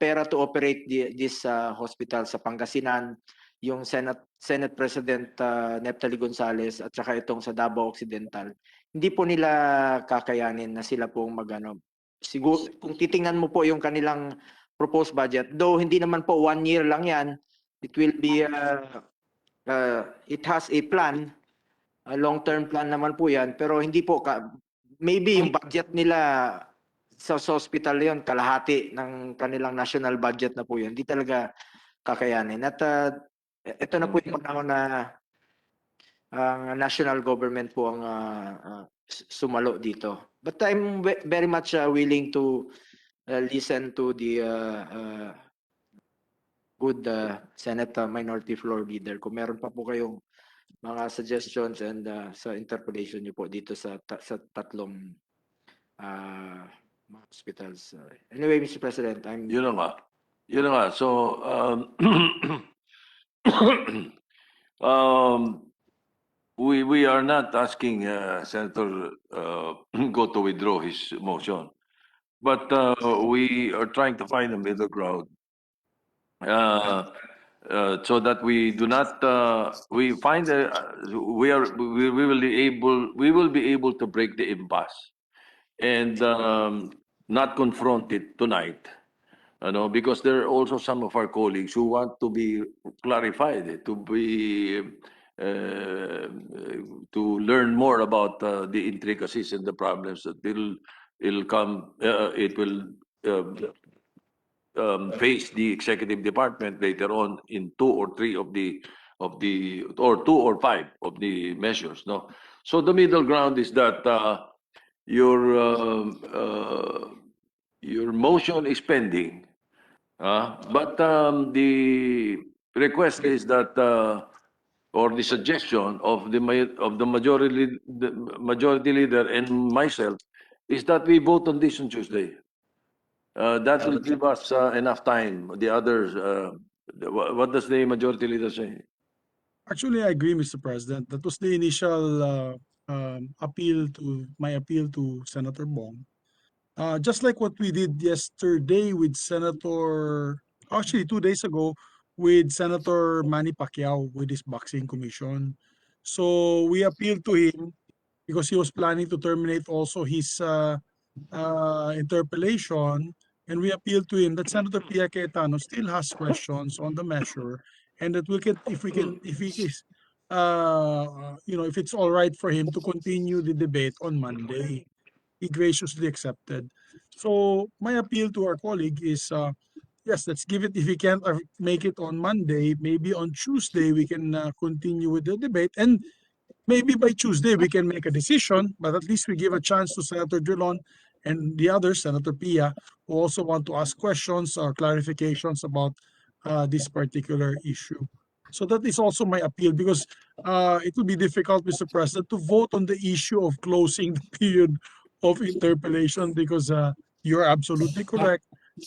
pera to operate this hospital sa Pangasinan, yung Senate President Neptali Gonzales at saka itong sa Davao Occidental. Hindi po nila kakayanin na sila pong magano. Siguro kung titingnan mo po yung kanilang proposed budget, though hindi naman po 1 year lang yan, it will be it has a plan, a long-term plan naman po yan, pero hindi po maybe yung budget nila sa hospital yon kalahati ng kanilang national budget na po yun. Hindi talaga kakayanin. At ito na po yung panahon na ang national government po ang sumalo dito. But I'm very much willing to listen to the good Senate Minority Floor Leader. Kung meron pa po kayong mga suggestions and sa interpolation niyo po dito sa tatlong hospitals. Anyway, Mr. President, Yun na nga. So, We are not asking Senator Go to withdraw his motion, but we are trying to find a middle ground so that we do not we find we will be able to break the impasse and not confront it tonight. Because there are also some of our colleagues who want to be clarified, to learn more about the intricacies and the problems that it will face the executive department later on in two or three of the or two or five of the measures. No, so the middle ground is that your motion is pending. But the request is that, or the suggestion of the majority leader and myself, is that we vote on this on Tuesday. That will give us enough time. The others, what does the majority leader say? Actually, I agree, Mr. President. That was the initial my appeal to Senator Bong. Just like what we did yesterday with actually 2 days ago, with Senator Manny Pacquiao with his boxing commission. So we appealed to him because he was planning to terminate also his interpellation, and we appealed to him that Senator Pia Cayetano still has questions on the measure, and that if it's all right for him to continue the debate on Monday. He graciously accepted. So my appeal to our colleague is, yes, let's give it. If we can't make it on Monday, maybe on Tuesday we can continue with the debate, and maybe by Tuesday we can make a decision. But at least we give a chance to Senator Drilon and the others, Senator Pia, who also want to ask questions or clarifications about this particular issue. So that is also my appeal, because it will be difficult, Mr. President, to vote on the issue of closing the period of interpellation, because you're absolutely correct.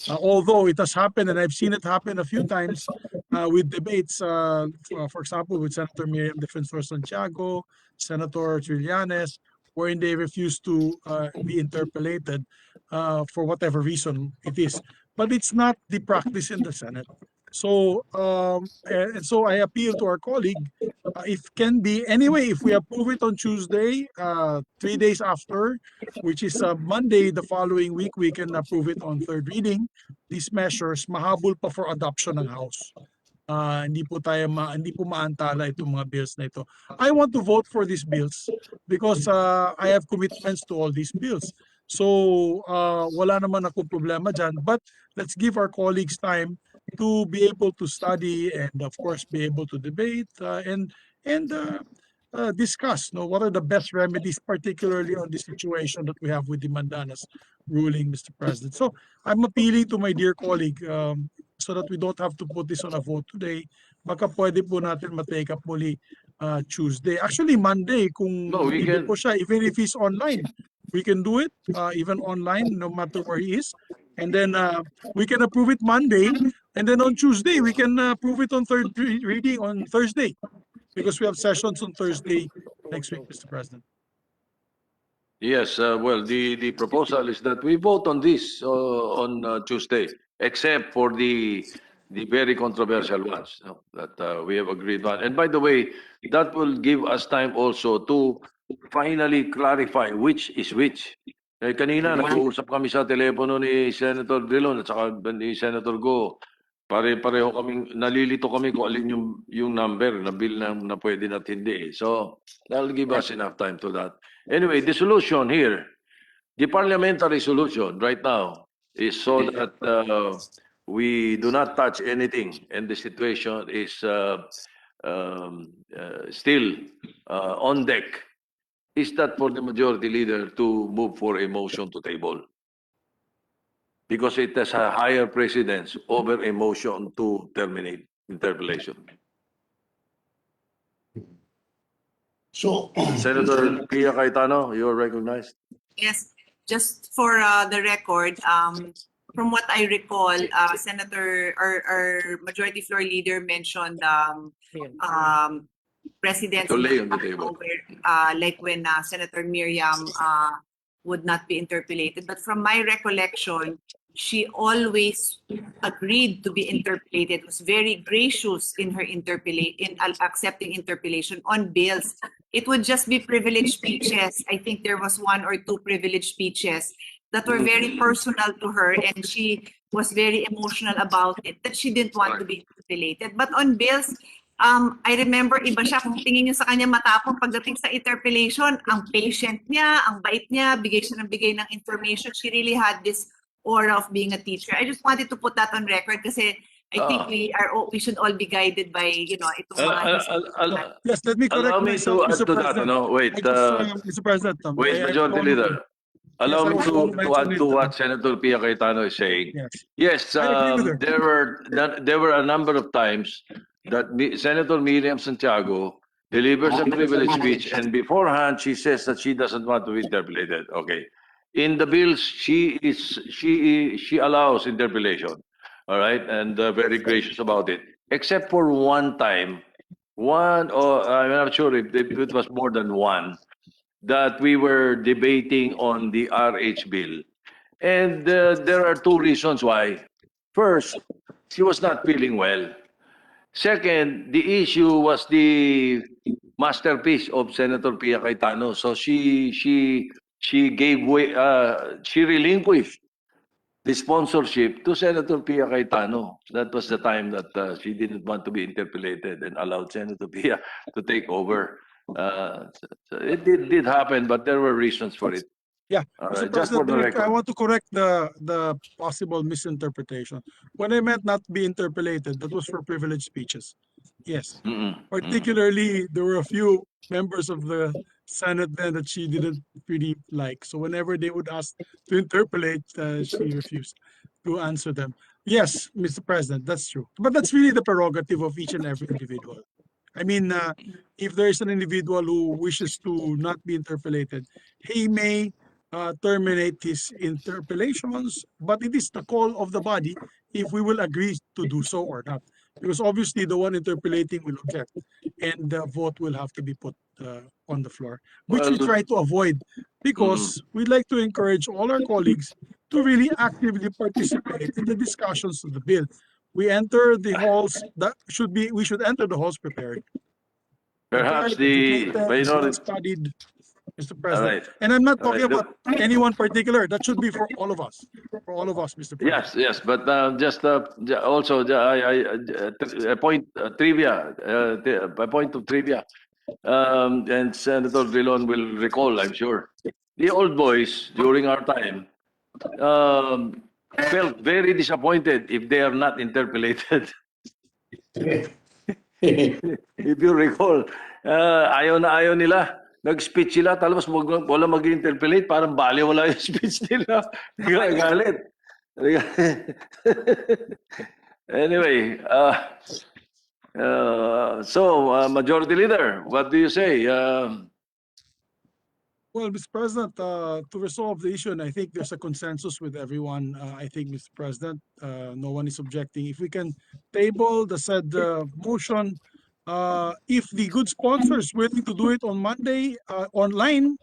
Although it has happened, and I've seen it happen a few times with debates, for example, with Senator Miriam Defensor Santiago, Senator Trillanes, wherein they refuse to be interpellated for whatever reason it is. But it's not the practice in the Senate. So, and so I appeal to our colleague, if can be, anyway, if we approve it on Tuesday, 3 days after, which is Monday the following week, we can approve it on third reading. These measures, mahabol pa for adoption ng House. Hindi po maantala itong mga bills na ito. I want to vote for these bills because I have commitments to all these bills. So wala naman akong problema dyan, but let's give our colleagues time to be able to study and of course be able to debate and discuss what are the best remedies, particularly on the situation that we have with the Mandanas ruling, Mr. President. So I'm appealing to my dear colleague so that we don't have to put this on a vote today. Baka pwede po natin ma-take up muli Tuesday. Actually, Monday, kung No, we able can. po siya, even if he's online, we can do it even online, no matter where he is. And then we can approve it Monday. And then on Tuesday, we can approve it on third reading on Thursday, because we have sessions on Thursday next week, Mr. President. Yes, well, the proposal is that we vote on this on Tuesday, except for the very controversial ones that we have agreed on. And by the way, that will give us time also to finally clarify which is which. Kanina, nag-uusap kami sa telepono ni Senator Drilon at saka ni Senator Go. Pareho kaming, nalilito kami kung alin yung number na bill na pwede at hindi. So, that'll give us enough time to that. Anyway, the solution here, the parliamentary solution right now is so that we do not touch anything and the situation is still on deck, is that for the majority leader to move for a motion to table. Because it has a higher precedence over a motion to terminate interpellation. So, Senator Pia Cayetano, you are recognized. Yes, just for the record, from what I recall, Senator, our Majority Floor Leader mentioned presidents To in lay on the the table. where, like when Senator Miriam would not be interpolated. But from my recollection, she always agreed to be interpolated, was very gracious in her accepting interpolation on bills. It would just be privileged speeches. I think there was one or two privileged speeches that were very personal to her, and she was very emotional about it, that she didn't want to be interpolated. But on bills, I remember iba siya, kung tingin niyo sa kanya matapang pagdating sa interpellation, ang patient niya, ang bait niya, bigay siya ng bigay ng information. She really had this aura of being a teacher. I just wanted to put that on record kasi I think we should all be guided by, itong mga Yes, let me correct Allow me myself, to add Mr. to that. President. No, wait. I just, Mr. President, Wait, I Majority want to- Leader. Allow Yes, I me also want to to mention add it, to what Senator Pia Cayetano is saying. Yes. Yes, I agree with her. there were a number of times that Senator Miriam Santiago delivers a privilege speech, and beforehand she says that she doesn't want to be interpolated. Okay, in the bills she allows interpolation. All right, and very gracious about it, except for one time, or I'm not sure if it was more than one, that we were debating on the RH bill. And there are two reasons why. First, she was not feeling well. Second, the issue was the masterpiece of Senator Pia Cayetano. So she gave way, she relinquished the sponsorship to Senator Pia Cayetano. That was the time that she didn't want to be interpolated and allowed Senator Pia to take over. So it did happen, but there were reasons for it. Yeah, All Mr. right, just for President, the I record. want to correct the possible misinterpretation. When I meant not be interpolated, that was for privileged speeches. Yes. Particularly, there were a few members of the Senate then that she didn't really like. So whenever they would ask to interpolate, she refused to answer them. Yes, Mr. President, that's true. But that's really the prerogative of each and every individual. I mean, if there is an individual who wishes to not be interpolated, he may terminate his interpellations, but it is the call of the body if we will agree to do so or not. Because obviously the one interpolating will object and the vote will have to be put on the floor, which we Well, try to avoid because we'd like to encourage all our colleagues to really actively participate in the discussions of the bill. We enter the halls, we should enter the halls prepared. Perhaps Prepared, the educated, minority. well-studied, Mr. All President. right. And I'm not All talking right, about anyone particular. That should be for all of us. For all of us, Mr. President. Yes, but just also a point trivia, a point of trivia, and Senator Drilon will recall, I'm sure, the old boys during our time felt very disappointed if they are not interpolated. If you recall, ayaw na ayaw nila. Nag-speech sila, tapos wala mag-interpolate, parang baliwala yung speech nila. Galit. Anyway, Majority Leader, what do you say? Well, Mr. President, to resolve the issue, and I think there's a consensus with everyone, I think, Mr. President, no one is objecting. If we can table the said motion, if the good sponsor is willing to do it on Monday online,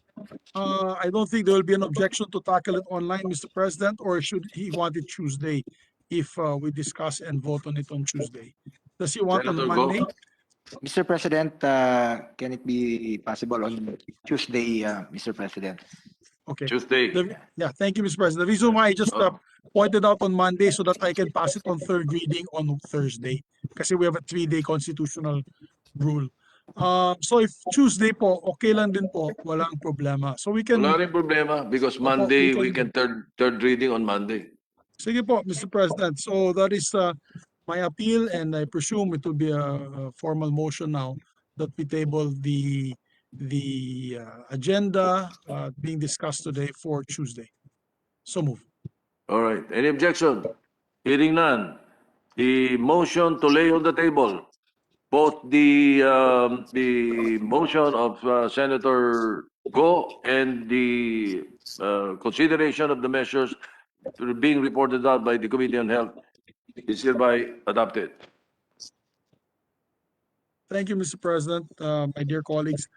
I don't think there will be an objection to tackle it online, Mr. President, or should he want it Tuesday if we discuss and vote on it on Tuesday? Does he want on Senator Monday? Go. Mr. President, can it be possible on Tuesday, Mr. President? Okay. Tuesday. Yeah, thank you, Mr. President. The reason why I just pointed out on Monday so that I can pass it on third reading on Thursday kasi we have a 3-day constitutional rule. So if Tuesday po, okay lang din po, walang problema. So we can, Wala rin problema because Opo, Monday we we can third reading on Monday. sige po, Mr. President. So that is my appeal and I presume it will be a formal motion now that we table the agenda being discussed today for Tuesday. So move. All right. Any objection? Hearing none. The motion to lay on the table, both the motion of Senator Go and the consideration of the measures being reported out by the Committee on Health is hereby adopted. Thank you, Mr. President, my dear colleagues.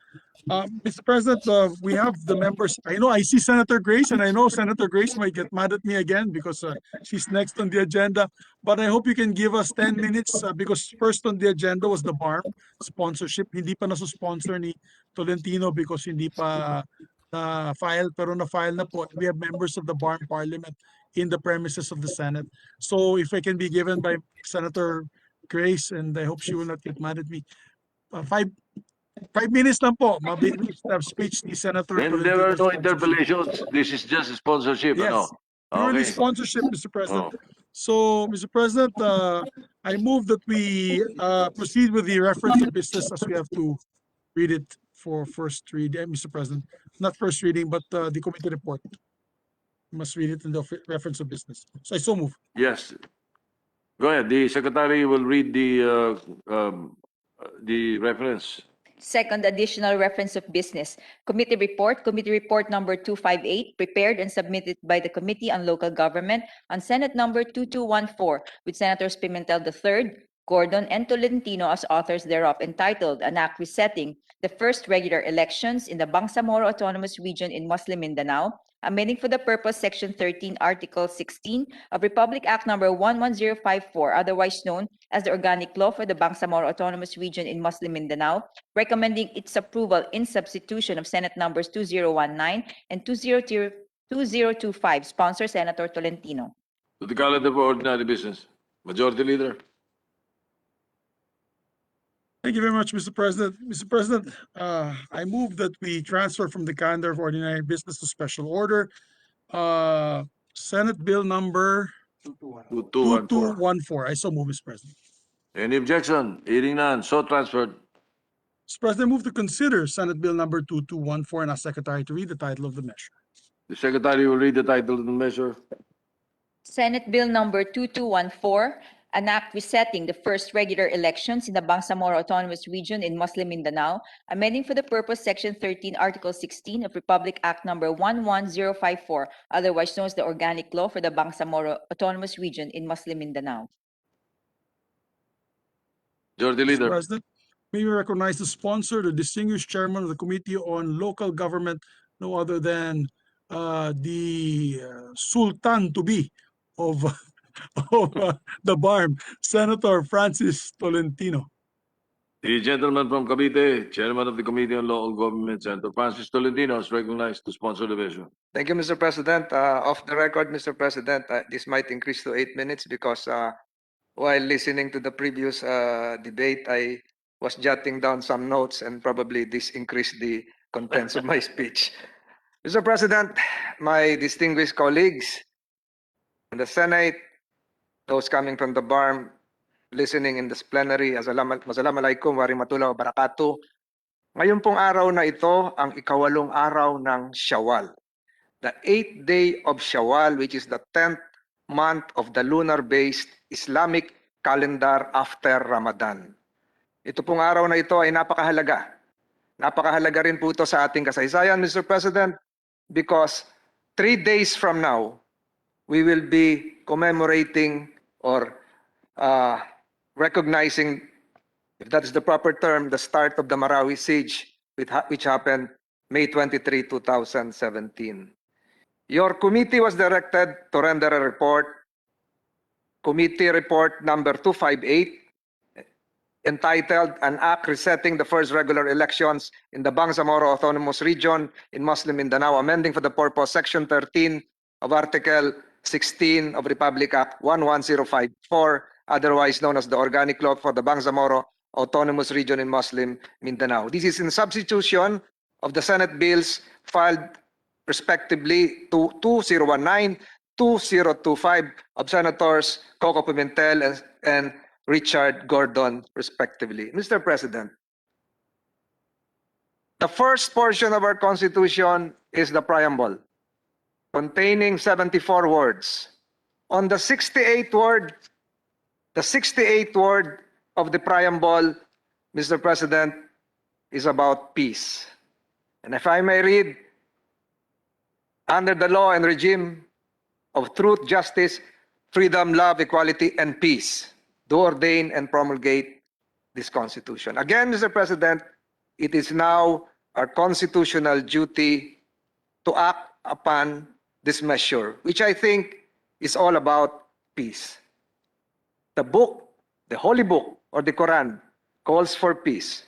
Mr. President, we have the members. I know I see Senator Grace, and I know Senator Grace might get mad at me again because she's next on the agenda. But I hope you can give us 10 minutes because first on the agenda was the BARM sponsorship. Hindi pa naso-sponsor ni Tolentino because hindi pa na-file, pero na-file na po. We have members of the BARM Parliament in the premises of the Senate. So if I can be given by Senator Grace, and I hope she will not get mad at me. 5 minutes lang po. Mabilis na speech ni Senator And there are Tolentino. no interpellations. This is just a sponsorship, Yes, ano? purely Okay. sponsorship, Mr. President. Oh. So, Mr. President, I move that we proceed with the reference of business as we have to read it for first reading, Mr. President. Not first reading, but the committee report. You must read it in the reference of business. So I so move. Yes. Go ahead. The secretary will read the reference. Second additional reference of business. Committee report number 258, prepared and submitted by the Committee on Local Government on Senate number 2214 with Senators Pimentel III, Gordon, and Tolentino as authors thereof, entitled An Act Resetting the First Regular Elections in the Bangsamoro Autonomous Region in Muslim Mindanao, amending for the purpose Section 13, Article 16 of Republic Act number 11054, otherwise known as the Organic Law for the Bangsamoro Autonomous Region in Muslim Mindanao, recommending its approval in substitution of Senate numbers 2019 and 2025, sponsor Senator Tolentino. To the calendar for ordinary business. Majority Leader. Thank you very much, Mr. President. Mr. President, I move that we transfer from the calendar of ordinary business to special order. Senate Bill number 2214. 2214. I so move, Mr. President. Any objection? Hearing none. So transferred. Mr. President, I move to consider Senate Bill number 2214 and ask Secretary to read the title of the measure. The secretary will read the title of the measure. Senate Bill number 2214, an act resetting the first regular elections in the Bangsamoro Autonomous Region in Muslim Mindanao, amending for the purpose Section 13, Article 16 of Republic Act number 11054, otherwise known as the Organic Law for the Bangsamoro Autonomous Region in Muslim Mindanao. Majority Mr. Leader. President, may we recognize the sponsor, the distinguished chairman of the Committee on Local Government, no other than the Sultan-to-be of, of the BARM, Senator Francis Tolentino. The gentleman from Cavite, Chairman of the Committee on Local Government, Senator Francis Tolentino, is recognized to sponsor the measure. Thank you, Mr. President. Off the record, Mr. President, this might increase to 8 minutes because while listening to the previous debate, I was jotting down some notes and probably this increased the contents of my speech. Mr. President, my distinguished colleagues in the Senate, those coming from the BARM, listening in this plenary, Assalamualaikum warahmatullahi wabarakatuh. Ngayon pong araw na ito ang ikawalong araw ng Shawwal. The 8th day of Shawwal, which is the 10th month of the lunar-based Islamic calendar after Ramadan. Ito pong araw na ito ay napakahalaga. Napakahalaga rin po ito sa ating kasaysayan, Mr. President, because 3 days from now, we will be commemorating or recognizing, if that is the proper term, the start of the Marawi siege, which happened May 23, 2017. Your committee was directed to render a report, Committee Report number 258, entitled An Act Resetting the First Regular Elections in the Bangsamoro Autonomous Region in Muslim Mindanao, amending for the purpose Section 13 of Article 16 of Republic Act 11054, otherwise known as the Organic Law for the Bangsamoro Autonomous Region in Muslim Mindanao. This is in substitution of the Senate bills filed respectively to 2019, 2025 of Senators Coco Pimentel and Richard Gordon, respectively. Mr. President, the first portion of our Constitution is the preamble, containing 74 words. On the 68th word, of the preamble, Mr. President, is about peace. And if I may read, under the law and regime of truth, justice, freedom, love, equality, and peace, do ordain and promulgate this Constitution. Again, Mr. President, it is now our constitutional duty to act upon this measure, which I think is all about peace. The book, the holy book, or the Quran, calls for peace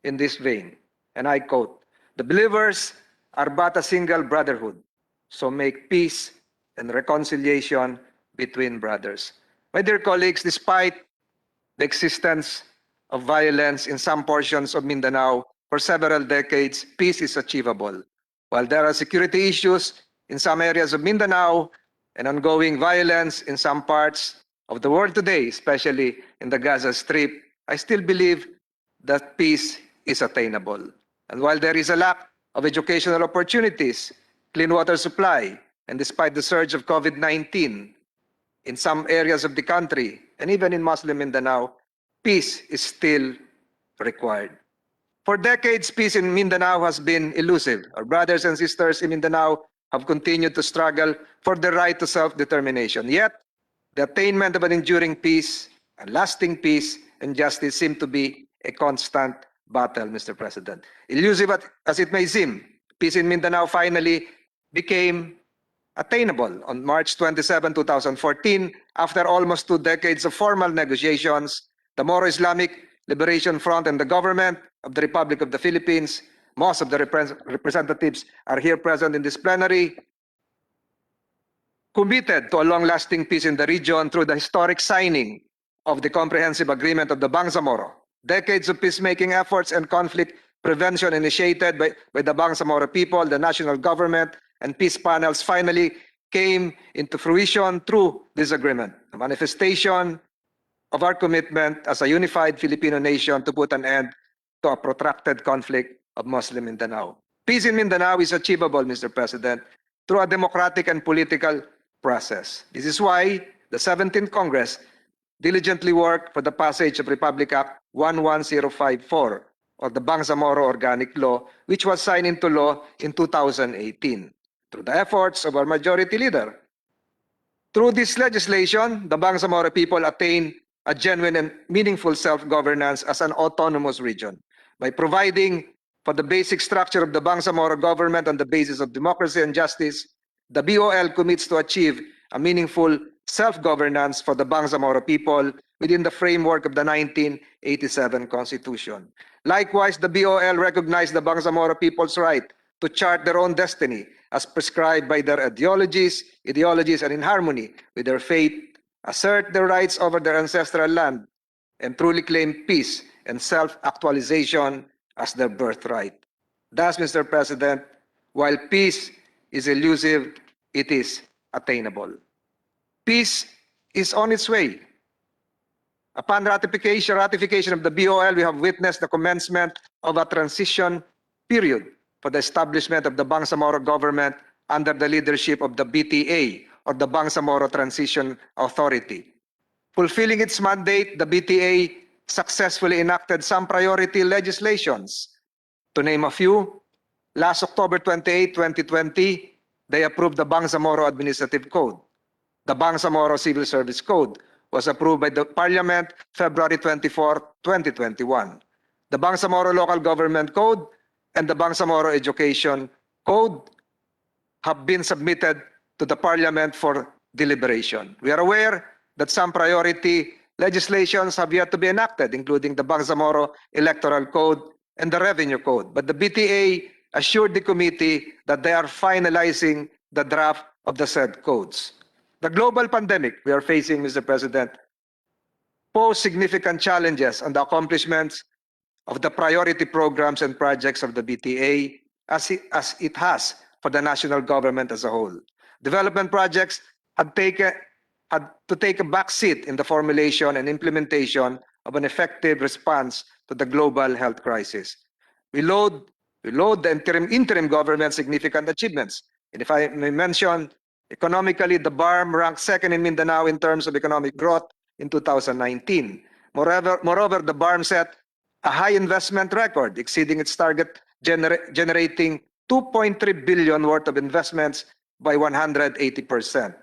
in this vein. And I quote, "The believers are but a single brotherhood, so make peace and reconciliation between brothers." My dear colleagues, despite the existence of violence in some portions of Mindanao for several decades, peace is achievable. While there are security issues in some areas of Mindanao and ongoing violence in some parts of the world today, especially in the Gaza Strip, I still believe that peace is attainable. And while there is a lack of educational opportunities, clean water supply, and despite the surge of COVID-19 in some areas of the country, and even in Muslim Mindanao, peace is still required. For decades, peace in Mindanao has been elusive. Our brothers and sisters in Mindanao have continued to struggle for the right to self-determination. Yet, the attainment of an enduring peace, a lasting peace, and justice seem to be a constant battle, Mr. President. Elusive as it may seem, peace in Mindanao finally became attainable on March 27, 2014, after almost 2 decades of formal negotiations. The Moro Islamic Liberation Front and the government of the Republic of the Philippines, most of the representatives are here present in this plenary, committed to a long-lasting peace in the region through the historic signing of the Comprehensive Agreement of the Bangsamoro. Decades of peacemaking efforts and conflict prevention initiated by the Bangsamoro people, the national government, and peace panels finally came into fruition through this agreement, a manifestation of our commitment as a unified Filipino nation to put an end to a protracted conflict of Muslim Mindanao. Peace in Mindanao is achievable, Mr. President, through a democratic and political process. This is why the 17th Congress diligently worked for the passage of Republic Act 11054, or the Bangsamoro Organic Law, which was signed into law in 2018. Through the efforts of our majority leader, through this legislation, the Bangsamoro people attain a genuine and meaningful self-governance as an autonomous region. By providing for the basic structure of the Bangsamoro government on the basis of democracy and justice, the BOL commits to achieve a meaningful self-governance for the Bangsamoro people within the framework of the 1987 Constitution. Likewise, the BOL recognized the Bangsamoro people's right to chart their own destiny as prescribed by their ideologies, and in harmony with their faith, assert their rights over their ancestral land, and truly claim peace and self-actualization as their birthright. Thus, Mr. President, while peace is elusive, it is attainable. Peace is on its way. Upon ratification of the BOL, we have witnessed the commencement of a transition period for the establishment of the Bangsamoro government under the leadership of the BTA, or the Bangsamoro Transition Authority. Fulfilling its mandate, the BTA successfully enacted some priority legislations. To name a few, last October 28, 2020, they approved the Bangsamoro Administrative Code. The Bangsamoro Civil Service Code was approved by the Parliament February 24, 2021. The Bangsamoro Local Government Code and the Bangsamoro Education Code have been submitted to the Parliament for deliberation. We are aware that some priority legislations have yet to be enacted, including the Bangsamoro Electoral Code and the Revenue Code. But the BTA assured the committee that they are finalizing the draft of the said codes. The global pandemic we are facing, Mr. President, pose significant challenges on the accomplishments of the priority programs and projects of the BTA as it has for the national government as a whole. Development projects had to take a back seat in the formulation and implementation of an effective response to the global health crisis. We load the interim government significant achievements. And if I may mention, economically, the BARM ranked second in Mindanao in terms of economic growth in 2019. Moreover, the BARM set a high investment record, exceeding its target, generating 2.3 billion worth of investments by 180%.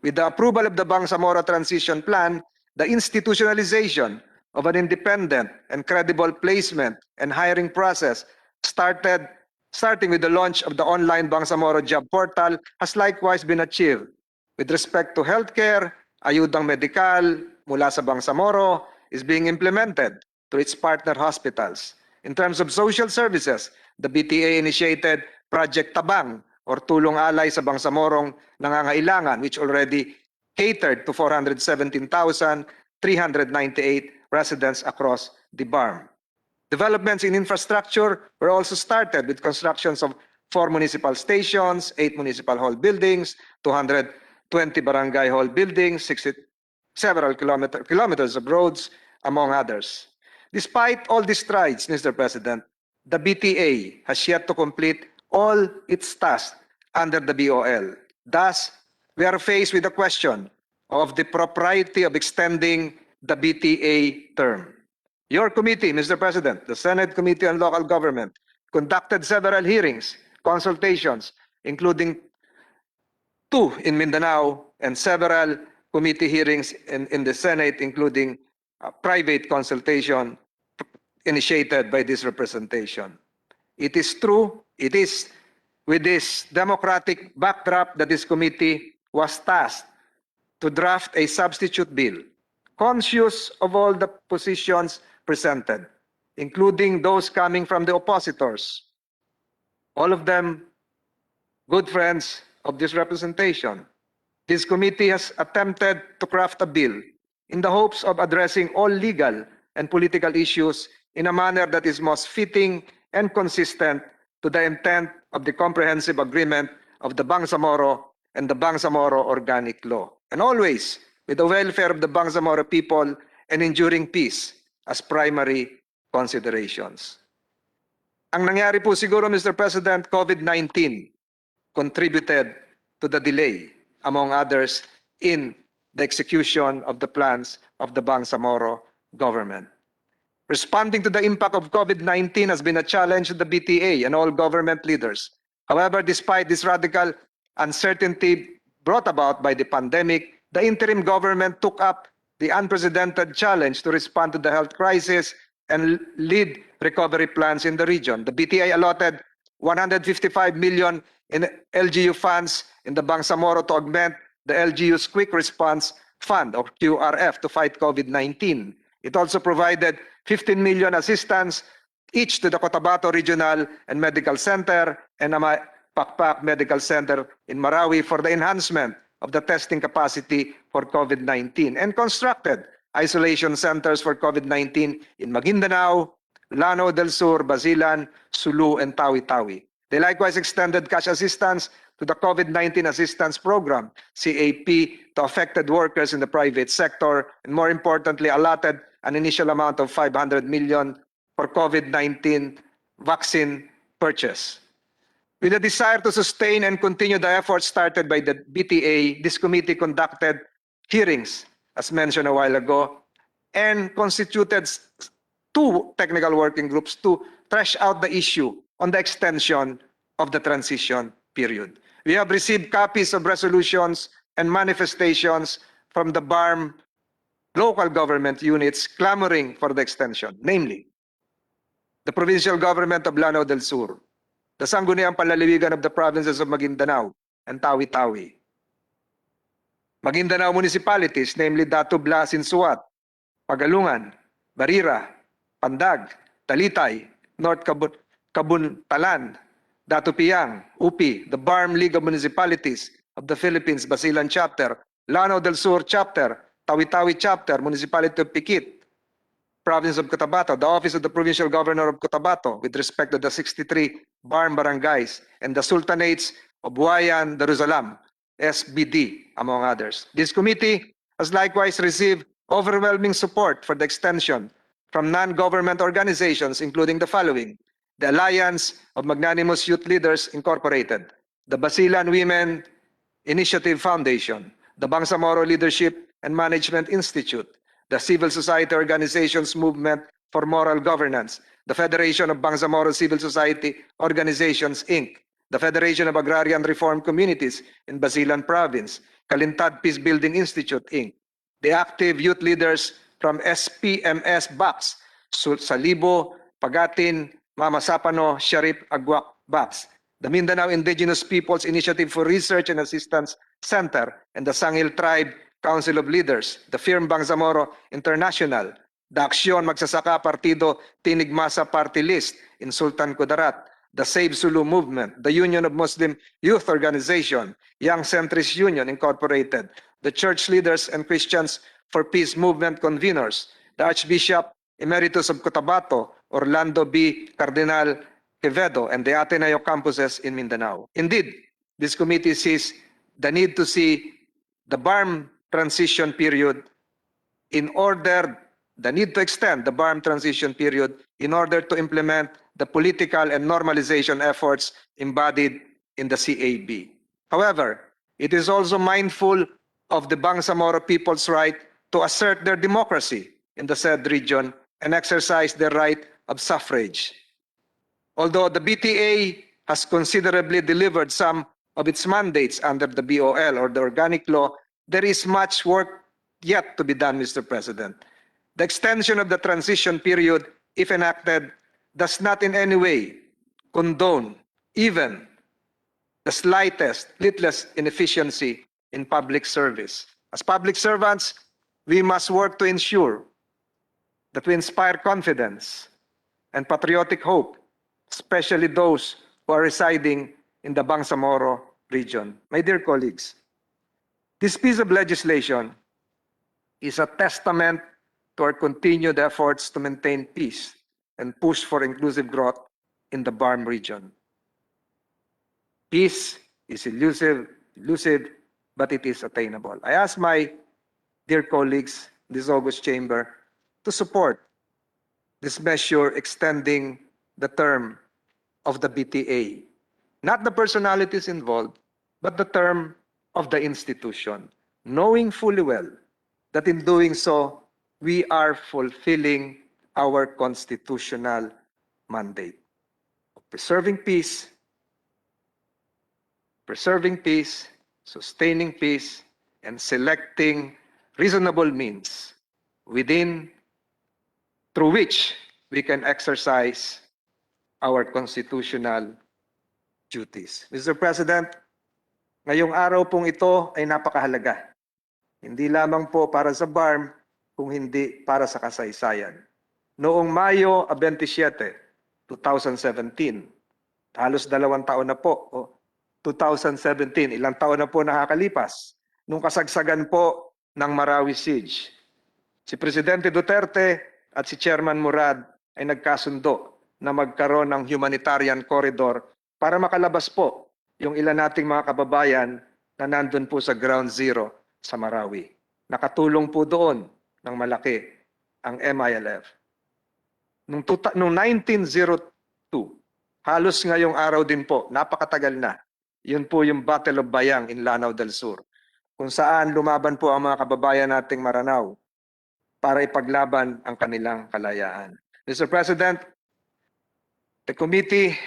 With the approval of the Bangsamoro Transition Plan, the institutionalization of an independent and credible placement and hiring process starting with the launch of the online Bangsamoro job portal has likewise been achieved. With respect to healthcare, ayudang medikal mula sa Bangsamoro is being implemented through its partner hospitals. In terms of social services, the BTA initiated Project Tabang or Tulong Alay sa Bangsamorong Nangangailangan, which already catered to 417,398 residents across the BARM. Developments in infrastructure were also started with constructions of 4 municipal stations, 8 municipal hall buildings, 220 barangay hall buildings, several kilometers of roads, among others. Despite all these strides, Mr. President, the BTA has yet to complete all its tasks under the BOL. Thus, we are faced with the question of the propriety of extending the BTA term. Your committee, Mr. President, the Senate Committee on Local Government, conducted several hearings, consultations, including 2 in Mindanao and several committee hearings in the Senate, including a private consultation initiated by this representation. It is true, it is with this democratic backdrop that this committee was tasked to draft a substitute bill, conscious of all the positions presented, including those coming from the oppositors, all of them good friends of this representation. This committee has attempted to craft a bill in the hopes of addressing all legal and political issues in a manner that is most fitting and consistent to the intent of the comprehensive agreement of the Bangsamoro and the Bangsamoro Organic Law, and always with the welfare of the Bangsamoro people and enduring peace as primary considerations. Ang nangyari po siguro, Mr. President, COVID-19 contributed to the delay, among others, in the execution of the plans of the Bangsamoro government. Responding to the impact of COVID-19 has been a challenge to the BTA and all government leaders. However, despite this radical uncertainty brought about by the pandemic, the interim government took up the unprecedented challenge to respond to the health crisis and lead recovery plans in the region. The BTA allotted 155 million in LGU funds in the Bangsamoro to augment the LGU's Quick Response Fund, or QRF, to fight COVID-19. It also provided 15 million assistance each to the Cotabato Regional and Medical Center and Amay Pakpak Medical Center in Marawi for the enhancement of the testing capacity for COVID-19, and constructed isolation centers for COVID-19 in Maguindanao, Lanao del Sur, Basilan, Sulu, and Tawi-Tawi. They likewise extended cash assistance to the COVID-19 Assistance Program, CAP, to affected workers in the private sector, and more importantly, allotted an initial amount of 500 million for COVID-19 vaccine purchase. With a desire to sustain and continue the efforts started by the BTA, this committee conducted hearings, as mentioned a while ago, and constituted 2 technical working groups to thresh out the issue on the extension of the transition period. We have received copies of resolutions and manifestations from the BARM local government units clamoring for the extension, namely the provincial government of Lanao del Sur, the Sangguniang Panlalawigan of the provinces of Maguindanao and Tawi-Tawi, Maguindanao municipalities, namely Datubla, Sinsuat, Pagalungan, Barira, Pandag, Talitay, North Kabuntalan, Datupiang, UPI, the BARM League of Municipalities of the Philippines, Basilan Chapter, Lanao del Sur Chapter, Tawi-Tawi Chapter, Municipality of Piquit, Province of Cotabato, the Office of the Provincial Governor of Cotabato with respect to the 63 BARM barangays, and the Sultanates of Buayan, Darussalam, SBD, among others. This committee has likewise received overwhelming support for the extension from non-government organizations, including the following: the Alliance of Magnanimous Youth Leaders Incorporated, the Basilan Women Initiative Foundation, the Bangsamoro Leadership and Management Institute, the Civil Society Organizations Movement for Moral Governance, the Federation of Bangsamoro Civil Society Organizations, Inc., the Federation of Agrarian Reform Communities in Basilan Province, Kalintad Peace Building Institute, Inc., the Active Youth Leaders from SPMS Baps, Salibo, Pagatin, Mama Sapano, Sharif Agwak Baps, the Mindanao Indigenous Peoples Initiative for Research and Assistance Center, and the Sangil Tribe Council of Leaders, the firm Bangsamoro International, the Aksyon Magsasaka Partido Tinig Masa Party List in Sultan Kudarat, the Save Sulu Movement, the Union of Muslim Youth Organization, Young Centrist Union Incorporated, the Church Leaders and Christians for Peace Movement conveners, the Archbishop Emeritus of Cotabato, Orlando B. Cardinal Quevedo, and the Ateneo campuses in Mindanao. Indeed, this committee sees the need to see the BARM transition period the need to extend the BARM transition period in order to implement the political and normalization efforts embodied in the CAB. However, it is also mindful of the Bangsamoro people's right to assert their democracy in the said region and exercise their right of suffrage. Although the BTA has considerably delivered some of its mandates under the BOL or the organic law, there is much work yet to be done, Mr. President. The extension of the transition period, if enacted, does not in any way condone even the littlest inefficiency in public service. As public servants, we must work to ensure that we inspire confidence and patriotic hope, especially those who are residing in the Bangsamoro region. My dear colleagues, this piece of legislation is a testament to our continued efforts to maintain peace and push for inclusive growth in the BARM region. Peace is elusive, but it is attainable. I ask my dear colleagues in this August chamber to support this measure extending the term of the BTA. Not the personalities involved, but the term of the institution, knowing fully well that in doing so, we are fulfilling our constitutional mandate of preserving peace, sustaining peace, and selecting reasonable means through which we can exercise our constitutional duties. Mr. President, ngayong araw pong ito ay napakahalaga. Hindi lamang po para sa BARM, kung hindi para sa kasaysayan. Noong Mayo 27, 2017, halos 2 taon na po, 2017, ilang taon na po nakakalipas, nung kasagsagan po ng Marawi Siege. Si Presidente Duterte at si Chairman Murad ay nagkasundo na magkaroon ng humanitarian corridor para makalabas po yung ilan nating mga kababayan na nandun po sa ground zero sa Marawi. Nakatulong po doon ng malaki ang MILF. Noong 1902, halos ngayong araw din po, napakatagal na, yun po yung Battle of Bayang in Lanao del Sur, kung saan lumaban po ang mga kababayan nating Maranao para ipaglaban ang kanilang kalayaan. Mr. President, the committee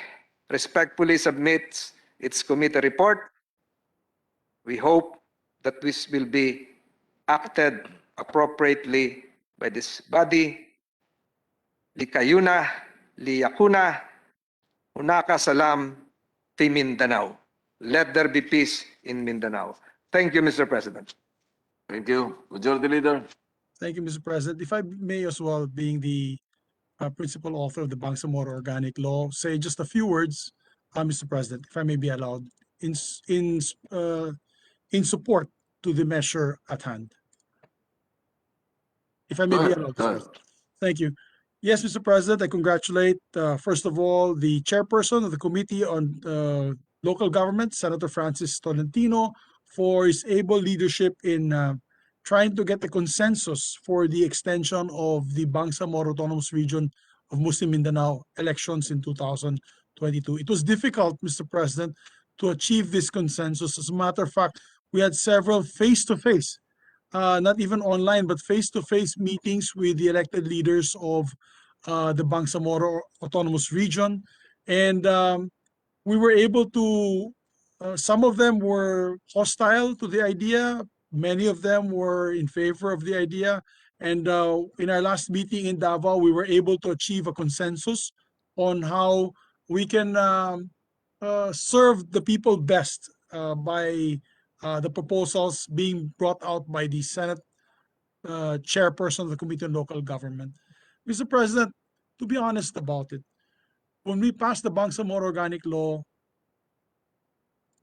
respectfully submits its committee report. We hope that this will be acted appropriately by this body. Likayuna, liyakuna, unaka salam, ti Mindanao. Let there be peace in Mindanao. Thank you, Mr. President. Thank you. Majority Leader. Thank you, Mr. President. If I may as well, being the principal author of the Bangsamoro Organic Law, say just a few words, Mr. President, if I may be allowed, in support to the measure at hand. If I may be allowed, Mr. President. Thank you. Yes, Mr. President, I congratulate, first of all, the chairperson of the Committee on Local Government, Senator Francis Tolentino, for his able leadership in trying to get the consensus for the extension of the Bangsamoro Autonomous Region of Muslim Mindanao elections in 2022. It was difficult, Mr. President, to achieve this consensus. As a matter of fact, we had several face-to-face, not even online, but face-to-face meetings with the elected leaders of the Bangsamoro Autonomous Region. And we were able to, some of them were hostile to the idea, many of them were in favor of the idea, And in our last meeting in Davao, we were able to achieve a consensus on how we can serve the people best by the proposals being brought out by the Senate chairperson of the Committee on Local Government. Mr. President, to be honest about it, when we passed the Bangsamoro Organic Law,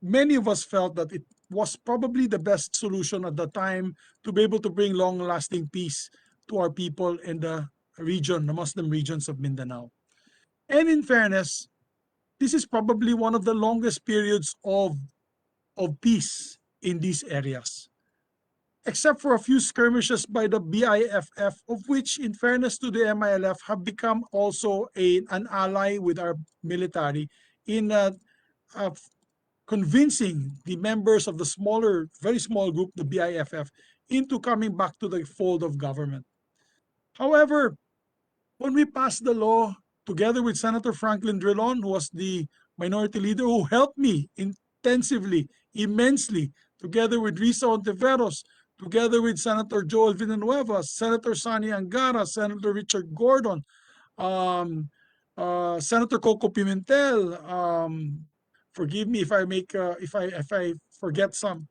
many of us felt that it was probably the best solution at the time to be able to bring long-lasting peace to our people in the region, the Muslim regions of Mindanao. And in fairness, this is probably one of the longest periods of peace in these areas, except for a few skirmishes by the BIFF, of which, in fairness to the MILF, have become also an ally with our military in convincing the members of the smaller, very small group, the BIFF, into coming back to the fold of government. However, when we passed the law, together with Senator Franklin Drilon, who was the minority leader, who helped me intensively, immensely, together with Risa Ontiveros, together with Senator Joel Villanueva, Senator Sani Angara, Senator Richard Gordon, Senator Coco Pimentel, forgive me if I make if I forget some,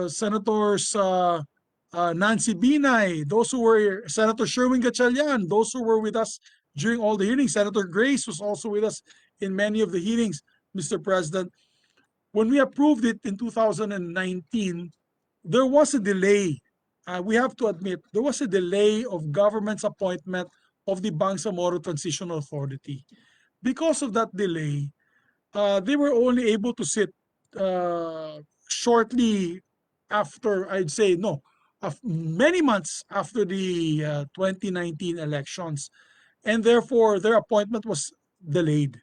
Senators Nancy Binay, those who were Senator Sherwin Gatchalian, those who were with us during all the hearings. Senator Grace was also with us in many of the hearings, Mr. President. When we approved it in 2019, there was a delay. We have to admit, there was a delay of government's appointment of the Bangsamoro Transitional Authority. Because of that delay, they were only able to sit shortly after, I'd say, no, many months after the 2019 elections. And therefore, their appointment was delayed.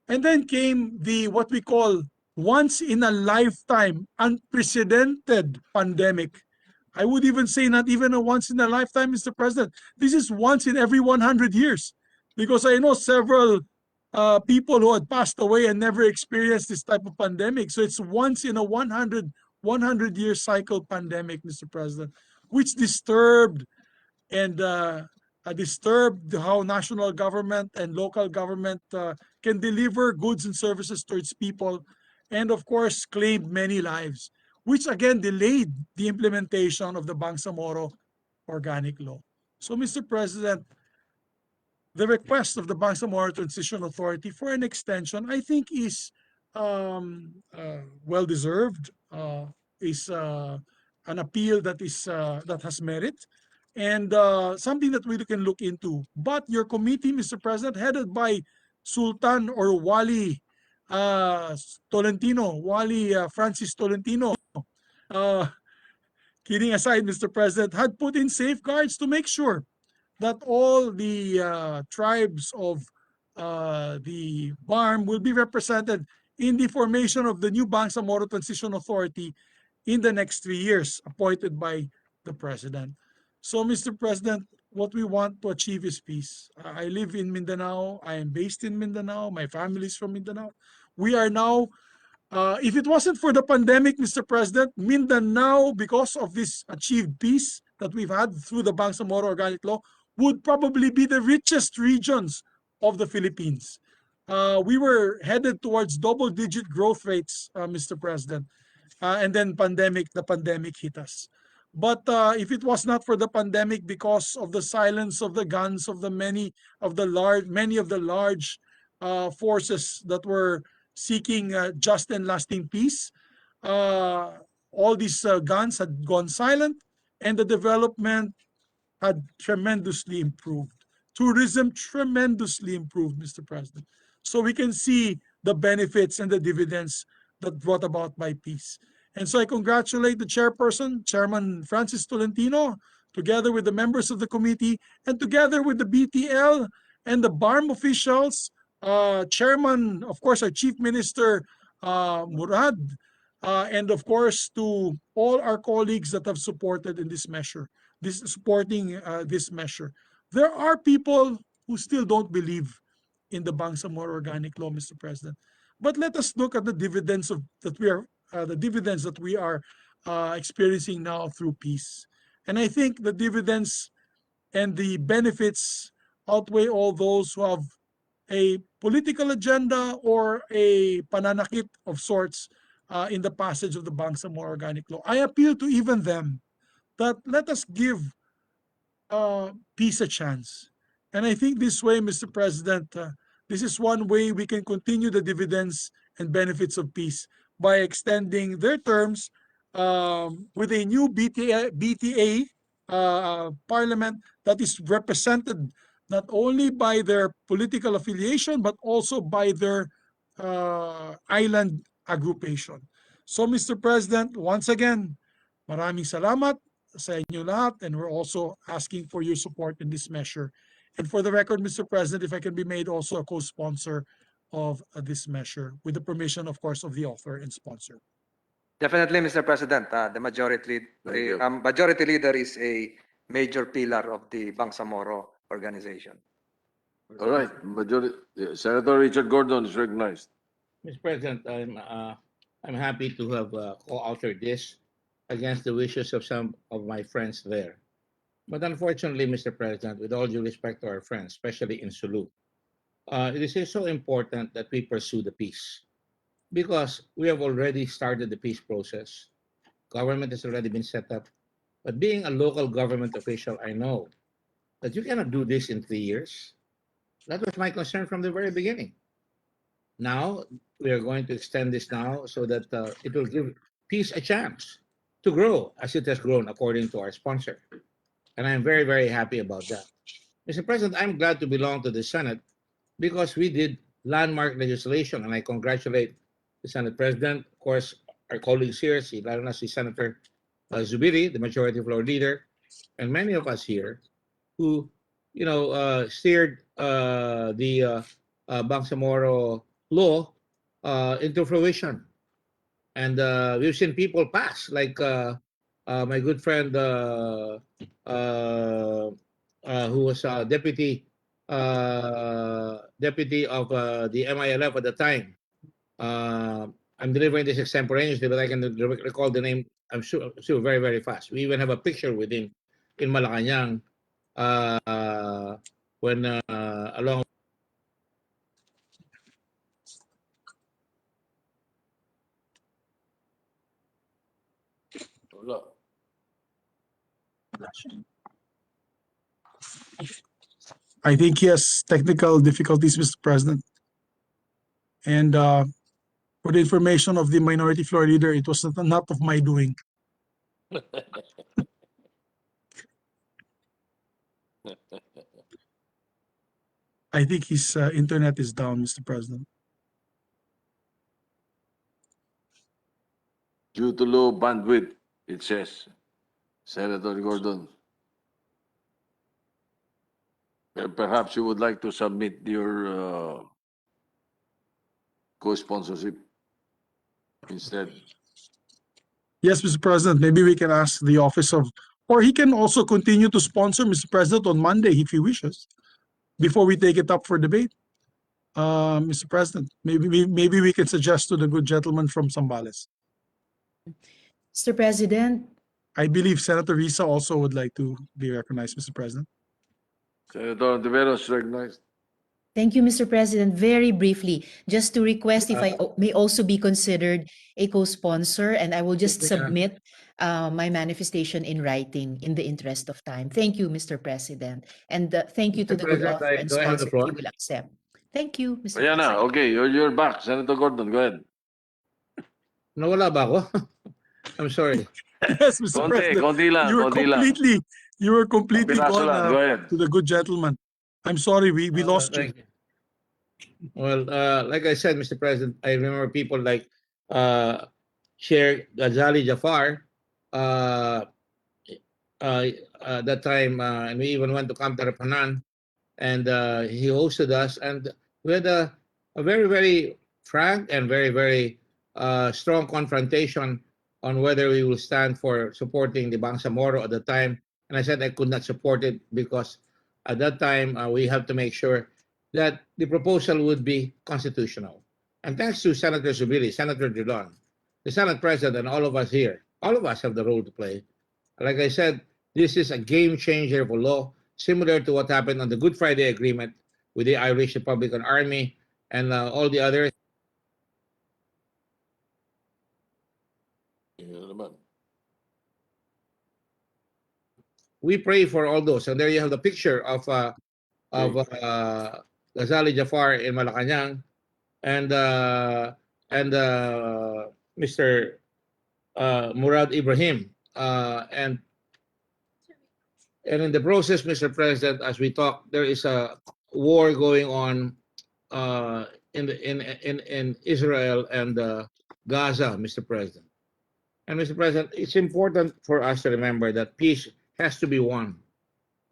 And then came the what we call once in a lifetime, unprecedented pandemic. I would even say not even a once in a lifetime, Mr. President. This is once in every 100 years. Because I know several people who had passed away and never experienced this type of pandemic. So it's once in a 100-year cycle pandemic, Mr. President, which disturbed and disturbed how national government and local government can deliver goods and services to its people, and of course claimed many lives, which again delayed the implementation of the Bangsamoro Organic Law. So, Mr. President, the request of the Bangsamoro Transition Authority for an extension, I think, is well deserved. Is an appeal that has merit, and something that we can look into. But your committee, Mr. President, headed by Sultan or Wali Tolentino, Wali Francis Tolentino, uh, kidding aside, Mr. President, had put in safeguards to make sure that all the tribes of the BARM will be represented in the formation of the new Bangsamoro Transition Authority in the next 3 years, appointed by the President. So, Mr. President, what we want to achieve is peace. I live in Mindanao. I am based in Mindanao. My family is from Mindanao. We are now, if it wasn't for the pandemic, Mr. President, Mindanao, because of this achieved peace that we've had through the Bangsamoro Organic Law, would probably be the richest regions of the Philippines. We were headed towards double-digit growth rates, Mr. President, and then the pandemic hit us. But if it was not for the pandemic, because of the silence of the guns of the many of the large forces that were seeking just and lasting peace, all these guns had gone silent, and the development had tremendously improved. Tourism tremendously improved, Mr. President. So we can see the benefits and the dividends that brought about by peace. And so I congratulate the chairperson, Chairman Francis Tolentino, together with the members of the committee, and together with the BTL and the BARM officials, Chairman, of course, our Chief Minister, Murad, and of course to all our colleagues that have supported in this measure, supporting this measure. There are people who still don't believe in the Bangsamoro Organic Law, Mr. President. But let us look at the dividends that we are experiencing now through peace. And I think the dividends and the benefits outweigh all those who have a political agenda or a pananakit of sorts in the passage of the Bangsamoro Organic Law. I appeal to even them that let us give peace a chance. And I think this way, Mr. President, this is one way we can continue the dividends and benefits of peace by extending their terms with a new BTA parliament that is represented not only by their political affiliation but also by their island aggregation. So, Mr. President, once again, maraming salamat sa inyo lahat, and we're also asking for your support in this measure. And for the record, Mr. President, if I can be made also a co-sponsor of this measure, with the permission, of course, of the author and sponsor. Definitely, Mr. President, the Thank you. majority leader is a major pillar of the Bangsamoro organization. All right, Senator Richard Gordon is recognized. Mr. President, I'm happy to have co-authored this against the wishes of some of my friends there. But unfortunately, Mr. President, with all due respect to our friends, especially in Sulu, it is so important that we pursue the peace because we have already started the peace process. Government has already been set up. But being a local government official, I know that you cannot do this in 3 years. That was my concern from the very beginning. Now, we are going to extend this now so that it will give peace a chance to grow as it has grown according to our sponsor. And I'm very, very happy about that. Mr. President, I'm glad to belong to the Senate because we did landmark legislation, and I congratulate the Senate President, of course, our colleagues here, si Senator Zubiri, the Majority Floor Leader, and many of us here who, steered the Bangsamoro law into fruition. And we've seen people pass, like my good friend who was deputy of the MILF at the time. I'm delivering this extemporaneously, but I can recall the name, I'm sure very, very fast. We even have a picture with him in Malacanang when along. I think he has technical difficulties, Mr. President. And for the information of the Minority Floor Leader, it was not of my doing. I think his internet is down, Mr. President. Due to low bandwidth, it says. Senator Gordon. Perhaps you would like to submit your co-sponsorship instead. Yes, Mr. President, maybe we can ask the office of, or he can also continue to sponsor, Mr. President, on Monday if he wishes, before we take it up for debate. Mr. President, maybe we can suggest to the good gentleman from Zambales. Mr. President, I believe Senator Risa also would like to be recognized, Mr. President. Senator Ontiveros recognized. thank you, Mr. President. Very briefly, just to request if I may also be considered a co-sponsor, and I will just submit my manifestation in writing in the interest of time. Thank you, Mr. President. And thank you to Mr. the good President, author and do I have the sponsor if floor? you will accept. Thank you, Mr. Ayan na, President. okay, you're back. Senator Gordon, go ahead. Nawala ba ako? I'm sorry. Yes, Mr. President. Konti lang, You were completely Piraso gone lang, go ahead. to the good gentleman. I'm sorry, we lost you. Thank you. Well, like I said, Mr. President, I remember people like Chair Ghazali Jafar that time, and we even went to Camp Tarapanan, and he hosted us, and we had a very, very frank and very, very strong confrontation on whether we will stand for supporting the Bangsamoro at the time. And I said I could not support it because at that time we have to make sure that the proposal would be constitutional. And thanks to Senator Zubiri, Senator Drilon, the Senate President, and all of us here, all of us have the role to play. Like I said, This is a game changer for law, similar to what happened on the Good Friday Agreement with the Irish Republican Army and all the others. We pray for all those. And there you have the picture of Ghazali Jafar in Malacanang and Mr. Murad Ibrahim. And in the process, Mr. President, as we talk, there is a war going on in Israel and Gaza, Mr. President. And Mr. President, it's important for us to remember that peace has to be won.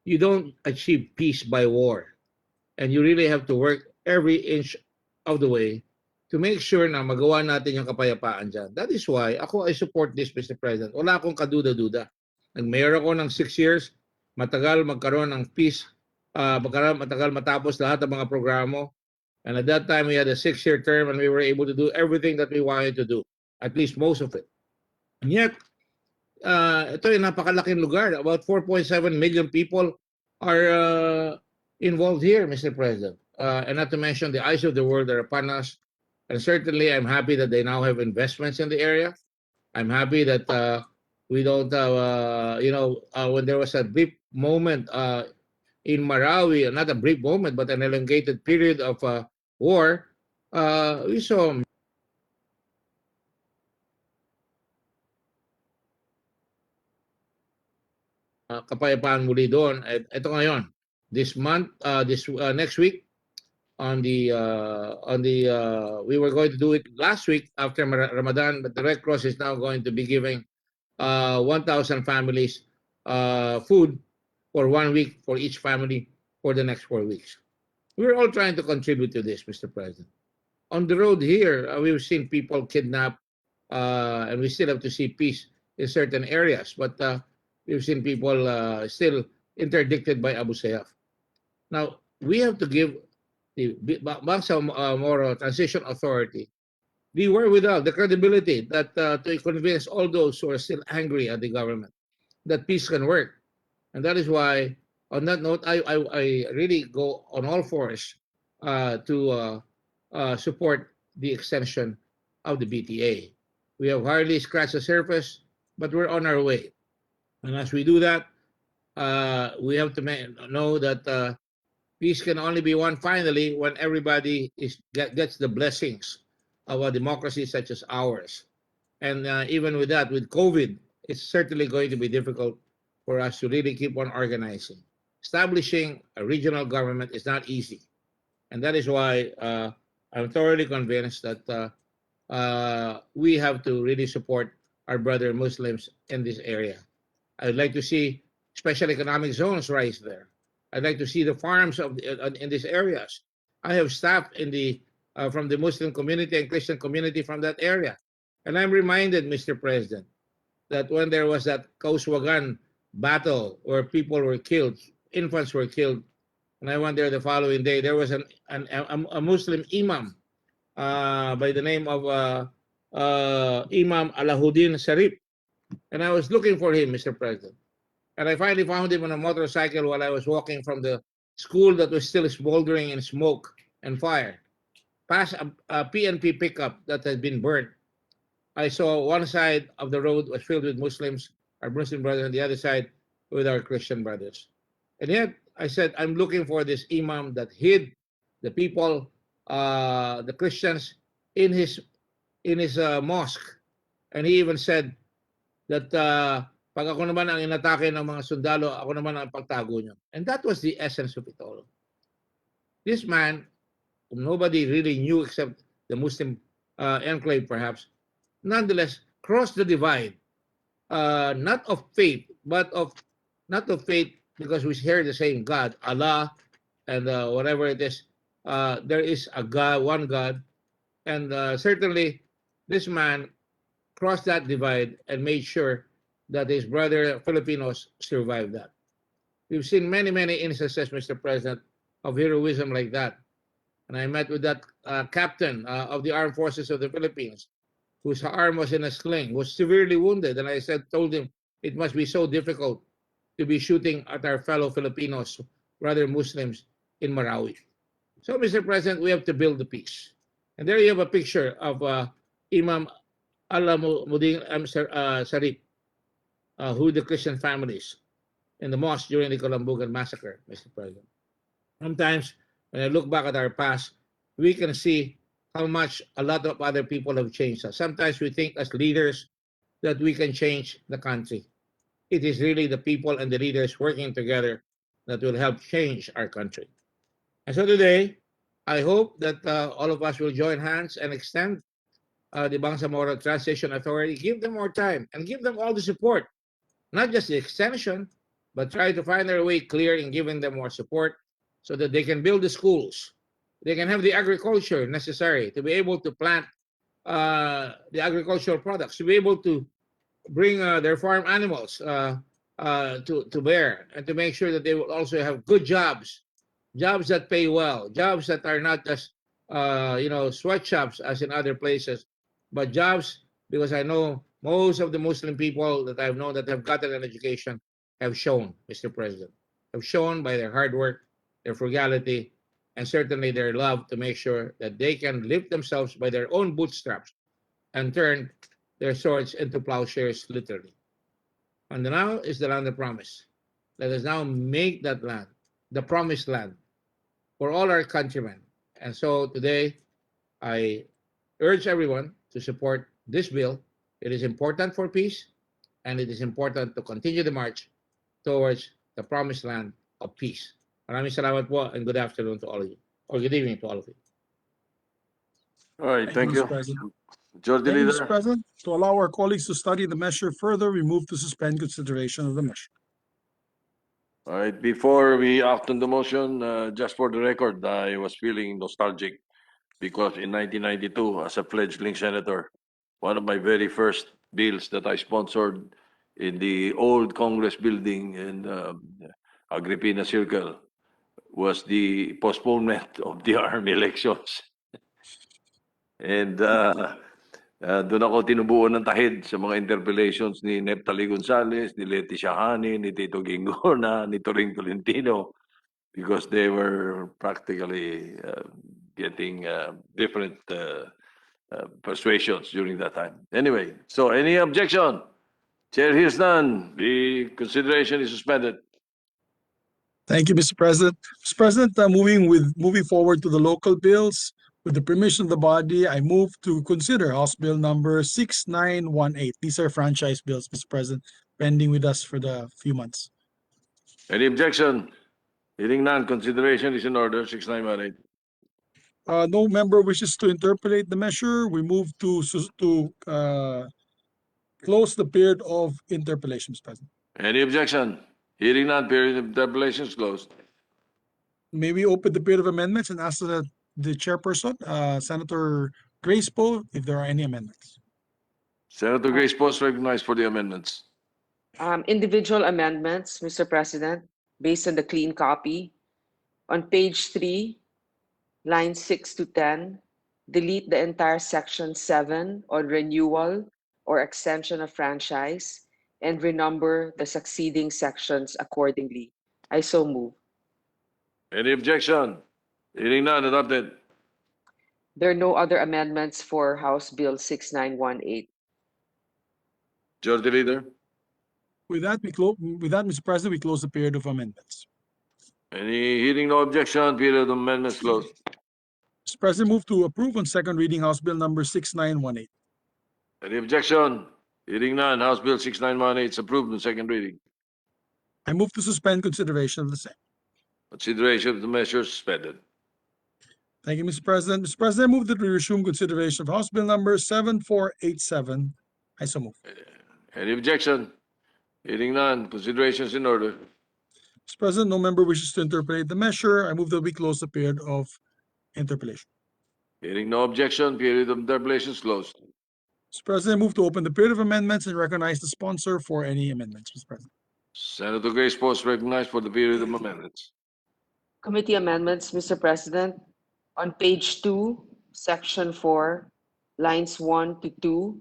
You don't achieve peace by war. And you really have to work every inch of the way to make sure na magawa natin yung kapayapaan dyan. That is why I support this, Mr. President. Wala akong kaduda-duda. Nag-mayor ako ng 6 years, matagal magkaroon ng peace, matagal matapos lahat ng mga programo. And at that time, we had a 6-year term and we were able to do everything that we wanted to do, at least most of it. And yet, ito ay napakalaking lugar. About 4.7 million people are involved here, Mr. President. And not to mention the eyes of the world are upon us. And certainly, I'm happy that they now have investments in the area. I'm happy that we don't have, when there was a brief moment in Marawi, not a brief moment, but an elongated period of war, we saw kapayapaan muli doon. Ito ngayon, this month, next week, we were going to do it last week after Ramadan, but the Red Cross is now going to be giving 1,000 families food for 1 week for each family for the next 4 weeks. We're all trying to contribute to this, Mr. President. On the road here, we've seen people kidnapped, and we still have to see peace in certain areas, but we've seen people still interdicted by Abu Sayyaf. Now, we have to give the Bangsamoro Transition Authority the wherewithal, the credibility that to convince all those who are still angry at the government that peace can work. And that is why, on that note, I really go on all fours to support the extension of the BTA. We have hardly scratched the surface, but we're on our way. And as we do that, we have to know that peace can only be won finally when everybody gets the blessings of a democracy such as ours. And even with that, with COVID, it's certainly going to be difficult for us to really keep on organizing. Establishing a regional government is not easy. And that is why I'm thoroughly convinced that we have to really support our brother Muslims in this area. I'd like to see special economic zones rise there. I'd like to see the farms in these areas. I have staff from the Muslim community and Christian community from that area. And I'm reminded, Mr. President, that when there was that Kauswagan battle where people were killed, infants were killed, and I went there the following day, there was a Muslim imam by the name of Imam Alahuddin Sharif. And I was looking for him, Mr. President. And I finally found him on a motorcycle while I was walking from the school that was still smoldering in smoke and fire, past a PNP pickup that had been burnt. I saw one side of the road was filled with Muslims, our Muslim brothers, and the other side with our Christian brothers. And yet, I said, I'm looking for this imam that hid the people, the Christians, in his mosque. And he even said that pag ako naman ang inatake ng mga sundalo, ako naman ang pagtago nyo. And that was the essence of it all. This man, whom nobody really knew except the Muslim enclave perhaps, nonetheless crossed the divide, not of faith, but not of faith because we share the same God, Allah, and whatever it is. There is a God, one God, and certainly this man crossed that divide and made sure that his brother Filipinos survived that. We've seen many, many instances, Mr. President, of heroism like that. And I met with that captain of the Armed Forces of the Philippines, whose arm was in a sling, was severely wounded. And I told him, it must be so difficult to be shooting at our fellow Filipinos, rather Muslims, in Marawi. So, Mr. President, we have to build the peace. And there you have a picture of Imam Alamuddin Sarip, who the Christian families in the mosque during the Kalambugan massacre, Mr. President. Sometimes, when I look back at our past, we can see how much a lot of other people have changed us. Sometimes we think as leaders that we can change the country. It is really the people and the leaders working together that will help change our country. And so today, I hope that all of us will join hands and extend the Bangsamoro Transition Authority, give them more time and give them all the support, not just the extension, but try to find their way clear in giving them more support so that they can build the schools. They can have the agriculture necessary to be able to plant the agricultural products, to be able to bring their farm animals to bear, and to make sure that they will also have good jobs, jobs that pay well, jobs that are not just sweatshops as in other places, but jobs, because I know most of the Muslim people that I've known that have gotten an education have shown, Mr. President, have shown by their hard work, their frugality, and certainly their love to make sure that they can lift themselves by their own bootstraps and turn their swords into plowshares, literally. And now is the land of promise. Let us now make that land the promised land for all our countrymen. And so today, I urge everyone to support this bill. It is important for peace, and it is important to continue the march towards the promised land of peace. Maraming salamat po, and good afternoon to all of you, or good evening to all of you. All right, thank Mr. you. President. Majority Thank you, Mr. Leader. President. To allow our colleagues to study the measure further, we move to suspend consideration of the measure. All right, before we act on the motion, just for the record, I was feeling nostalgic because in 1992, as a fledgling senator, one of my very first bills that I sponsored in the old Congress building in Agripina Circle was the postponement of the army elections. And doon ako tinubuan ng tahid sa mga interpellations ni Neptali Gonzales, ni Leticia Hani, ni Tito Ginggona, ni Toring Tolentino, because they were practically getting different persuasions during that time. Anyway, so any objection? Chair hears none. The consideration is suspended. Thank you, Mr. President. Mr. President, moving forward to the local bills, with the permission of the body, I move to consider House Bill number 6918. These are franchise bills, Mr. President, pending with us for the few months. Any objection? Hearing none, consideration is in order. 6918. No member wishes to interpolate the measure. We move to close the period of interpellation, Mr. President. Any objection? Hearing none, period of interpellation is closed. May we open the period of amendments and ask the chairperson, Senator Grace Poe, if there are any amendments. Senator Grace Post recognized for the amendments. Individual amendments, Mr. President, based on the clean copy. On page 3, lines 6 to 10, delete the entire section 7 on renewal or extension of franchise and renumber the succeeding sections accordingly. I so move. Any objection? Hearing none, adopted. There are no other amendments for House Bill 6918. Majority Leader. With that, Mr. President, we close the period of amendments. Any hearing no objection, period of amendments closed. Mr. President, move to approve on second reading House Bill number 6918. Any objection? Hearing none, House Bill 6918 is approved on second reading. I move to suspend consideration of the same. Consideration of the measure suspended. Thank you, Mr. President. Mr. President, I move that we resume consideration of House Bill number 7487. I so move. Any objection? Hearing none, consideration is in order. Mr. President, no member wishes to interpolate the measure. I move that we close the period of interpellation. Hearing no objection, period of interpellation is closed. Mr. President, I move to open the period of amendments and recognize the sponsor for any amendments, Mr. President. Senator Grace Post recognized for the period of amendments. Committee amendments, Mr. President. On page 2, section 4, lines 1 to 2,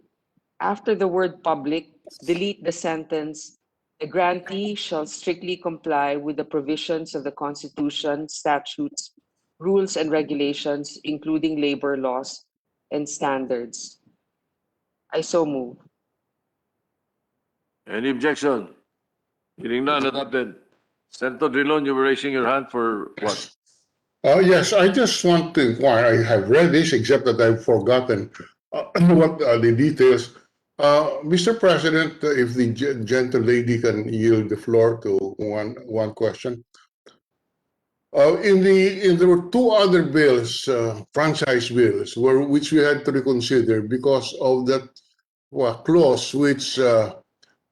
after the word public, delete the sentence, The grantee shall strictly comply with the provisions of the Constitution, statutes, rules, and regulations, including labor laws and standards. I so move. Any objection? Hearing none, adopted. Senator Drilon, you were raising your hand for what? Yes, I just want to inquire. I have read this, except that I've forgotten what the details. Mr. President, if the gentle lady can yield the floor to one question. There were two other bills, franchise bills, which we had to reconsider because of that clause which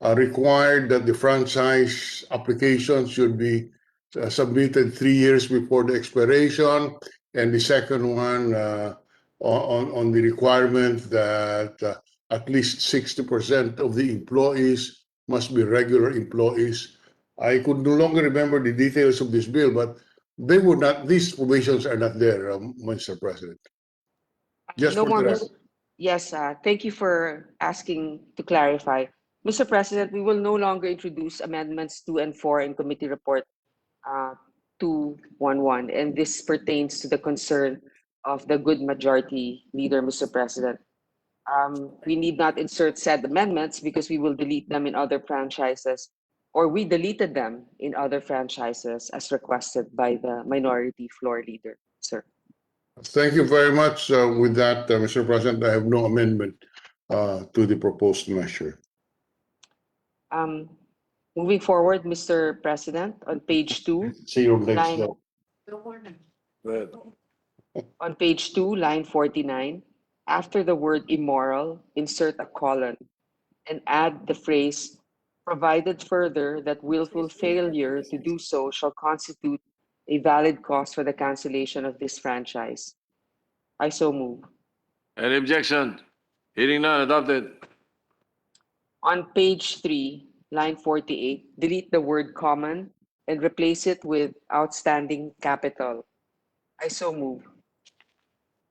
required that the franchise application should be submitted 3 years before the expiration, and the second one on the requirement that at least 60% of the employees must be regular employees. I could no longer remember the details of this bill, but they were not; these provisions are not there, Mr. President. Just No for more, the Miss. Yes, thank you for asking to clarify. Mr. President, we will no longer introduce amendments 2 and 4 in Committee Report 211, and this pertains to the concern of the good majority leader, Mr. President. We need not insert said amendments because we will delete them in other franchises, or we deleted them in other franchises as requested by the minority floor leader, sir. Thank you very much. With that, Mr. President, I have no amendment to the proposed measure. Um, Moving forward, Mr. President, on page 2, See your next line, slide. Go ahead. on page 2, line 49, after the word immoral, insert a colon and add the phrase, provided further that willful failure to do so shall constitute a valid cause for the cancellation of this franchise. I so move. Any objection? Hearing none, adopted. On page 3, line 48, delete the word common and replace it with outstanding capital. I so move.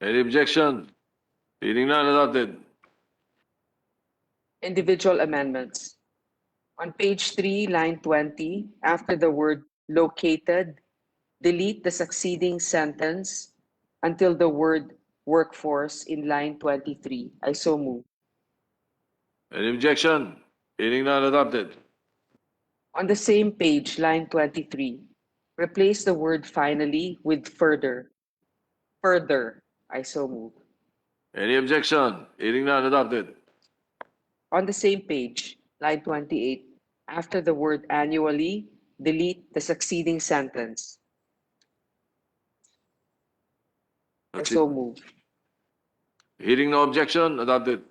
Any objection? Hearing none, adopted. Individual amendments. On page 3, line 20, after the word located, delete the succeeding sentence until the word workforce in line 23. I so move. Any objection? Hearing none, adopted. On the same page, line 23, replace the word finally with further. Further. I so move. Any objection? Hearing none, adopted. On the same page, line 28, after the word annually, delete the succeeding sentence. I That's so it. move. Hearing no objection, adopted.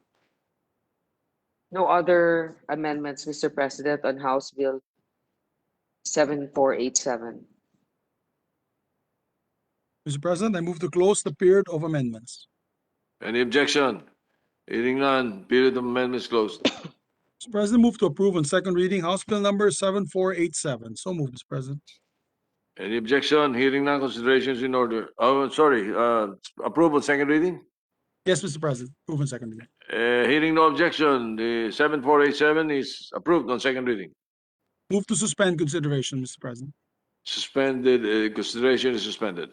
No other amendments, Mr. President, on House Bill 7487. Mr. President, I move to close the period of amendments. Any objection? Hearing none, period of amendments closed. Mr. President, move to approve on second reading House Bill number 7487. So moved, Mr. President. Any objection? Hearing none, considerations in order. Oh, sorry, approval, second reading? Yes, Mr. President, approve on second reading. Hearing no objection, the 7487 is approved on second reading. Move to suspend consideration, Mr. President. Suspended, consideration is suspended.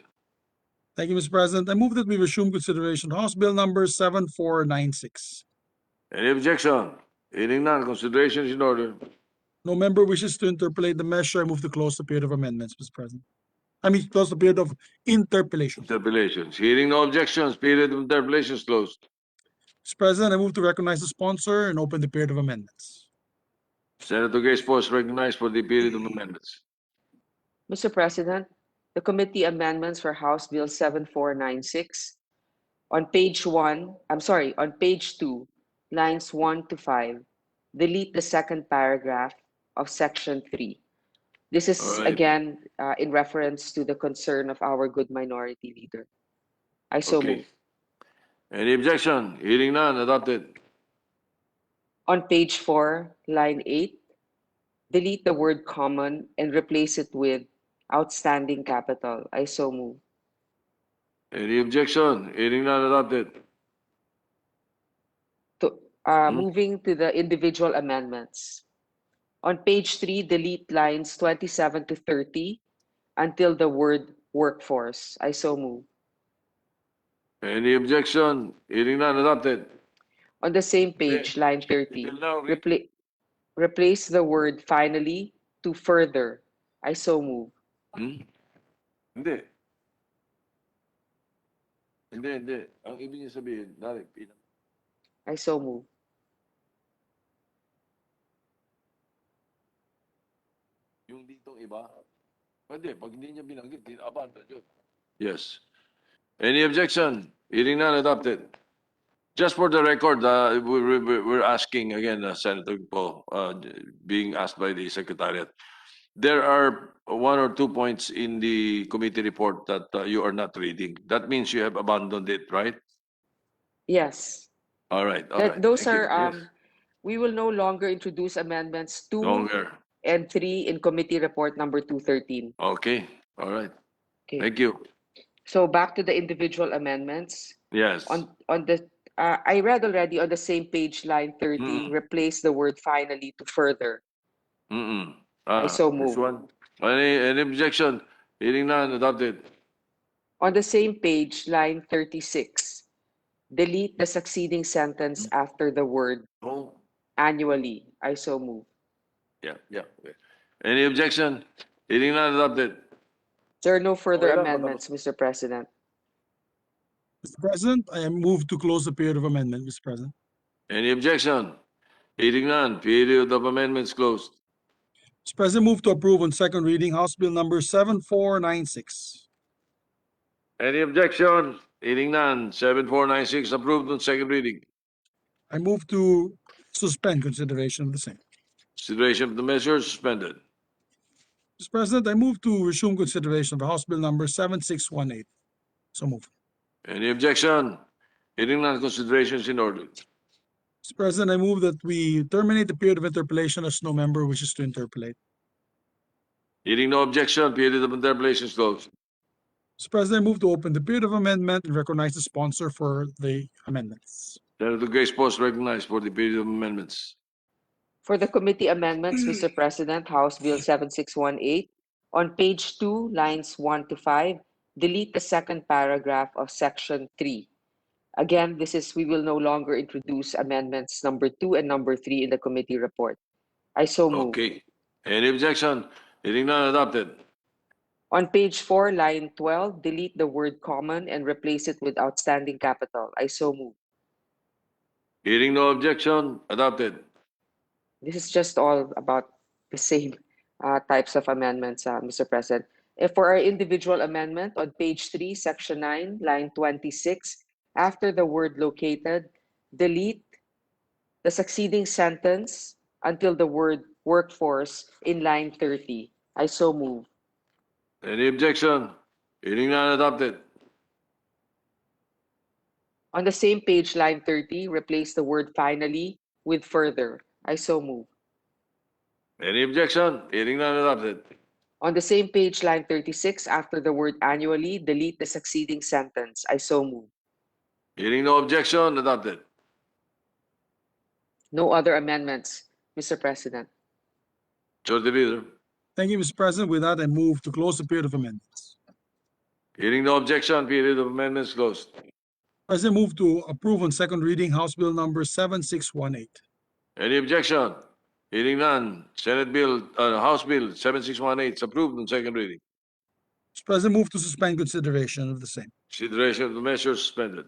Thank you, Mr. President. I move that we resume consideration of House Bill number 7496. Any objection? Hearing none, consideration is in order. No member wishes to interpolate the measure. I move to close the period of amendments, Mr. President. I mean, close the period of interpellation. Interpellations. Hearing no objections, period of interpellations closed. Mr. President, I move to recognize the sponsor and open the period of amendments. Senator Gates is recognized for the period of amendments. Mr. President, the committee amendments for House Bill 7496 on page 2, lines 1 to 5, delete the second paragraph of section 3. This is All right. again in reference to the concern of our good minority leader. I so Okay. move. Any objection? Hearing none, adopted. On page 4, line 8, delete the word common and replace it with outstanding capital. I so move. Any objection? Hearing none, adopted. Moving to the individual amendments. On page 3, delete lines 27 to 30 until the word workforce. I so move. Any objection? Hearing none, adopted. On the same page, line 30, Until now, replace the word finally to further. I so move. Hmm? Hindi. Hindi. Ang ibig niya sabihin, I so move. yung ditong iba, pwede, pag hindi niya binanggit, abandon yun. Yes. Any objection? Hearing none, adopted. Just for the record, we're asking again, Senator Paul, being asked by the Secretariat. There are 1 or 2 points in the committee report that you are not reading. That means you have abandoned it, right? Yes. All right. Those Thank you. are, Yes. we will no longer introduce amendments 2 Longer. and 3 in committee report number 213. Okay. All right. Okay. Thank you. So back to the individual amendments. Yes. On the I read already on the same page, line 30, replace the word finally to further. I so This move. one. Any objection? Hearing none, adopted. On the same page, line 36, delete the succeeding sentence after the word Oh. annually. I so move. Yeah. Okay. Any objection? Hearing none, adopted. There are no further Okay lang, amendments, Mr. President. Mr. President, I move to close the period of amendment, Mr. President. Any objection? Hearing none, period of amendments closed. Mr. President, move to approve on second reading House Bill number 7496. Any objection? Hearing none, 7496 approved on second reading. I move to suspend consideration of the same. Consideration of the measure suspended. Mr. President, I move to resume consideration of House Bill number 7618. So move. Any objection? Hearing none, consideration is in order. Mr. President, I move that we terminate the period of interpellation as no member wishes to interpellate. Hearing no objection, period of interpellation is closed. Mr. President, I move to open the period of amendment and recognize the sponsor for the amendments. Senator Grace Post recognized for the period of amendments. For the committee amendments, Mr. President, House Bill 7618, on page 2, lines 1 to 5, delete the second paragraph of section 3. Again, we will no longer introduce amendments number 2 and number 3 in the committee report. I so move. Okay. Any objection? Hearing none, adopted. On page 4, line 12, delete the word common and replace it with outstanding capital. I so move. Hearing no objection, adopted. This is just all about the same types of amendments, Mr. President. For our individual amendment on page 3, section 9, line 26, after the word located, delete the succeeding sentence until the word workforce in line 30. I so move. Any objection? Hearing none, adopted. On the same page, line 30, replace the word finally with further. I so move. Any objection? Hearing none, adopted. On the same page, line 36, after the word annually, delete the succeeding sentence. I so move. Hearing no objection, adopted. No other amendments, Mr. President. Majority Leader. Thank you, Mr. President. With that, I move to close the period of amendments. Hearing no objection, period of amendments closed. President, move to approve on second reading House Bill number 7618. Any objection? Hearing none, House Bill 7618 is approved on second reading. Mr. President, move to suspend consideration of the same. Consideration of the measure suspended.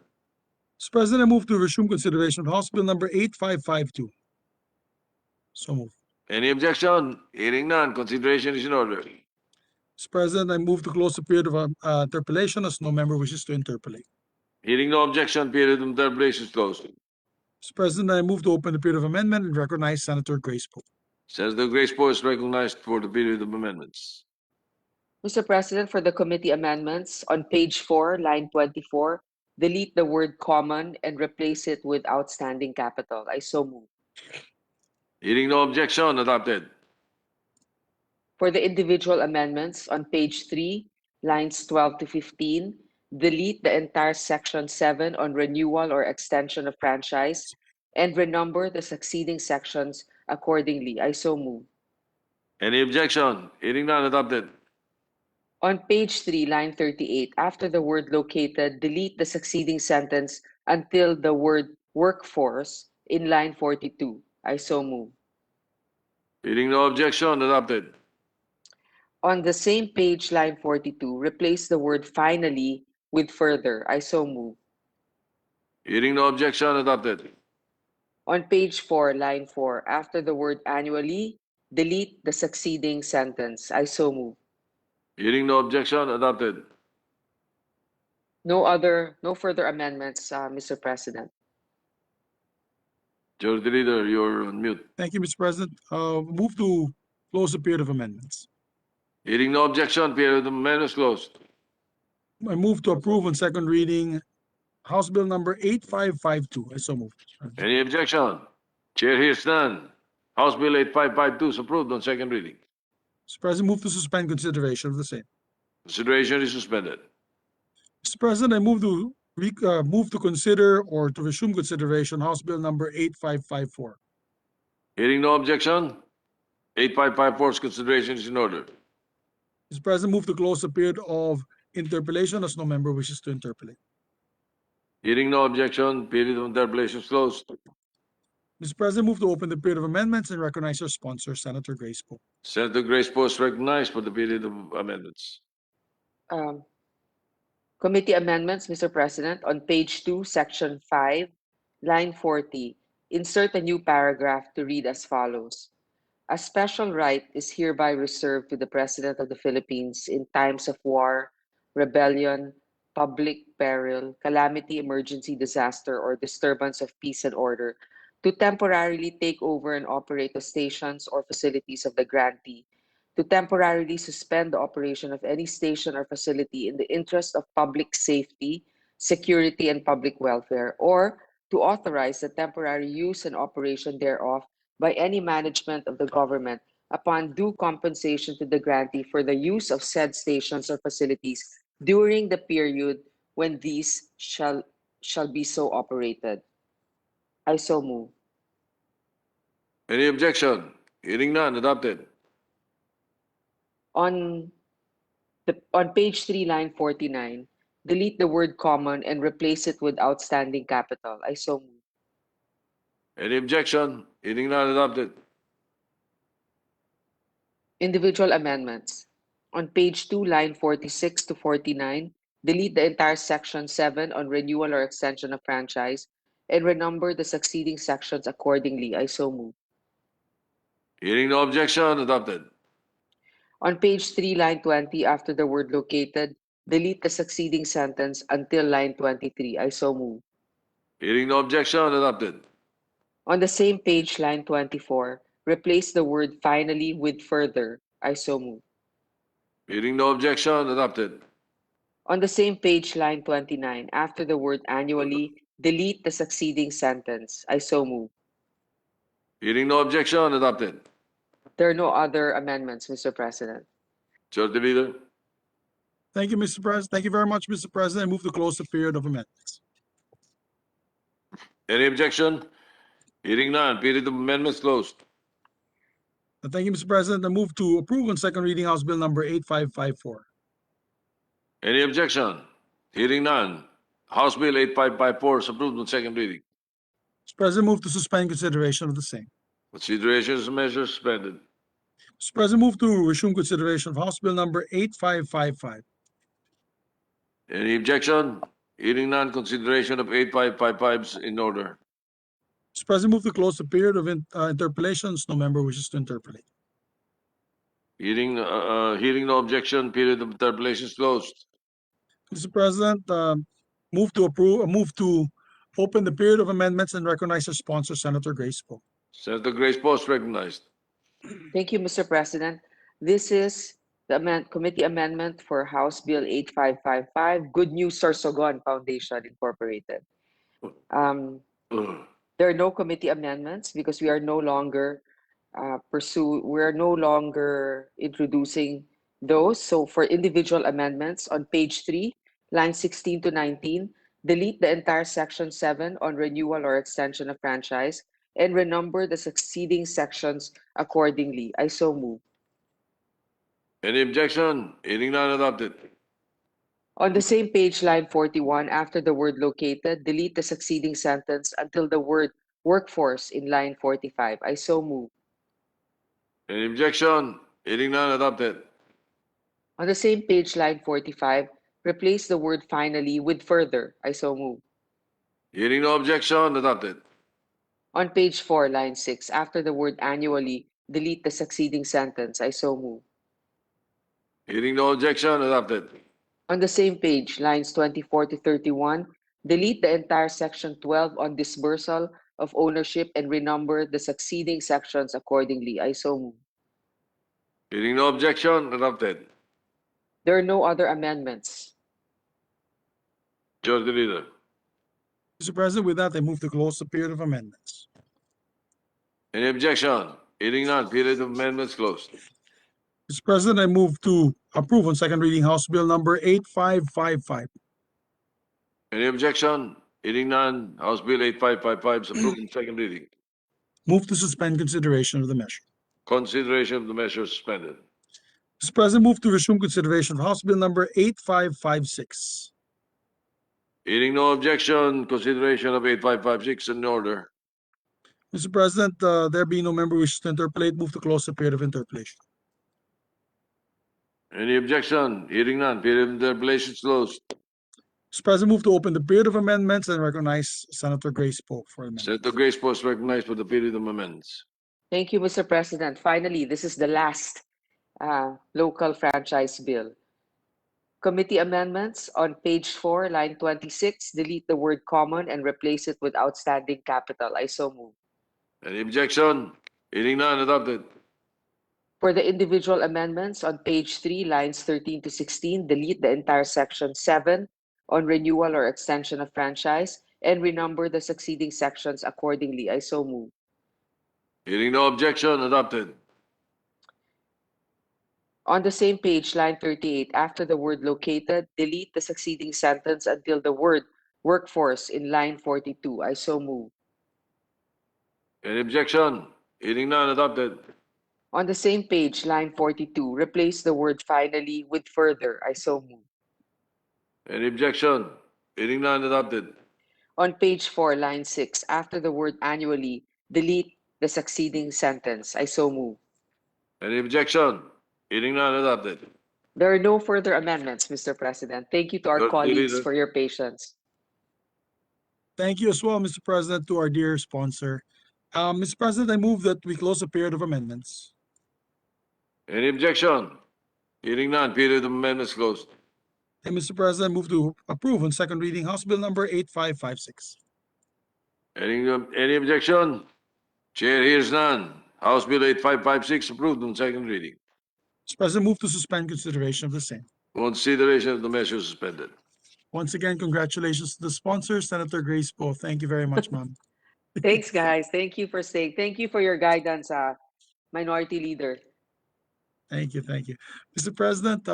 Mr. President, I move to resume consideration of House Bill number 8552. So move. Any objection? Hearing none, consideration is in order. Mr. President, I move to close the period of interpellation as no member wishes to interpellate. Hearing no objection, period of interpellation is closed. Mr. President, I move to open the period of amendment and recognize Senator Grace Poe. Senator Grace Poe is recognized for the period of amendments. Mr. President, for the committee amendments, on page 4, line 24, delete the word common and replace it with outstanding capital. I so move. Hearing no objection, adopted. For the individual amendments, on page 3, lines 12 to 15, delete the entire section 7 on renewal or extension of franchise and renumber the succeeding sections accordingly. I so move. Any objection? Hearing none, adopted. On page 3, line 38, after the word located, delete the succeeding sentence until the word workforce in line 42. I so move. Hearing no objection, adopted. On the same page, line 42, replace the word finally with further. I so move. Hearing no objection, adopted. On page 4, line 4, after the word annually, delete the succeeding sentence. I so move. Hearing no objection, adopted. No further amendments, Mr. President. Majority Leader, you're on mute. Thank you, Mr. President. Move to close the period of amendments. Hearing no objection, period of amendments closed. I move to approve on second reading House Bill number 8552. I so move. Any objection? Chair hears none. House Bill 8552 is approved on second reading. Mr. President, move to suspend consideration of the same. Consideration is suspended. Mr. President, I move to consider or to resume consideration House Bill number 8554. Hearing no objection, 8554's consideration is in order. Mr. President, move to close the period of interpellation as no member wishes to interpolate. Hearing no objection, period of interpellation is closed. Mr. President, move to open the period of amendments and recognize our sponsor, Senator Grace Poe. Senator Grace Post recognized for the period of amendments. Committee amendments, Mr. President, on page 2, section 5, line 40, insert a new paragraph to read as follows. A special right is hereby reserved to the President of the Philippines in times of war, rebellion, public peril, calamity, emergency, disaster, or disturbance of peace and order to temporarily take over and operate the stations or facilities of the grantee, to temporarily suspend the operation of any station or facility in the interest of public safety, security, and public welfare, or to authorize the temporary use and operation thereof by any management of the government upon due compensation to the grantee for the use of said stations or facilities during the period when these shall be so operated. I so move. Any objection? Hearing none, adopted. On page 3, line 49, delete the word common and replace it with outstanding capital. I so move. Any objection? Hearing none, adopted. Individual amendments. On page 2, line 46 to 49, delete the entire section 7 on renewal or extension of franchise and renumber the succeeding sections accordingly. I so move. Hearing no objection, adopted. On page 3, line 20, after the word located, delete the succeeding sentence until line 23. I so move. Hearing no objection, adopted. On the same page, line 24, replace the word finally with further. I so move. Hearing no objection, adopted. On the same page, line 29, after the word annually, delete the succeeding sentence. I so move. Hearing no objection, adopted. There are no other amendments, Mr. President. Majority Leader. Thank you, Mr. President. Thank you very much, Mr. President. I move to close the period of amendments. Any objection? Hearing none, period of amendments closed. Thank you, Mr. President. I move to approve on second reading House Bill number 8554. Any objection? Hearing none. House Bill 8554 is approved on second reading. Mr. President, move to suspend consideration of the same. Consideration of measures suspended. Mr. President, move to resume consideration of House Bill number 8555. Any objection? Hearing none, consideration of 8555 is in order. Mr. President, move to close the period of interpellations. No member wishes to interpolate. Hearing no objection, period of interpellation is closed. Mr. President, move to open the period of amendments and recognize our sponsor, Senator Grace Poe. Senator Grace Post recognized. Thank you, Mr. President. This is the committee amendment for House Bill 8555, Good News Sorsogon Foundation Incorporated. There are no committee amendments because we are no longer introducing those. So for individual amendments on page 3, line 16 to 19, delete the entire section 7 on renewal or extension of franchise and renumber the succeeding sections accordingly. I so move. Any objection? Hearing none, adopted. On the same page, line 41, after the word located, delete the succeeding sentence until the word workforce in line 45. I so move. Any objection? Hearing none, adopted. On the same page, line 45, replace the word finally with further. I so move. Hearing no objection, adopted. On page 4, line 6, after the word annually, delete the succeeding sentence. I so move. Hearing no objection, adopted. On the same page, lines 24 to 31, delete the entire section 12 on dispersal of ownership and renumber the succeeding sections accordingly. I so move. Hearing no objection, adopted. There are no other amendments. Majority Leader. Mr. President, with that, I move to close the period of amendments. Any objection? Hearing none, period of amendments closed. Mr. President, I move to approve on second reading House Bill number 8555. Any objection? Hearing none, House Bill 8555 is approved in second reading. Move to suspend consideration of the measure. Consideration of the measure suspended. Mr. President, move to resume consideration of House Bill number 8556. Hearing no objection, consideration of 8556 in order. Mr. President, there being no member wishes to interpolate, move to close the period of interpolation. Any objection? Hearing none, period of interpolation is closed. Mr. President, move to open the period of amendments and recognize Senator Grace Poe for amendment. Senator Grace Post recognized for the period of amendments. Thank you, Mr. President. Finally, this is the last local franchise bill. Committee amendments on page 4, line 26, delete the word common and replace it with outstanding capital. I so move. Any objection? Hearing none, adopted. For the individual amendments on page 3, lines 13 to 16, delete the entire section 7 on renewal or extension of franchise and renumber the succeeding sections accordingly. I so move. Hearing no objection, adopted. On the same page, line 38, after the word located, delete the succeeding sentence until the word workforce in line 42. I so move. Any objection? Hearing none, adopted. On the same page, line 42, replace the word finally with further. I so move. Any objection? Hearing none, adopted. On page 4, line 6, after the word annually, delete the succeeding sentence. I so move. Any objection? Hearing none, adopted. There are no further amendments, Mr. President. Thank you to our Majority colleagues Leader. for your patience. Thank you as well, Mr. President, to our dear sponsor. Mr. President, I move that we close the period of amendments. Any objection? Hearing none, period of amendments closed. And Mr. President, I move to approve on second reading House Bill number 8556. Any objection? Chair hears none. House Bill 8556 approved on second reading. Mr. President, move to suspend consideration of the same. Consideration of the measure suspended. Once again, congratulations to the sponsor, Senator Grace Poe. Thank you very much, ma'am. Thanks, guys. Thank you for staying. Thank you for your guidance, Minority Leader. Thank you, thank you. Mr. President,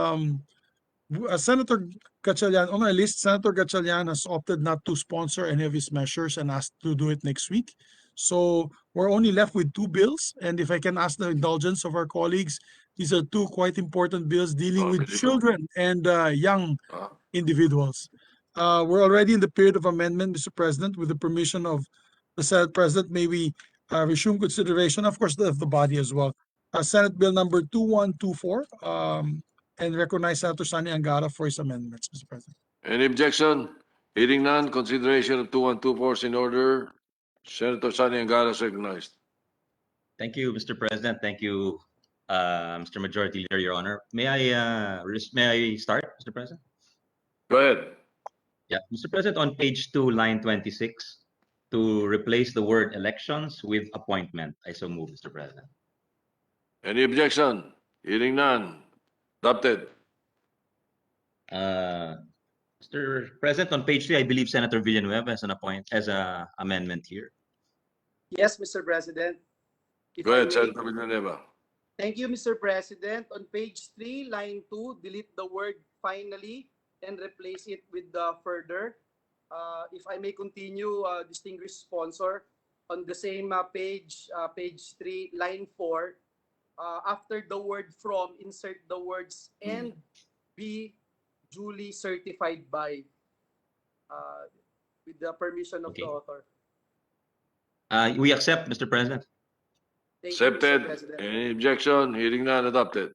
Senator Gatchalian, on our list, Senator Gatchalian has opted not to sponsor any of his measures and asked to do it next week. So we're only left with two bills. And if I can ask the indulgence of our colleagues, these are two quite important bills dealing with children and young individuals. We're already in the period of amendment, Mr. President. With the permission of the Senate President, may we resume consideration, of course, of the body as well. Senate Bill number 2124, and recognize Senator Sani Angara for his amendments, Mr. President. Any objection? Hearing none, consideration of 2124 is in order. Senator Sani Angara is recognized. Thank you, Mr. President. Thank you, Mr. Majority Leader, Your Honor. May I start, Mr. President? Go ahead. Yeah, Mr. President, on page 2, line 26, to replace the word elections with appointment. I so move, Mr. President. Any objection? Hearing none. Adopted. Mr. President, on page 3, I believe Senator Villanueva has an amendment here. Yes, Mr. President. If Go I ahead, may. Senator Villanueva. Thank you, Mr. President. On page 3, line 2, delete the word finally and replace it with the further. If I may continue, distinguished sponsor, on the same page 3, line 4, after the word from, insert the words and be duly certified by, with the permission of the Okay. author. We accept, Mr. President. Thank you, Mr. Accepted. President. Any objection? Hearing none, adopted.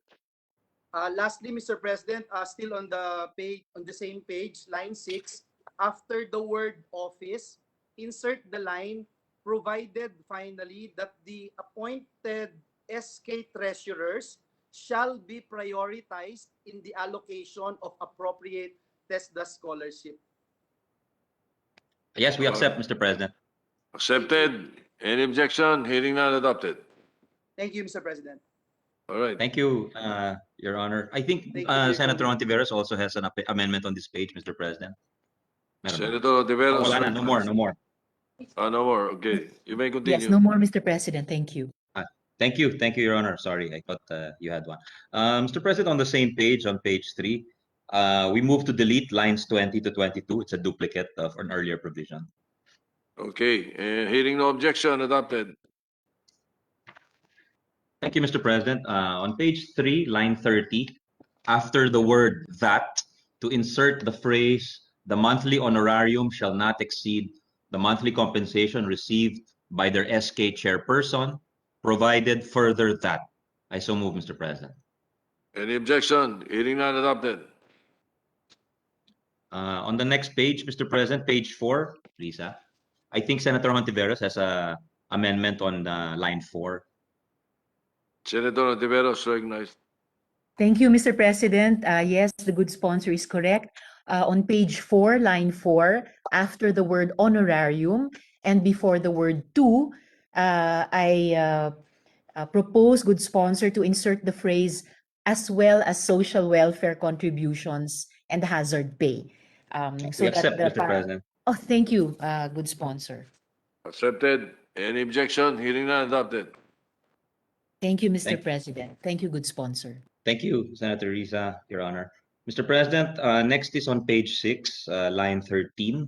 Lastly, Mr. President, still on the page, on the same page, line 6, after the word office, insert the line provided finally that the appointed SK treasurers shall be prioritized in the allocation of appropriate TESDA scholarship. Yes, we accept, Mr. President. Accepted. Any objection? Hearing none, adopted. Thank you, Mr. President. All right. Thank you, Your Honor. I think Thank you, dear Senator colleague. Ontiveros also has an amendment on this page, Mr. President. Meron ba? Senator Oh, Tiveros. wala na, no more, no more. No more. Okay. You may Yes, continue. no more, Mr. President. Thank you. Thank you, Your Honor. Sorry, I thought you had one. Mr. President, on the same page, on page 3, we move to delete lines 20 to 22. It's a duplicate of an earlier provision. Okay. Hearing no objection, adopted. Thank you, Mr. President. On page 3, line 30, after the word that, to insert the phrase, the monthly honorarium shall not exceed the monthly compensation received by their SK chairperson, provided further that. I so move, Mr. President. Any objection? Hearing none, adopted. On the next page, Mr. President, page 4, Lisa, I think Senator Hontiveros has a amendment on line 4. Senator Tiveros, recognized. Thank you, Mr. President. Yes, the good sponsor is correct. On page 4, line 4, after the word honorarium and before the word to, I propose good sponsor to insert the phrase as well as social welfare contributions and hazard pay. We accept, Mr. President. Oh, thank you, good sponsor. Accepted. Any objection? Hearing none, adopted. Thank you, Mr. President. Thank you, good sponsor. Thank you, Senator Risa, Your Honor. Mr. President, next is on page 6, line 13.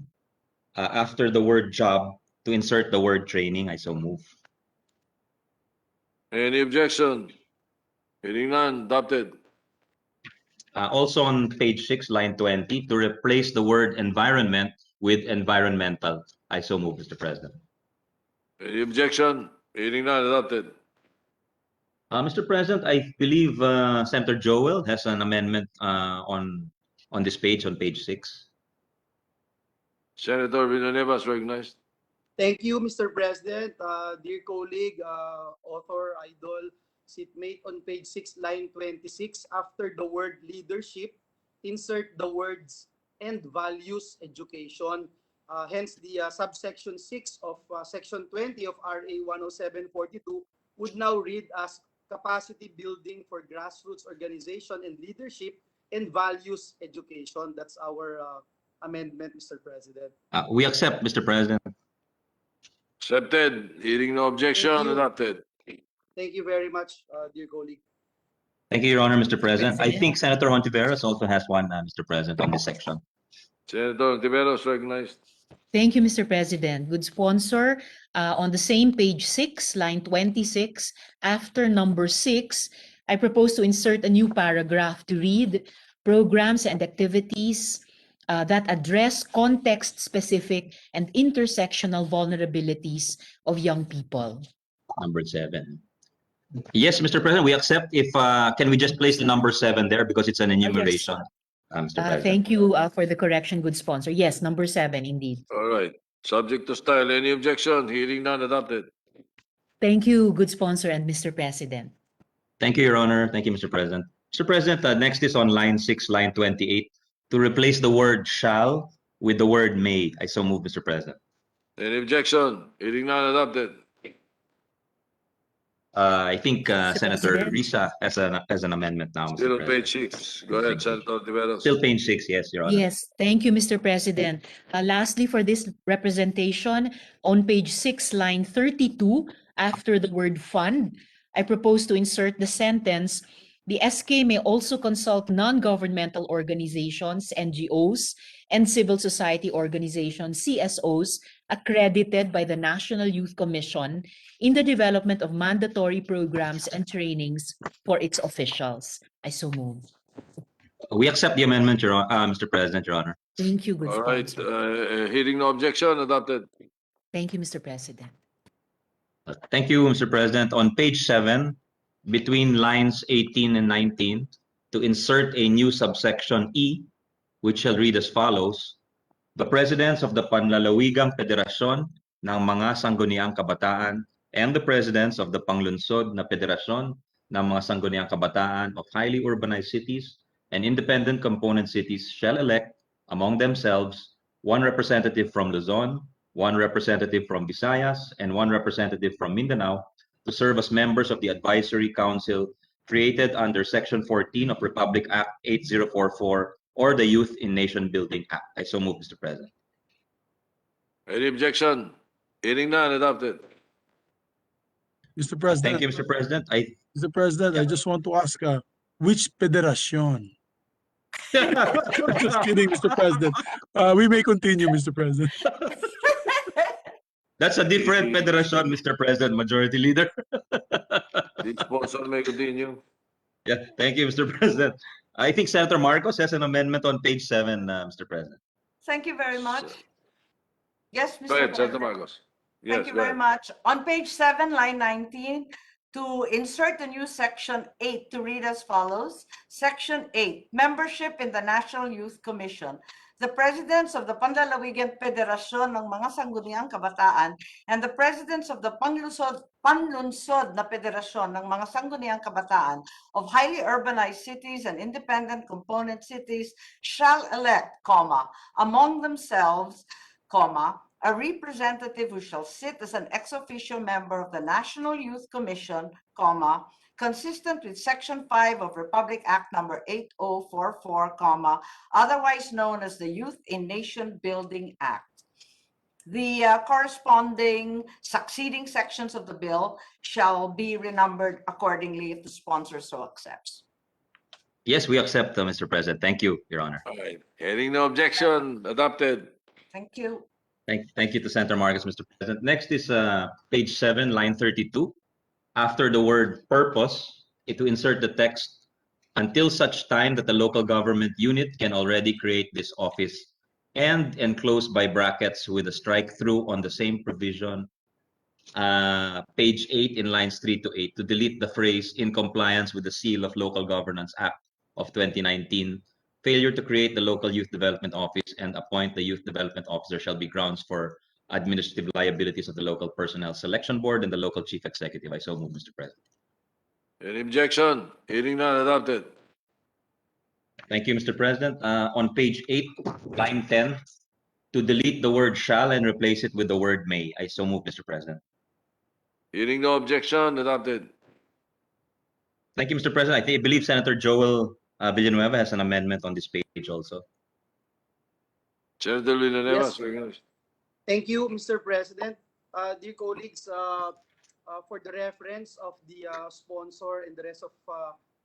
After the word job, to insert the word training, I so move. Any objection? Hearing none, adopted. Also on page 6, line 20, to replace the word environment with environmental, I so move, Mr. President. Any objection? Hearing none, adopted. Mr. President, I believe Senator Joel has an amendment on this page, on page 6. Senator Villanueva is recognized. Thank you, Mr. President. Dear colleague, author, idol, seatmate, on page 6, line 26, after the word leadership, insert the words and values education. Hence, the subsection 6 of section 20 of RA 10742 would now read as capacity building for grassroots organization and leadership and values education. That's our amendment, Mr. President. We accept, Mr. President. Accepted. Hearing no objection, Thank you. adopted. Thank you very much, dear colleague. Thank you, Your Honor, Mr. President. I think Senator Hontiveros also has one, Mr. President, on this section. Senator Tiveros recognized. Thank you, Mr. President. Good sponsor. On the same page 6, line 26, after number 6, I propose to insert a new paragraph to read programs and activities that address context-specific and intersectional vulnerabilities of young people. Number 7. Yes, Mr. President, we accept. If can we just place the number 7 there because it's an enumeration, Mr. President. Thank you for the correction, good sponsor. Yes, number 7, indeed. All right. Subject to style. Any objection? Hearing none, adopted. Thank you, good sponsor and Mr. President. Thank you, Your Honor. Thank you, Mr. President. Mr. President, next is on line 6, line 28, to replace the word shall with the word may. I so move, Mr. President. Any objection? Hearing none, adopted. I think Mr. Senator President. Risa has an amendment now, Mr. Still on President. page 6. Go ahead, Senator Tiveros. Still page 6, yes, Your Honor. Yes, thank you, Mr. President. Lastly, for this representation, on page 6, line 32, after the word fund, I propose to insert the sentence, The SK may also consult non-governmental organizations, NGOs, and civil society organizations, CSOs, accredited by the National Youth Commission in the development of mandatory programs and trainings for its officials. I so move. We accept the amendment, Mr. President, Your Honor. Thank you, good All right, sponsor. hearing no objection, adopted. Thank you, Mr. President. Thank you, Mr. President. On page 7, between lines 18 and 19, to insert a new subsection E, which shall read as follows: the presidents of the Panlalawigang Federasyon ng mga Sangguniang Kabataan and the presidents of the Panglunsod na Federasyon ng mga Sangguniang Kabataan of highly urbanized cities and independent component cities shall elect among themselves one representative from Luzon, one representative from Visayas, and one representative from Mindanao to serve as members of the Advisory Council created under Section 14 of Republic Act 8044 or the Youth in Nation Building Act. I so move, Mr. President. Any objection? Hearing none, adopted. Mr. President. Thank you, Mr. President. Mr. President, I just want to ask, which federation? Just kidding, Mr. President. We may continue, Mr. President. That's a different federation, Mr. President, Majority Leader. The sponsor may continue. Yeah, thank you, Mr. President. I think Senator Marcos has an amendment on page 7, Mr. President. Thank you very much. Yes, Mr. Go ahead, Senator President. Marcos. Thank you very much. On page 7, line 19, to insert the new section 8 to read as follows. Section 8, membership in the National Youth Commission. The presidents of the Panlalawigan Federasyon ng mga Sangguniang Kabataan and the presidents of the Panlunsod na Federasyon ng mga Sangguniang Kabataan of highly urbanized cities and independent component cities shall elect, among themselves, a representative who shall sit as an ex officio member of the National Youth Commission, consistent with Section 5 of Republic Act number 8044, otherwise known as the Youth in Nation Building Act. The corresponding succeeding sections of the bill shall be renumbered accordingly if the sponsor so accepts. Yes, we accept, Mr. President. Thank you, Your Honor. All right. Hearing no objection, adopted. Thank you. Thank you to Senator Marcos, Mr. President. Next is page 7, line 32. After the word purpose, to insert the text, until such time that the local government unit can already create this office, and enclosed by brackets with a strike through on the same provision, page 8 in lines 3 to 8, to delete the phrase in compliance with the Seal of Local Governance Act of 2019. Failure to create the local youth development office and appoint the youth development officer shall be grounds for administrative liabilities of the local personnel selection board and the local chief executive. I so move, Mr. President. Any objection? Hearing none, adopted. Thank you, Mr. President. On page 8, line 10, to delete the word shall and replace it with the word may. I so move, Mr. President. Hearing no objection, adopted. Thank you, Mr. President. I believe Senator Joel Villanueva has an amendment on this page also. Senator Villanueva, Yes. Thank you, Mr. President. Dear colleagues, for the reference of the sponsor and the rest of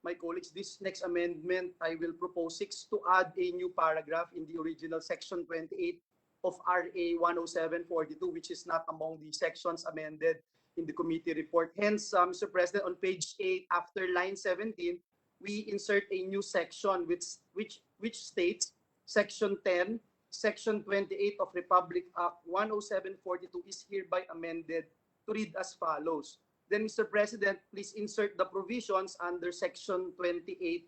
my colleagues, this next amendment, I will propose 6 to add a new paragraph in the original section 28 of RA 10742, which is not among the sections amended in the committee report. Hence, Mr. President, on page 8, after line 17, we insert a new section which states section 10, Section 28 of Republic Act 10742 is hereby amended to read as follows. Then, Mr. President, please insert the provisions under Section 28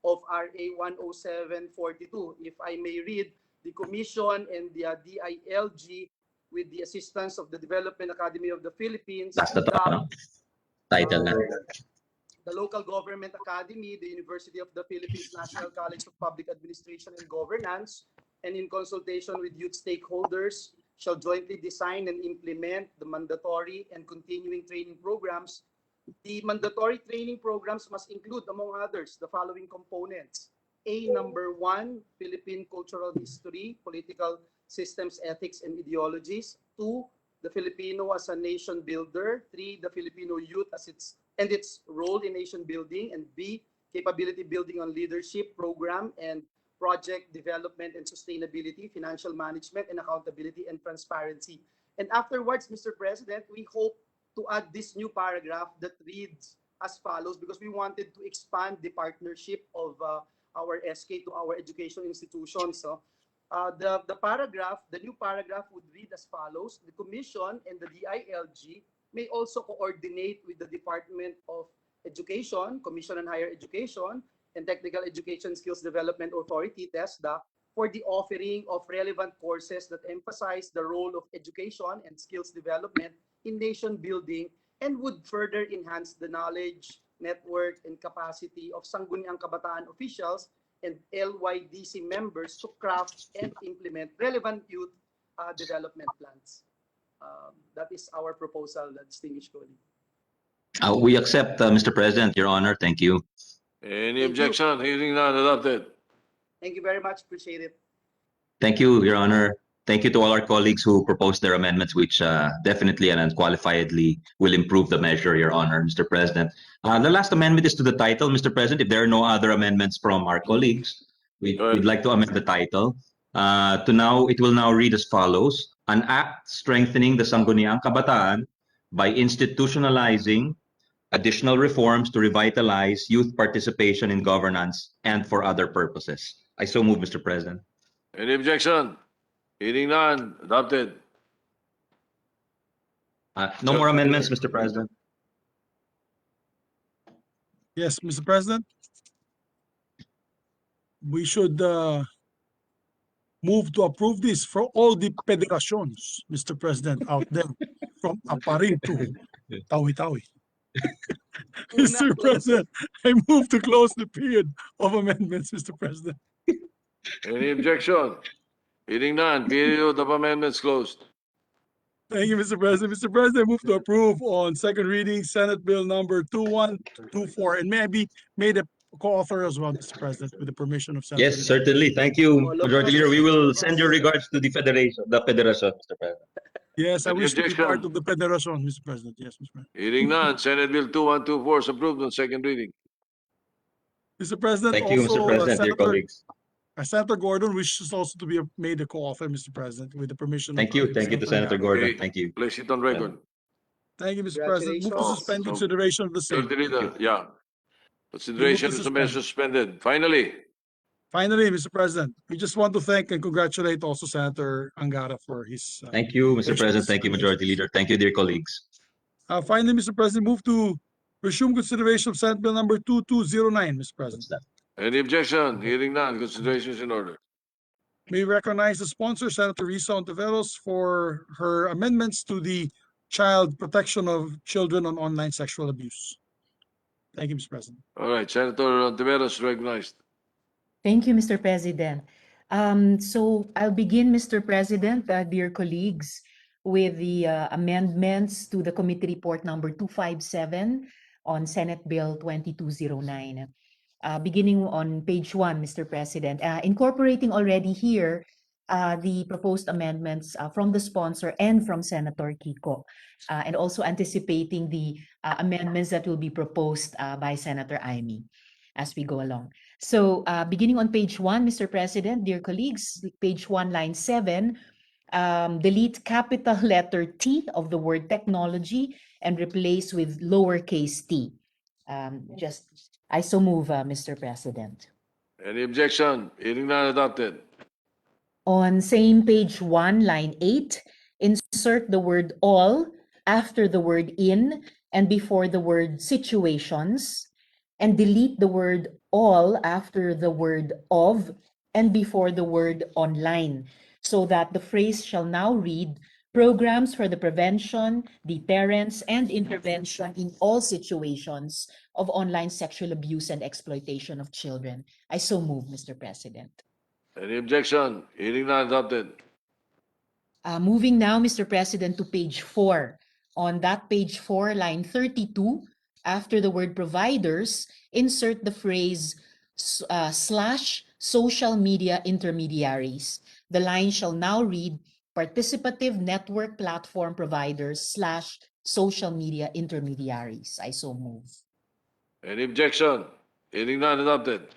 of RA 10742. If I may read, the Commission and the DILG, with the assistance of the Development Academy of the Philippines, That's the title. the Local Government Academy, the University of the Philippines National College of Public Administration and Governance, and in consultation with youth stakeholders, shall jointly design and implement the mandatory and continuing training programs. The mandatory training programs must include, among others, the following components. Number 1, Philippine cultural history, political systems, ethics, and ideologies. 2, the Filipino as a nation builder. 3, the Filipino youth as its role in nation building. And B, capability building on leadership, program and project development and sustainability, financial management and accountability and transparency. And afterwards, Mr. President, we hope to add this new paragraph that reads as follows, because we wanted to expand the partnership of our SK to our education institutions. So, the new paragraph would read as follows: the Commission and the DILG may also coordinate with the Department of Education, Commission on Higher Education, and Technical Education Skills Development Authority, TESDA, for the offering of relevant courses that emphasize the role of education and skills development in nation building and would further enhance the knowledge, network, and capacity of Sangguniang Kabataan officials and LYDC members to craft and implement relevant youth development plans. That is our proposal, distinguished colleague. We accept, Mr. President, Your Honor. Thank you. Any Thank you. objection? Hearing none, adopted. Thank you very much. Appreciate it. Thank you, Your Honor. Thank you to all our colleagues who proposed their amendments, which definitely and unqualifiedly will improve the measure, Your Honor, Mr. President. The last amendment is to the title, Mr. President. If there are no other amendments from our colleagues, we'd like to amend the title. It will now read as follows: An act strengthening the Sangguniang Kabataan by institutionalizing additional reforms to revitalize youth participation in governance and for other purposes. I so move, Mr. President. Any objection? Hearing none, adopted. No more amendments, Mr. President. Yes, Mr. President. We should move to approve this for all the federations, Mr. President, out there, from Aparin to Tawi-Tawi. Mr. President, I move to close the period of amendments, Mr. President. Any objection? Hearing none, period of amendments closed. Thank you, Mr. President. Mr. President, I move to approve on second reading Senate Bill number 2124. And may I be made a co-author as well, Mr. President, with the permission of Senator. Yes, certainly. Thank you, Majority Leader. We will send your regards to the Federation, Mr. President. Yes, I Any wish to be objection? part of the federation, Mr. President. Yes, Mr. President. Hearing none, Senate Bill 2124 is approved on second reading. Mr. President, Thank you, also, Mr. President, dear colleagues. Senator Gordon wishes also to be made a co-author, Mr. President, with the permission Thank of you. Thank you to Senator Gordon. Okay, Thank you. place it on record. Thank you, Mr. President. Move to suspend consideration of the same. Majority Leader, yeah. Consideration to is suspended. Finally, Finally, Mr. President, we just want to thank and congratulate also Senator Angara for his. Thank you, Mr. President. Thank you, Majority Leader. Thank you, dear colleagues. Finally, Mr. President, move to resume consideration of Senate Bill number 2209, Mr. President. any objection? Hearing none, consideration is in order. May we recognize the sponsor, Senator Risa Ontiveros, for her amendments to the Child Protection of Children on Online Sexual Abuse. Thank you, Mr. President. All right, Senator Ontiveros recognized. Thank you, Mr. President. So I'll begin, Mr. President, dear colleagues, with the amendments to the committee report number 257 on Senate Bill 2209. Beginning on page 1, Mr. President, incorporating already here the proposed amendments from the sponsor and from Senator Kiko, and also anticipating the amendments that will be proposed by Senator Amy as we go along. So beginning on page 1, Mr. President, dear colleagues, page 1, line 7, delete capital letter T of the word technology and replace with lowercase t. I so move, Mr. President. Any objection? Hearing none, adopted. On same page 1, line 8, insert the word all after the word in and before the word situations, and delete the word all after the word of and before the word online, so that the phrase shall now read, programs for the prevention, deterrence, and intervention in all situations of online sexual abuse and exploitation of children. I so move, Mr. President. Any objection? Hearing none, adopted. Moving now, Mr. President, to page 4. On that page 4, line 32, after the word providers, insert the phrase slash social media intermediaries. The line shall now read participative network platform providers slash social media intermediaries. I so move. Any objection? Hearing none, adopted.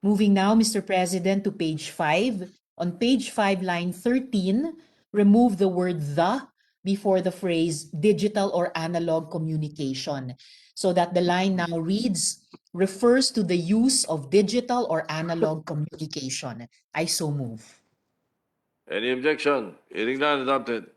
Moving now, Mr. President, to page 5. On page 5, line 13, remove the word the before the phrase digital or analog communication so that the line now reads, refers to the use of digital or analog communication. I so move. Any objection? Hearing none, adopted.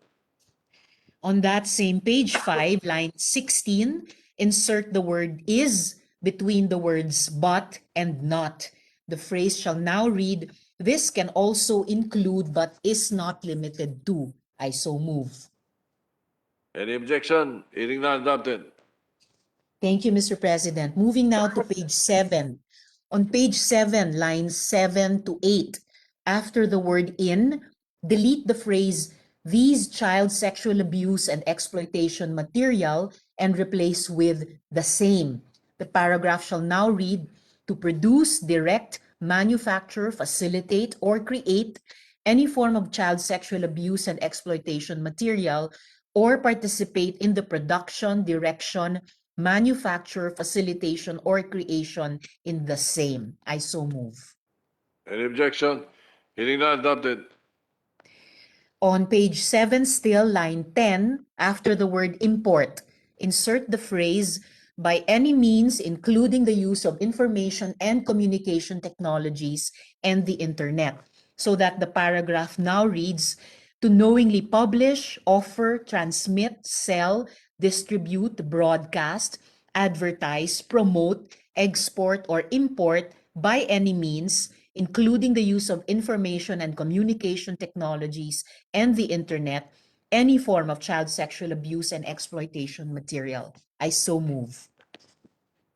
On that same page 5, line 16, insert the word is between the words but and not. The phrase shall now read, this can also include but is not limited to. I so move. Any objection? Hearing none, adopted. Thank you, Mr. President. Moving now to page 7. On page 7, lines 7 to 8, after the word in, delete the phrase these child sexual abuse and exploitation material and replace with the same. The paragraph shall now read to produce, direct, manufacture, facilitate, or create any form of child sexual abuse and exploitation material or participate in the production, direction, manufacture, facilitation, or creation in the same. I so move. Any objection? Hearing none, adopted. On page 7 still, line 10, after the word import, insert the phrase by any means including the use of information and communication technologies and the internet, so that the paragraph now reads, to knowingly publish, offer, transmit, sell, distribute, broadcast, advertise, promote, export, or import by any means, including the use of information and communication technologies and the internet, any form of child sexual abuse and exploitation material. I so move.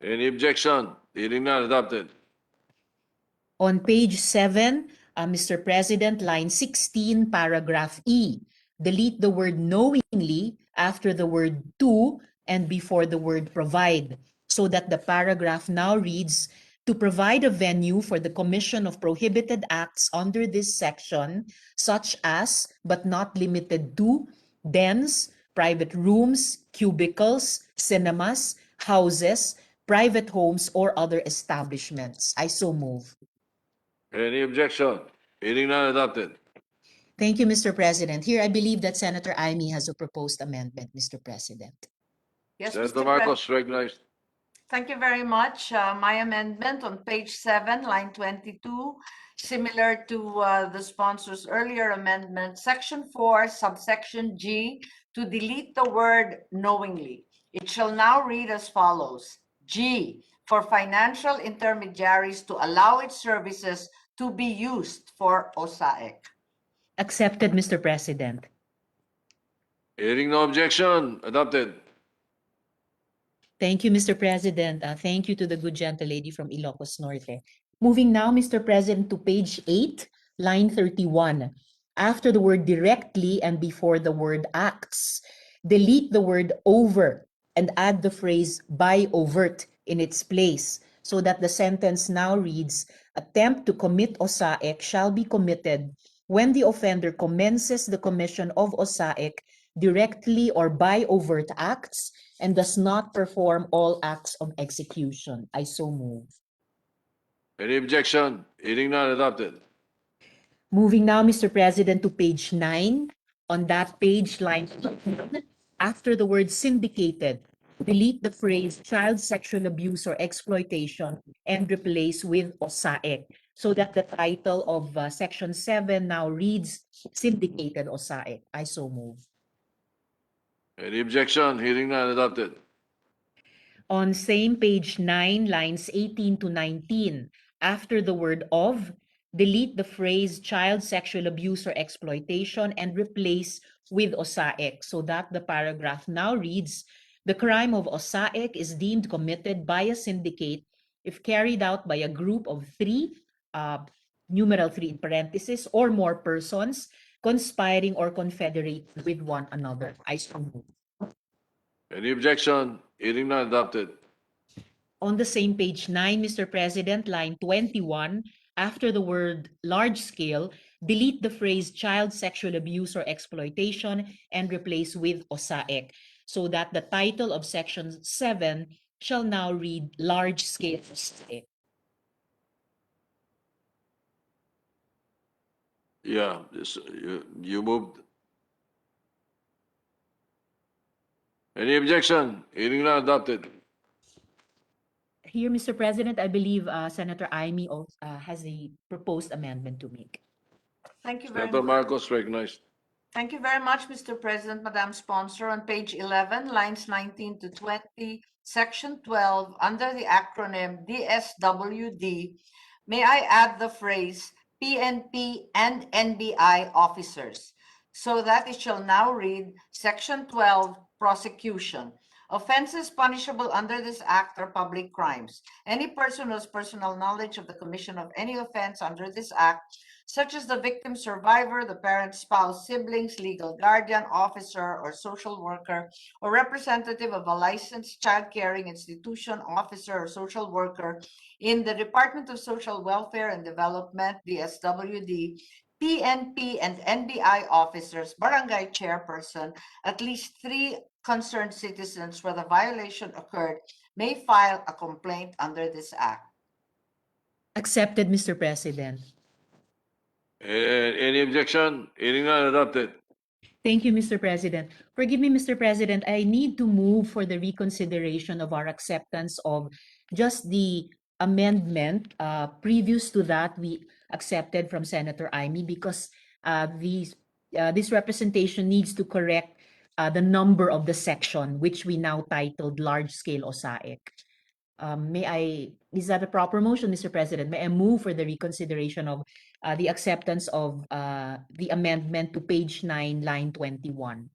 Any objection? Hearing none, adopted. On page 7, Mr. President, line 16, paragraph E, delete the word knowingly after the word to and before the word provide, so that the paragraph now reads, to provide a venue for the commission of prohibited acts under this section, such as, but not limited to, dens, private rooms, cubicles, cinemas, houses, private homes, or other establishments. I so move. Any objection? Hearing none, adopted. Thank you, Mr. President. Here, I believe that Senator Amy has a proposed amendment, Mr. President. Yes, Senator Mr. Marcos, recognized. Thank you very much. My amendment on page 7, line 22, similar to the sponsor's earlier amendment, section 4, subsection G, to delete the word knowingly. It shall now read as follows. G, for financial intermediaries to allow its services to be used for OSAEC. Accepted, Mr. President. Hearing no objection, adopted. Thank you, Mr. President. Thank you to the good gentle lady from Ilocos Norte. Moving now, Mr. President, to page 8, line 31. After the word directly and before the word acts, delete the word over and add the phrase by overt in its place, so that the sentence now reads, attempt to commit OSAEC shall be committed when the offender commences the commission of OSAEC directly or by overt acts and does not perform all acts of execution. I so move. Any objection? Hearing none, adopted. Moving now, Mr. President, to page 9. On that page, line 15, after the word syndicated, delete the phrase child sexual abuse or exploitation and replace with OSAEC, so that the title of section 7 now reads syndicated OSAEC. I so move. Any objection? Hearing none, adopted. On same page 9, lines 18 to 19, after the word of, delete the phrase child sexual abuse or exploitation and replace with OSAEC, so that the paragraph now reads, the crime of OSAEC is deemed committed by a syndicate if carried out by a group of 3, numeral 3 in parentheses, or more persons conspiring or confederate with one another. I so move. Any objection? Hearing none, adopted. On the same page 9, Mr. President, line 21, after the word large scale, delete the phrase child sexual abuse or exploitation and replace with OSAEC, so that the title of section 7 shall now read large scale mosaic. Yeah, you moved. Any objection? Hearing none, adopted. Here, Mr. President, I believe Senator Amy has a proposed amendment to make. Thank you very Senator much. Marcos recognized. Thank you very much, Mr. President, Madam Sponsor. On page 11, lines 19 to 20, section 12, under the acronym DSWD, may I add the phrase PNP and NBI officers, so that it shall now read section 12, prosecution. Offenses punishable under this act are public crimes. Any person who has personal knowledge of the commission of any offense under this act, such as the victim, survivor, the parent, spouse, siblings, legal guardian, officer, or social worker, or representative of a licensed child caring institution, officer, or social worker in the Department of Social Welfare and Development, DSWD, PNP and NBI officers, barangay chairperson, at least 3 concerned citizens where the violation occurred may file a complaint under this act. Accepted, Mr. President. Any objection? Hearing none, adopted. Thank you, Mr. President. Forgive me, Mr. President, I need to move for the reconsideration of our acceptance of just the amendment. Previous to that, we accepted from Senator Amy because this representation needs to correct the number of the section, which we now titled Large Scale OSAIC. Is that a proper motion, Mr. President? May I move for the reconsideration of the acceptance of the amendment to page 9, line 21?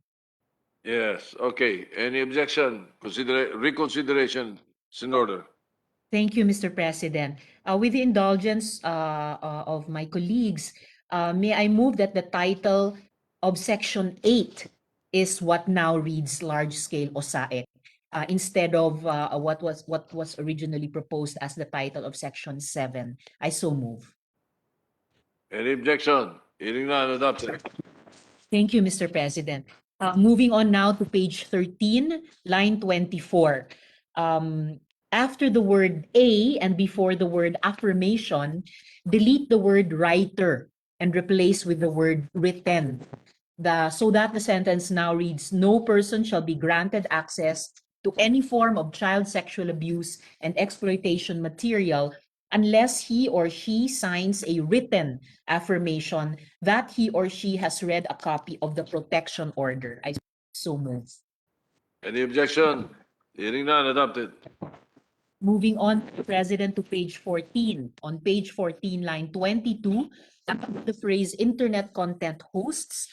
Yes, okay. Any objection? Reconsideration is in order. Thank you, Mr. President. With the indulgence of my colleagues, may I move that the title of section 8 is what now reads large scale OSAIC, instead of what was originally proposed as the title of section 7. I so move. Any objection? Hearing none, adopted. Thank you, Mr. President. Moving on now to page 13, line 24. After the word a and before the word affirmation, delete the word writer and replace with the word written. So that the sentence now reads, no person shall be granted access to any form of child sexual abuse and exploitation material unless he or she signs a written affirmation that he or she has read a copy of the protection order. I so move. Any objection? Hearing none, adopted. Moving on, President, to page 14. On page 14, line 22, after the phrase internet content hosts,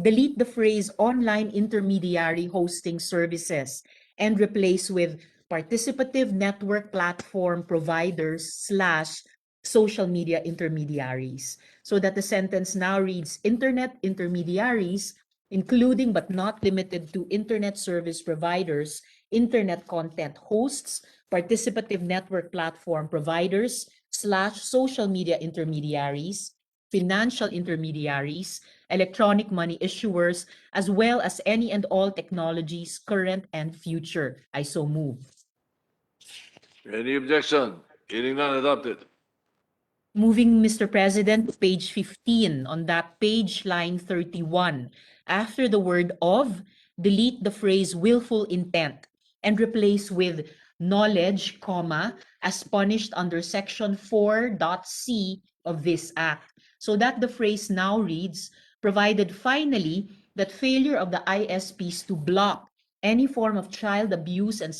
delete the phrase online intermediary hosting services and replace with participative network platform providers / social media intermediaries, so that the sentence now reads internet intermediaries, including but not limited to internet service providers, internet content hosts, participative network platform providers / social media intermediaries, financial intermediaries, electronic money issuers, as well as any and all technologies, current and future. I so move. Any objection? Hearing none, adopted. Moving, Mr. President, to page 15. On that page, line 31. After the word of, delete the phrase willful intent and replace with knowledge, comma, as punished under section 4.c of this act, so that the phrase now reads, provided finally that failure of the ISPs to block any form of child abuse and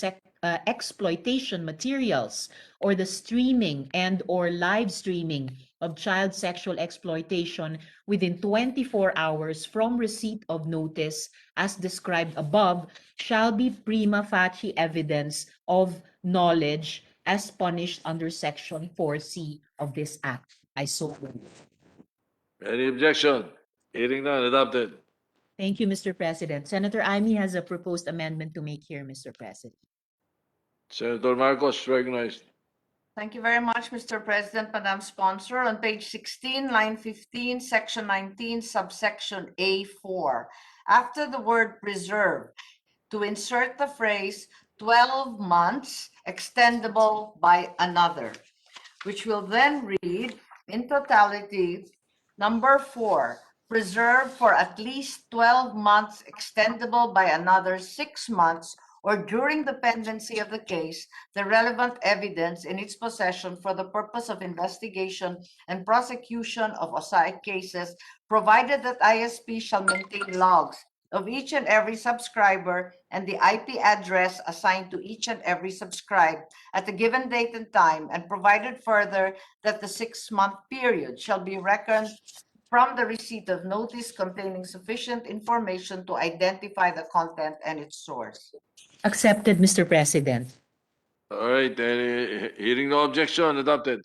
exploitation materials or the streaming and or live streaming of child sexual exploitation within 24 hours from receipt of notice as described above shall be prima facie evidence of knowledge as punished under section 4C of this act. I so move. Any objection? Hearing none, adopted. Thank you, Mr. President. Senator Amy has a proposed amendment to make here, Mr. President. Senator Marcos recognized. Thank you very much, Mr. President, Madam Sponsor. On page 16, line 15, section 19, subsection A4. After the word preserve, to insert the phrase 12 months, extendable by another, which will then read in totality, number 4, preserved for at least 12 months, extendable by another 6 months, or during the pendency of the case, the relevant evidence in its possession for the purpose of investigation and prosecution of OSAIC cases, provided that ISP shall maintain logs of each and every subscriber and the IP address assigned to each and every subscribe at a given date and time, and provided further that the 6-month period shall be reckoned from the receipt of notice containing sufficient information to identify the content and its source. Accepted, Mr. President. All right, hearing no objection, adopted.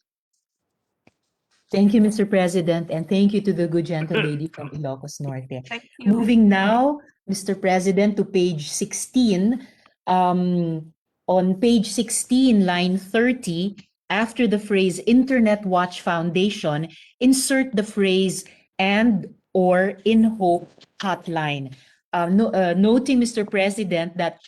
Thank you, Mr. President, and thank you to the good gentle lady from Ilocos Norte. Thank you. Moving now, Mr. President, to page 16. On page 16, line 30, after the phrase Internet Watch Foundation, insert the phrase and or in hope hotline. Noting, Mr. President, that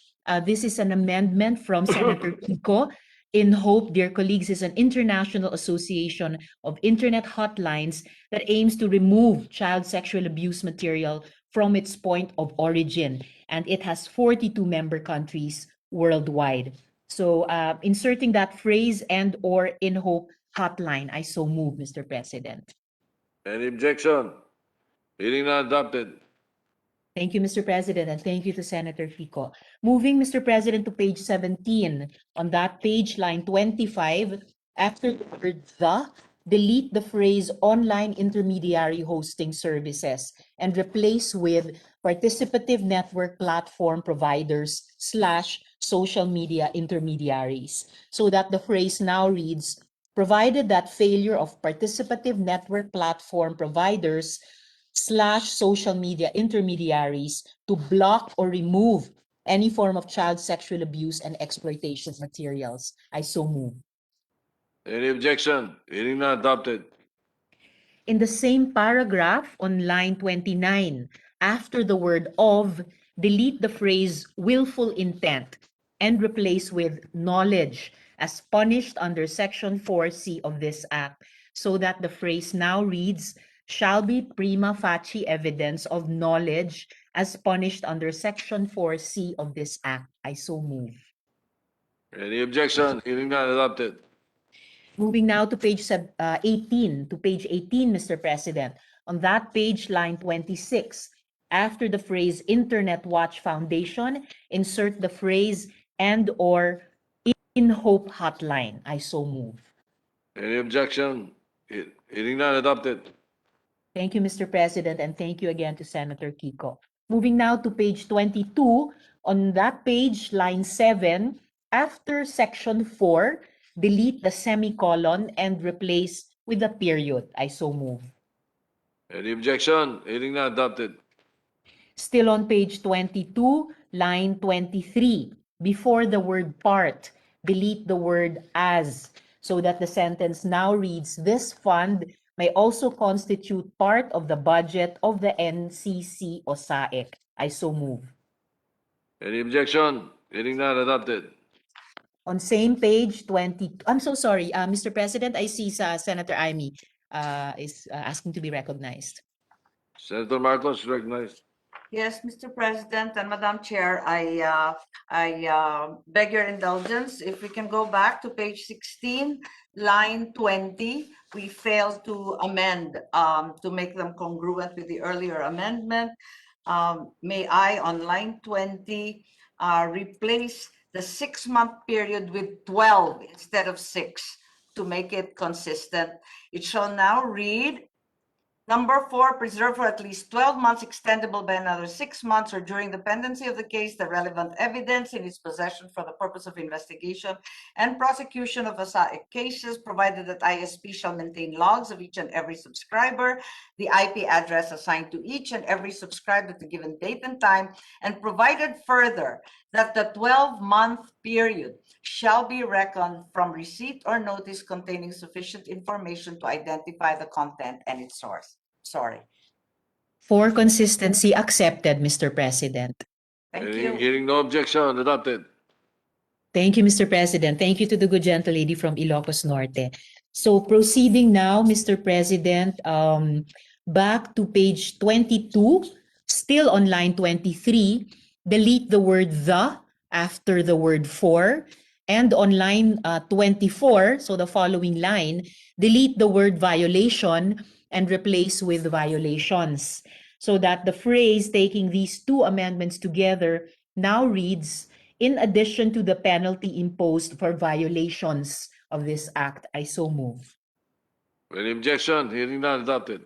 this is an amendment from Senator Kiko. In Hope, dear colleagues, is an international association of internet hotlines that aims to remove child sexual abuse material from its point of origin, and it has 42 member countries worldwide. So inserting that phrase and or in Hope hotline, I so move, Mr. President. Any objection? Hearing none, adopted. Thank you, Mr. President, and thank you to Senator Fico. Moving, Mr. President, to page 17. On that page, line 25, after the word the, delete the phrase online intermediary hosting services and replace with participative network platform providers / social media intermediaries, so that the phrase now reads, provided that failure of participative network platform providers / social media intermediaries to block or remove any form of child sexual abuse and exploitation materials. I so move. Any objection? Hearing none, adopted. In the same paragraph on line 29, after the word of, delete the phrase willful intent and replace with knowledge as punished under Section 4C of this Act, so that the phrase now reads, shall be prima facie evidence of knowledge as punished under Section 4C of this Act. I so move. Any objection? Hearing none, adopted. Moving now to page 18, Mr. President. On that page, line 26, after the phrase Internet Watch Foundation, insert the phrase and or in Hope hotline. I so move. Any objection? Hearing none, adopted. Thank you, Mr. President, and thank you again to Senator Kiko. Moving now to page 22. On that page, line 7, after section 4, delete the semicolon and replace with a period. I so move. Any objection? Hearing none, adopted. Still on page 22, line 23, before the word part, delete the word as, so that the sentence now reads, this fund may also constitute part of the budget of the NCC o SAEC. I so move. Any objection? Hearing none, adopted. On same page 20, I'm so sorry, Mr. President, I see Senator Amy is asking to be recognized. Senator Marcos, recognized. Yes, Mr. President and Madam Chair, I beg your indulgence. If we can go back to page 16, line 20, we failed to amend to make them congruent with the earlier amendment. May I, on line 20, replace the 6-month period with 12 instead of 6 to make it consistent. It shall now read, number 4, preserve for at least 12 months, extendable by another 6 months, or during the pendency of the case, the relevant evidence in its possession for the purpose of investigation and prosecution of OSAIC cases, provided that ISP shall maintain logs of each and every subscriber, the IP address assigned to each and every subscriber at a given date and time, and provided further that the 12-month period shall be reckoned from receipt or notice containing sufficient information to identify the content and its source. Sorry. For consistency, accepted, Mr. President. Thank you. Hearing no objection, adopted. Thank you, Mr. President. Thank you to the good gentle lady from Ilocos Norte. So proceeding now, Mr. President, back to page 22, still on line 23, delete the word the after the word for. And on line 24, so the following line, delete the word violation and replace with violations. So that the phrase taking these two amendments together now reads, in addition to the penalty imposed for violations of this act. I so move. Any objection? Hearing none, adopted.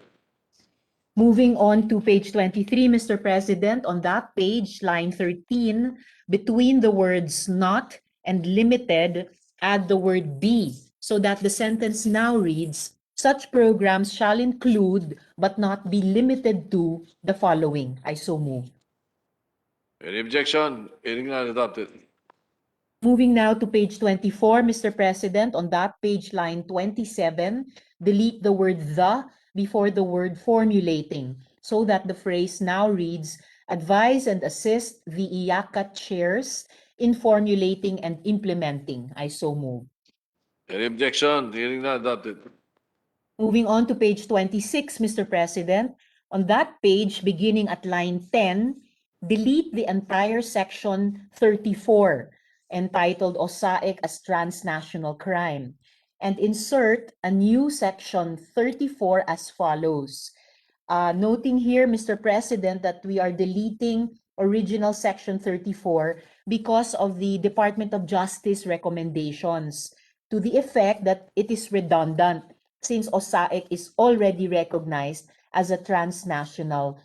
Moving on to page 23, Mr. President, on that page, line 13, between the words not and limited, add the word be, so that the sentence now reads, such programs shall include but not be limited to the following. I so move. Any objection? Hearing none, adopted. Moving now to page 24, Mr. President, on that page, line 27, delete the word the before the word formulating, so that the phrase now reads, advise and assist the IACA chairs in formulating and implementing. I so move. Any objection? Hearing none, adopted. Moving on to page 26, Mr. President. On that page, beginning at line 10, delete the entire section 34, entitled OSAIC as transnational crime, and insert a new section 34 as follows. Noting here, Mr. President, that we are deleting original section 34 because of the Department of Justice recommendations to the effect that it is redundant since OSAIC is already recognized as a transnational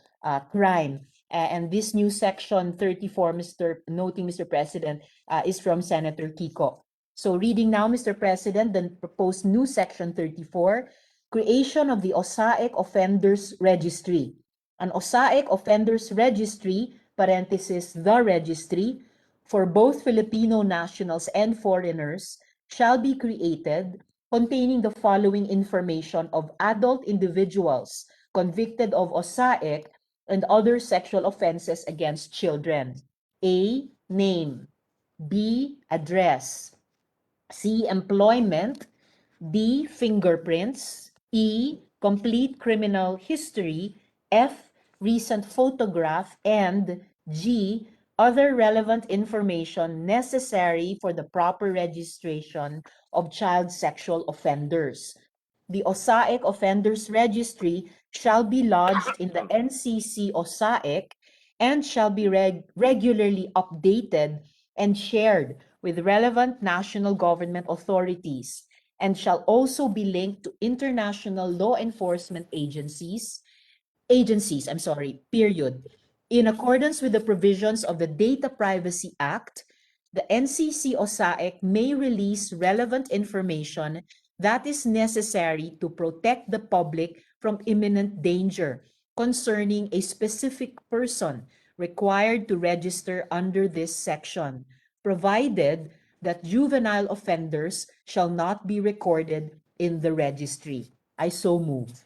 crime. And this new section 34, Mr. President, is from Senator Kiko. So reading now, Mr. President, the proposed new section 34, creation of the OSAIC Offenders Registry. An OSAIC Offenders Registry, parenthesis, the registry, for both Filipino nationals and foreigners shall be created, containing the following information of adult individuals convicted of OSAIC and other sexual offenses against children. A, name. B, address. C, employment. D, fingerprints. E, complete criminal history. F, recent photograph. And G, other relevant information necessary for the proper registration of child sexual offenders. The OSAIC Offenders Registry shall be lodged in the NCC OSAIC and shall be regularly updated and shared with relevant national government authorities, and shall also be linked to international law enforcement agencies, period. In accordance with the provisions of the Data Privacy Act, the NCC OSAIC may release relevant information that is necessary to protect the public from imminent danger concerning a specific person required to register under this section, provided that juvenile offenders shall not be recorded in the registry. I so move.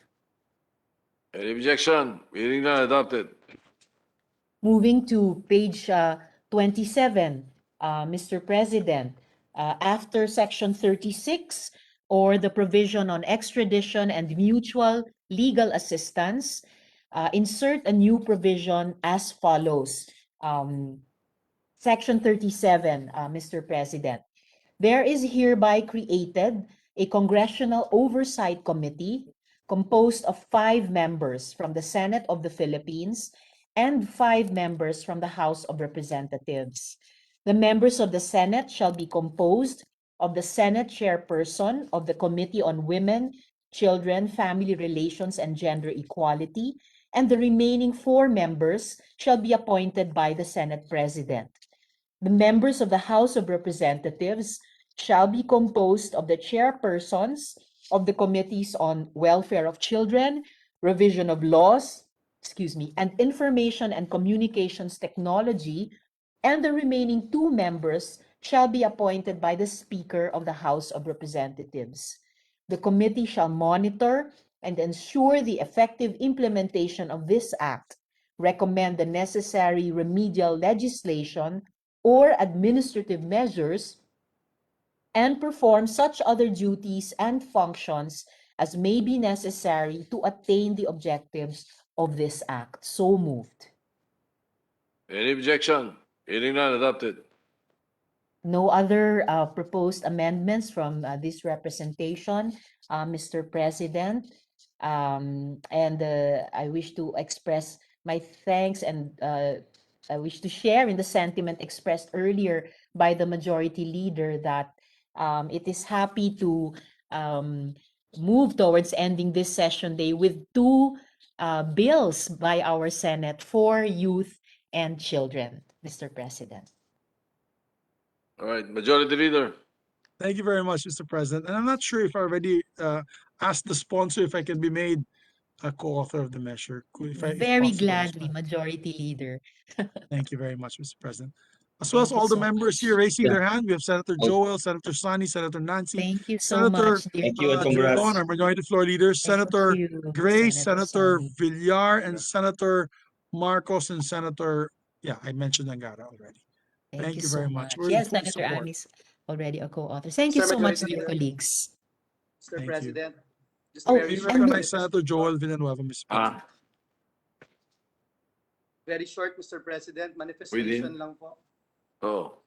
Any objection? Hearing none, adopted. Moving to page 27, Mr. President, after section 36, or the provision on extradition and mutual legal assistance, insert a new provision as follows. Section 37, Mr. President. There is hereby created a Congressional Oversight Committee composed of 5 members from the Senate of the Philippines and 5 members from the House of Representatives. The members of the Senate shall be composed of the Senate Chairperson of the Committee on Women, Children, Family Relations, and Gender Equality, and the remaining 4 members shall be appointed by the Senate President. The members of the House of Representatives shall be composed of the chairpersons of the committees on welfare of children, revision of laws, and information and communications technology, and the remaining 2 members shall be appointed by the Speaker of the House of Representatives. The committee shall monitor and ensure the effective implementation of this act, recommend the necessary remedial legislation or administrative measures and perform such other duties and functions as may be necessary to attain the objectives of this act. So moved. Any objection? Hearing none, adopted. No other proposed amendments from this representation, Mr. President. And I wish to express my thanks and I wish to share in the sentiment expressed earlier by the majority leader that it is happy to move towards ending this session day with two bills by our Senate for youth and children, Mr. President. All right, Majority Leader. Thank you very much, Mr. President. And I'm not sure if I already asked the sponsor if I can be made a co-author of the measure. If Very possible as gladly, well. Majority Leader. Thank you very much, Mr. President. As well as Thank you all the so members here much. raising Yeah. their hand, we have Senator Joel, Senator Sonny, Senator Nancy, Thank you so Senator much, dear Thank you and colleagues. congrats. Drilon, our Minority Floor Leader, Thank Senator you, Grace, Senator Sonny. Villar, and Senator Marcos, and Senator, yeah, I mentioned Angara already. Thank you so very much. much. We're in Yes, full Senator support. Amis already a co-author. Thank you so much, dear colleagues. Mr. Thank you. President, just Oh, very Please short, and recognize Senator Joel Villanueva, Mr. President. very short, Mr. President, Within? manifestation lang po. Oh,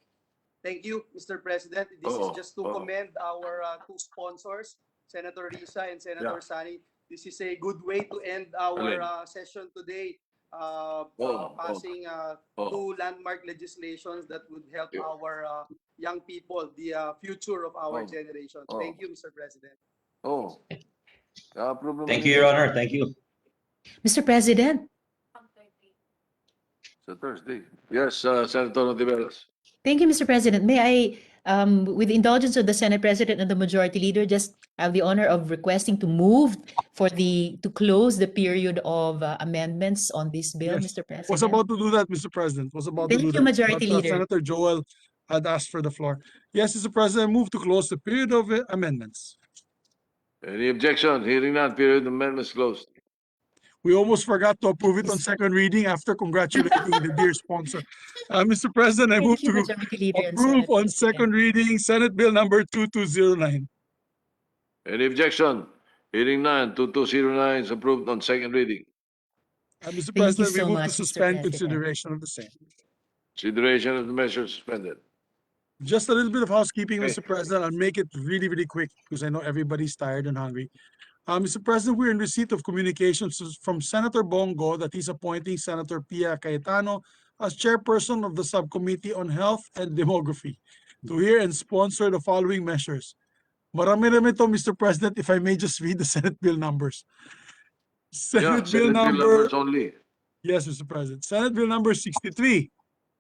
Thank you, Mr. President. This is Oo, just to oo. commend our two sponsors, Senator Risa and Senator Yeah. Sani. This is a good way to end our Alin? session today, passing Oh. two landmark legislations that would help Yeah. our young people, the future of our Oh. generation. Oh. Thank you, Mr. President. Oh. Approve naman Thank you, Your ninyo. Honor. Thank you. Mr. President, Sa Thursday. Yes, Senator Ontiveros. thank you, Mr. President. May I, with the indulgence of the Senate President and the Majority Leader, just have the honor of requesting to move to close the period of amendments on this bill, Yes. Mr. President. Was about to do that, Mr. President. Was about to Thank do you, that. Majority But, Leader. Senator Joel had asked for the floor. Yes, Mr. President, I move to close the period of amendments. Any objection? Hearing none, period of amendments closed. We almost forgot to approve it on second reading after congratulating the dear sponsor. Mr. President, I move Thank you, to Majority Leader and approve Senate on President. second reading Senate Bill number 2209. Any objection? Hearing none, 2209 is approved on second reading. Mr. Thank you President, we so move to much, Mr. suspend President. consideration of the same. Consideration of the measure suspended. Just a little bit of housekeeping, Okay. Mr. President. I'll make it really, really quick because I know everybody's tired and hungry. Mr. President, we're in receipt of communications from Senator Bongo that he's appointing Senator Pia Cayetano as chairperson of the Subcommittee on Health and Demography to hear and sponsor the following measures. Marami-rami to, Mr. President, if I may just read the Senate bill numbers. Yeah, Senate bill Senate bill number, numbers only. yes, Mr. President. Senate bill number 63,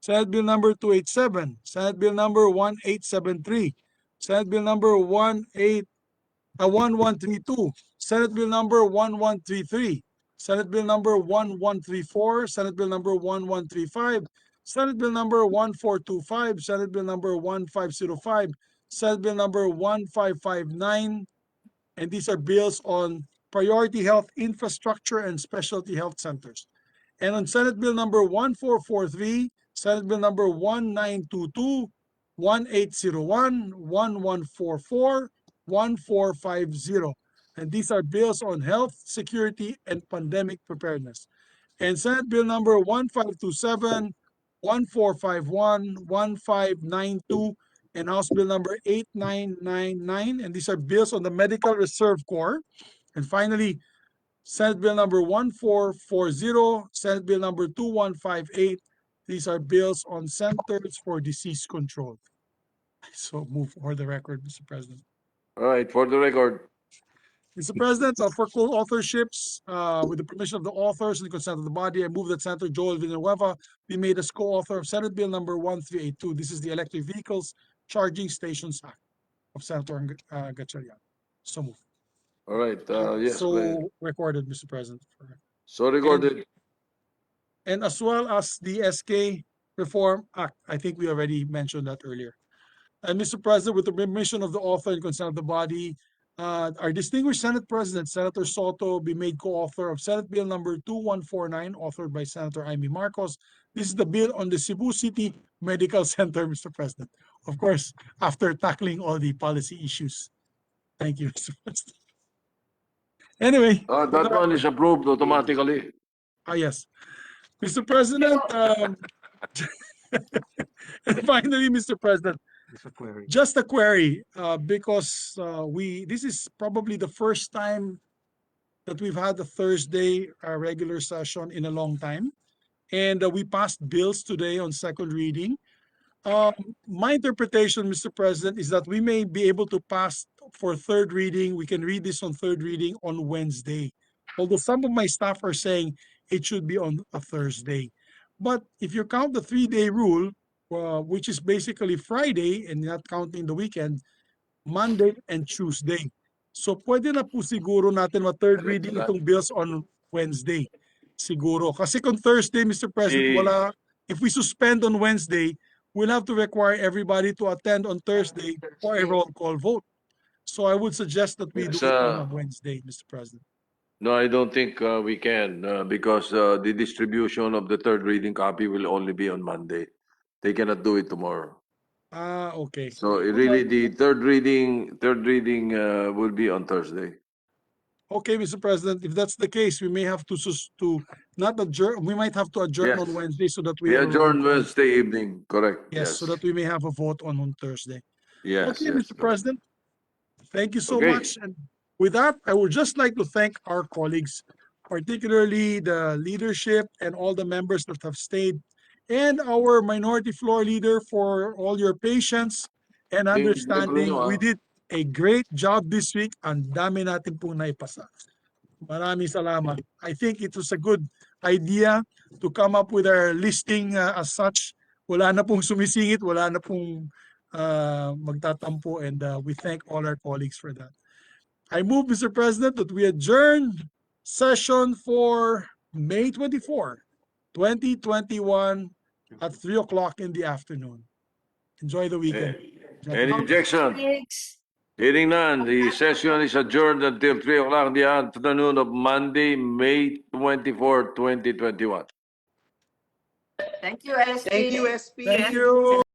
Senate bill number 287, Senate bill number 1873, Senate bill number 1132, Senate Bill number 1133, Senate Bill number 1134, Senate Bill number 1135, Senate Bill number 1425, Senate Bill number 1505, Senate Bill number 1559, and these are bills on priority health infrastructure and specialty health centers. And on Senate Bill number 1443, Senate Bill number 1922, 1801, 1144, 1450. And these are bills on health, security, and pandemic preparedness. And Senate Bill number 1527, 1451, 1592, and House Bill number 8999. And these are bills on the Medical Reserve Corps. And finally, Senate Bill number 1440, Senate Bill number 2158. These are bills on centers for disease control. So move for the record, Mr. President. All right, for the record. Mr. President, for co-authorships, with the permission of the authors and the consent of the body, I move that Senator Joel Villanueva be made as co-author of Senate Bill number 1382. This is the Electric Vehicles Charging Stations Act of Senator Gatchalian. So move. All right, yes, So please. recorded, Mr. President. So recorded. And as well as the SK Reform Act. I think we already mentioned that earlier. And Mr. President, with the permission of the author and consent of the body, our distinguished Senate President, Senator Soto, be made co-author of Senate Bill number 2149, authored by Senator Amy Marcos. This is the bill on the Cebu City Medical Center, Mr. President, of course, after tackling all the policy issues. Thank you, Mr. President. Anyway, That one is approved automatically. yes. Mr. President, and finally, Mr. President, just a query, because this is probably the first time that we've had a Thursday regular session in a long time. And we passed bills today on second reading. My interpretation, Mr. President, is that we may be able to pass for third reading. We can read this on third reading on Wednesday. Although some of my staff are saying it should be on a Thursday. But if you count the 3-day rule, which is basically Friday and not counting the weekend, Monday and Tuesday. So pwede na po siguro natin ma-third reading itong bills on Wednesday. Siguro. Kasi kung Thursday, Mr. President, wala, if we suspend on Wednesday, we'll have to require everybody to attend on Thursday for a roll call vote. So I would suggest that we do it on a Wednesday, Mr. President. No, I don't think we can because the distribution of the third reading copy will only be on Monday. They cannot do it tomorrow. Okay. So really, the third reading will be on Thursday. Okay, Mr. President, if that's the case, we may have to not adjourn. We might have to adjourn Yes. on Wednesday so that we We have a adjourn roll call. Wednesday evening, correct? Yes, so that we may have a vote on Thursday. Yes, Okay, yes, Mr. correct. President, thank you so Okay. much. And with that, I would just like to thank our colleagues, particularly the leadership and all the members that have stayed, and our minority floor leader for all your patience and understanding. We did a great job this week. Ang dami natin pong naipasa. Maraming salamat. I think it was a good idea to come up with our listing as such. Wala na pong sumisingit, wala na pong magtatampo, and we thank all our colleagues for that. I move, Mr. President, that we adjourn session for May 24, 2021 at 3 o'clock in the afternoon. Enjoy the weekend. Any objection? Hearing none, the session is adjourned until 3 o'clock in the afternoon of Monday, May 24, 2021. Thank you, SP. Thank you, SP. Thank you.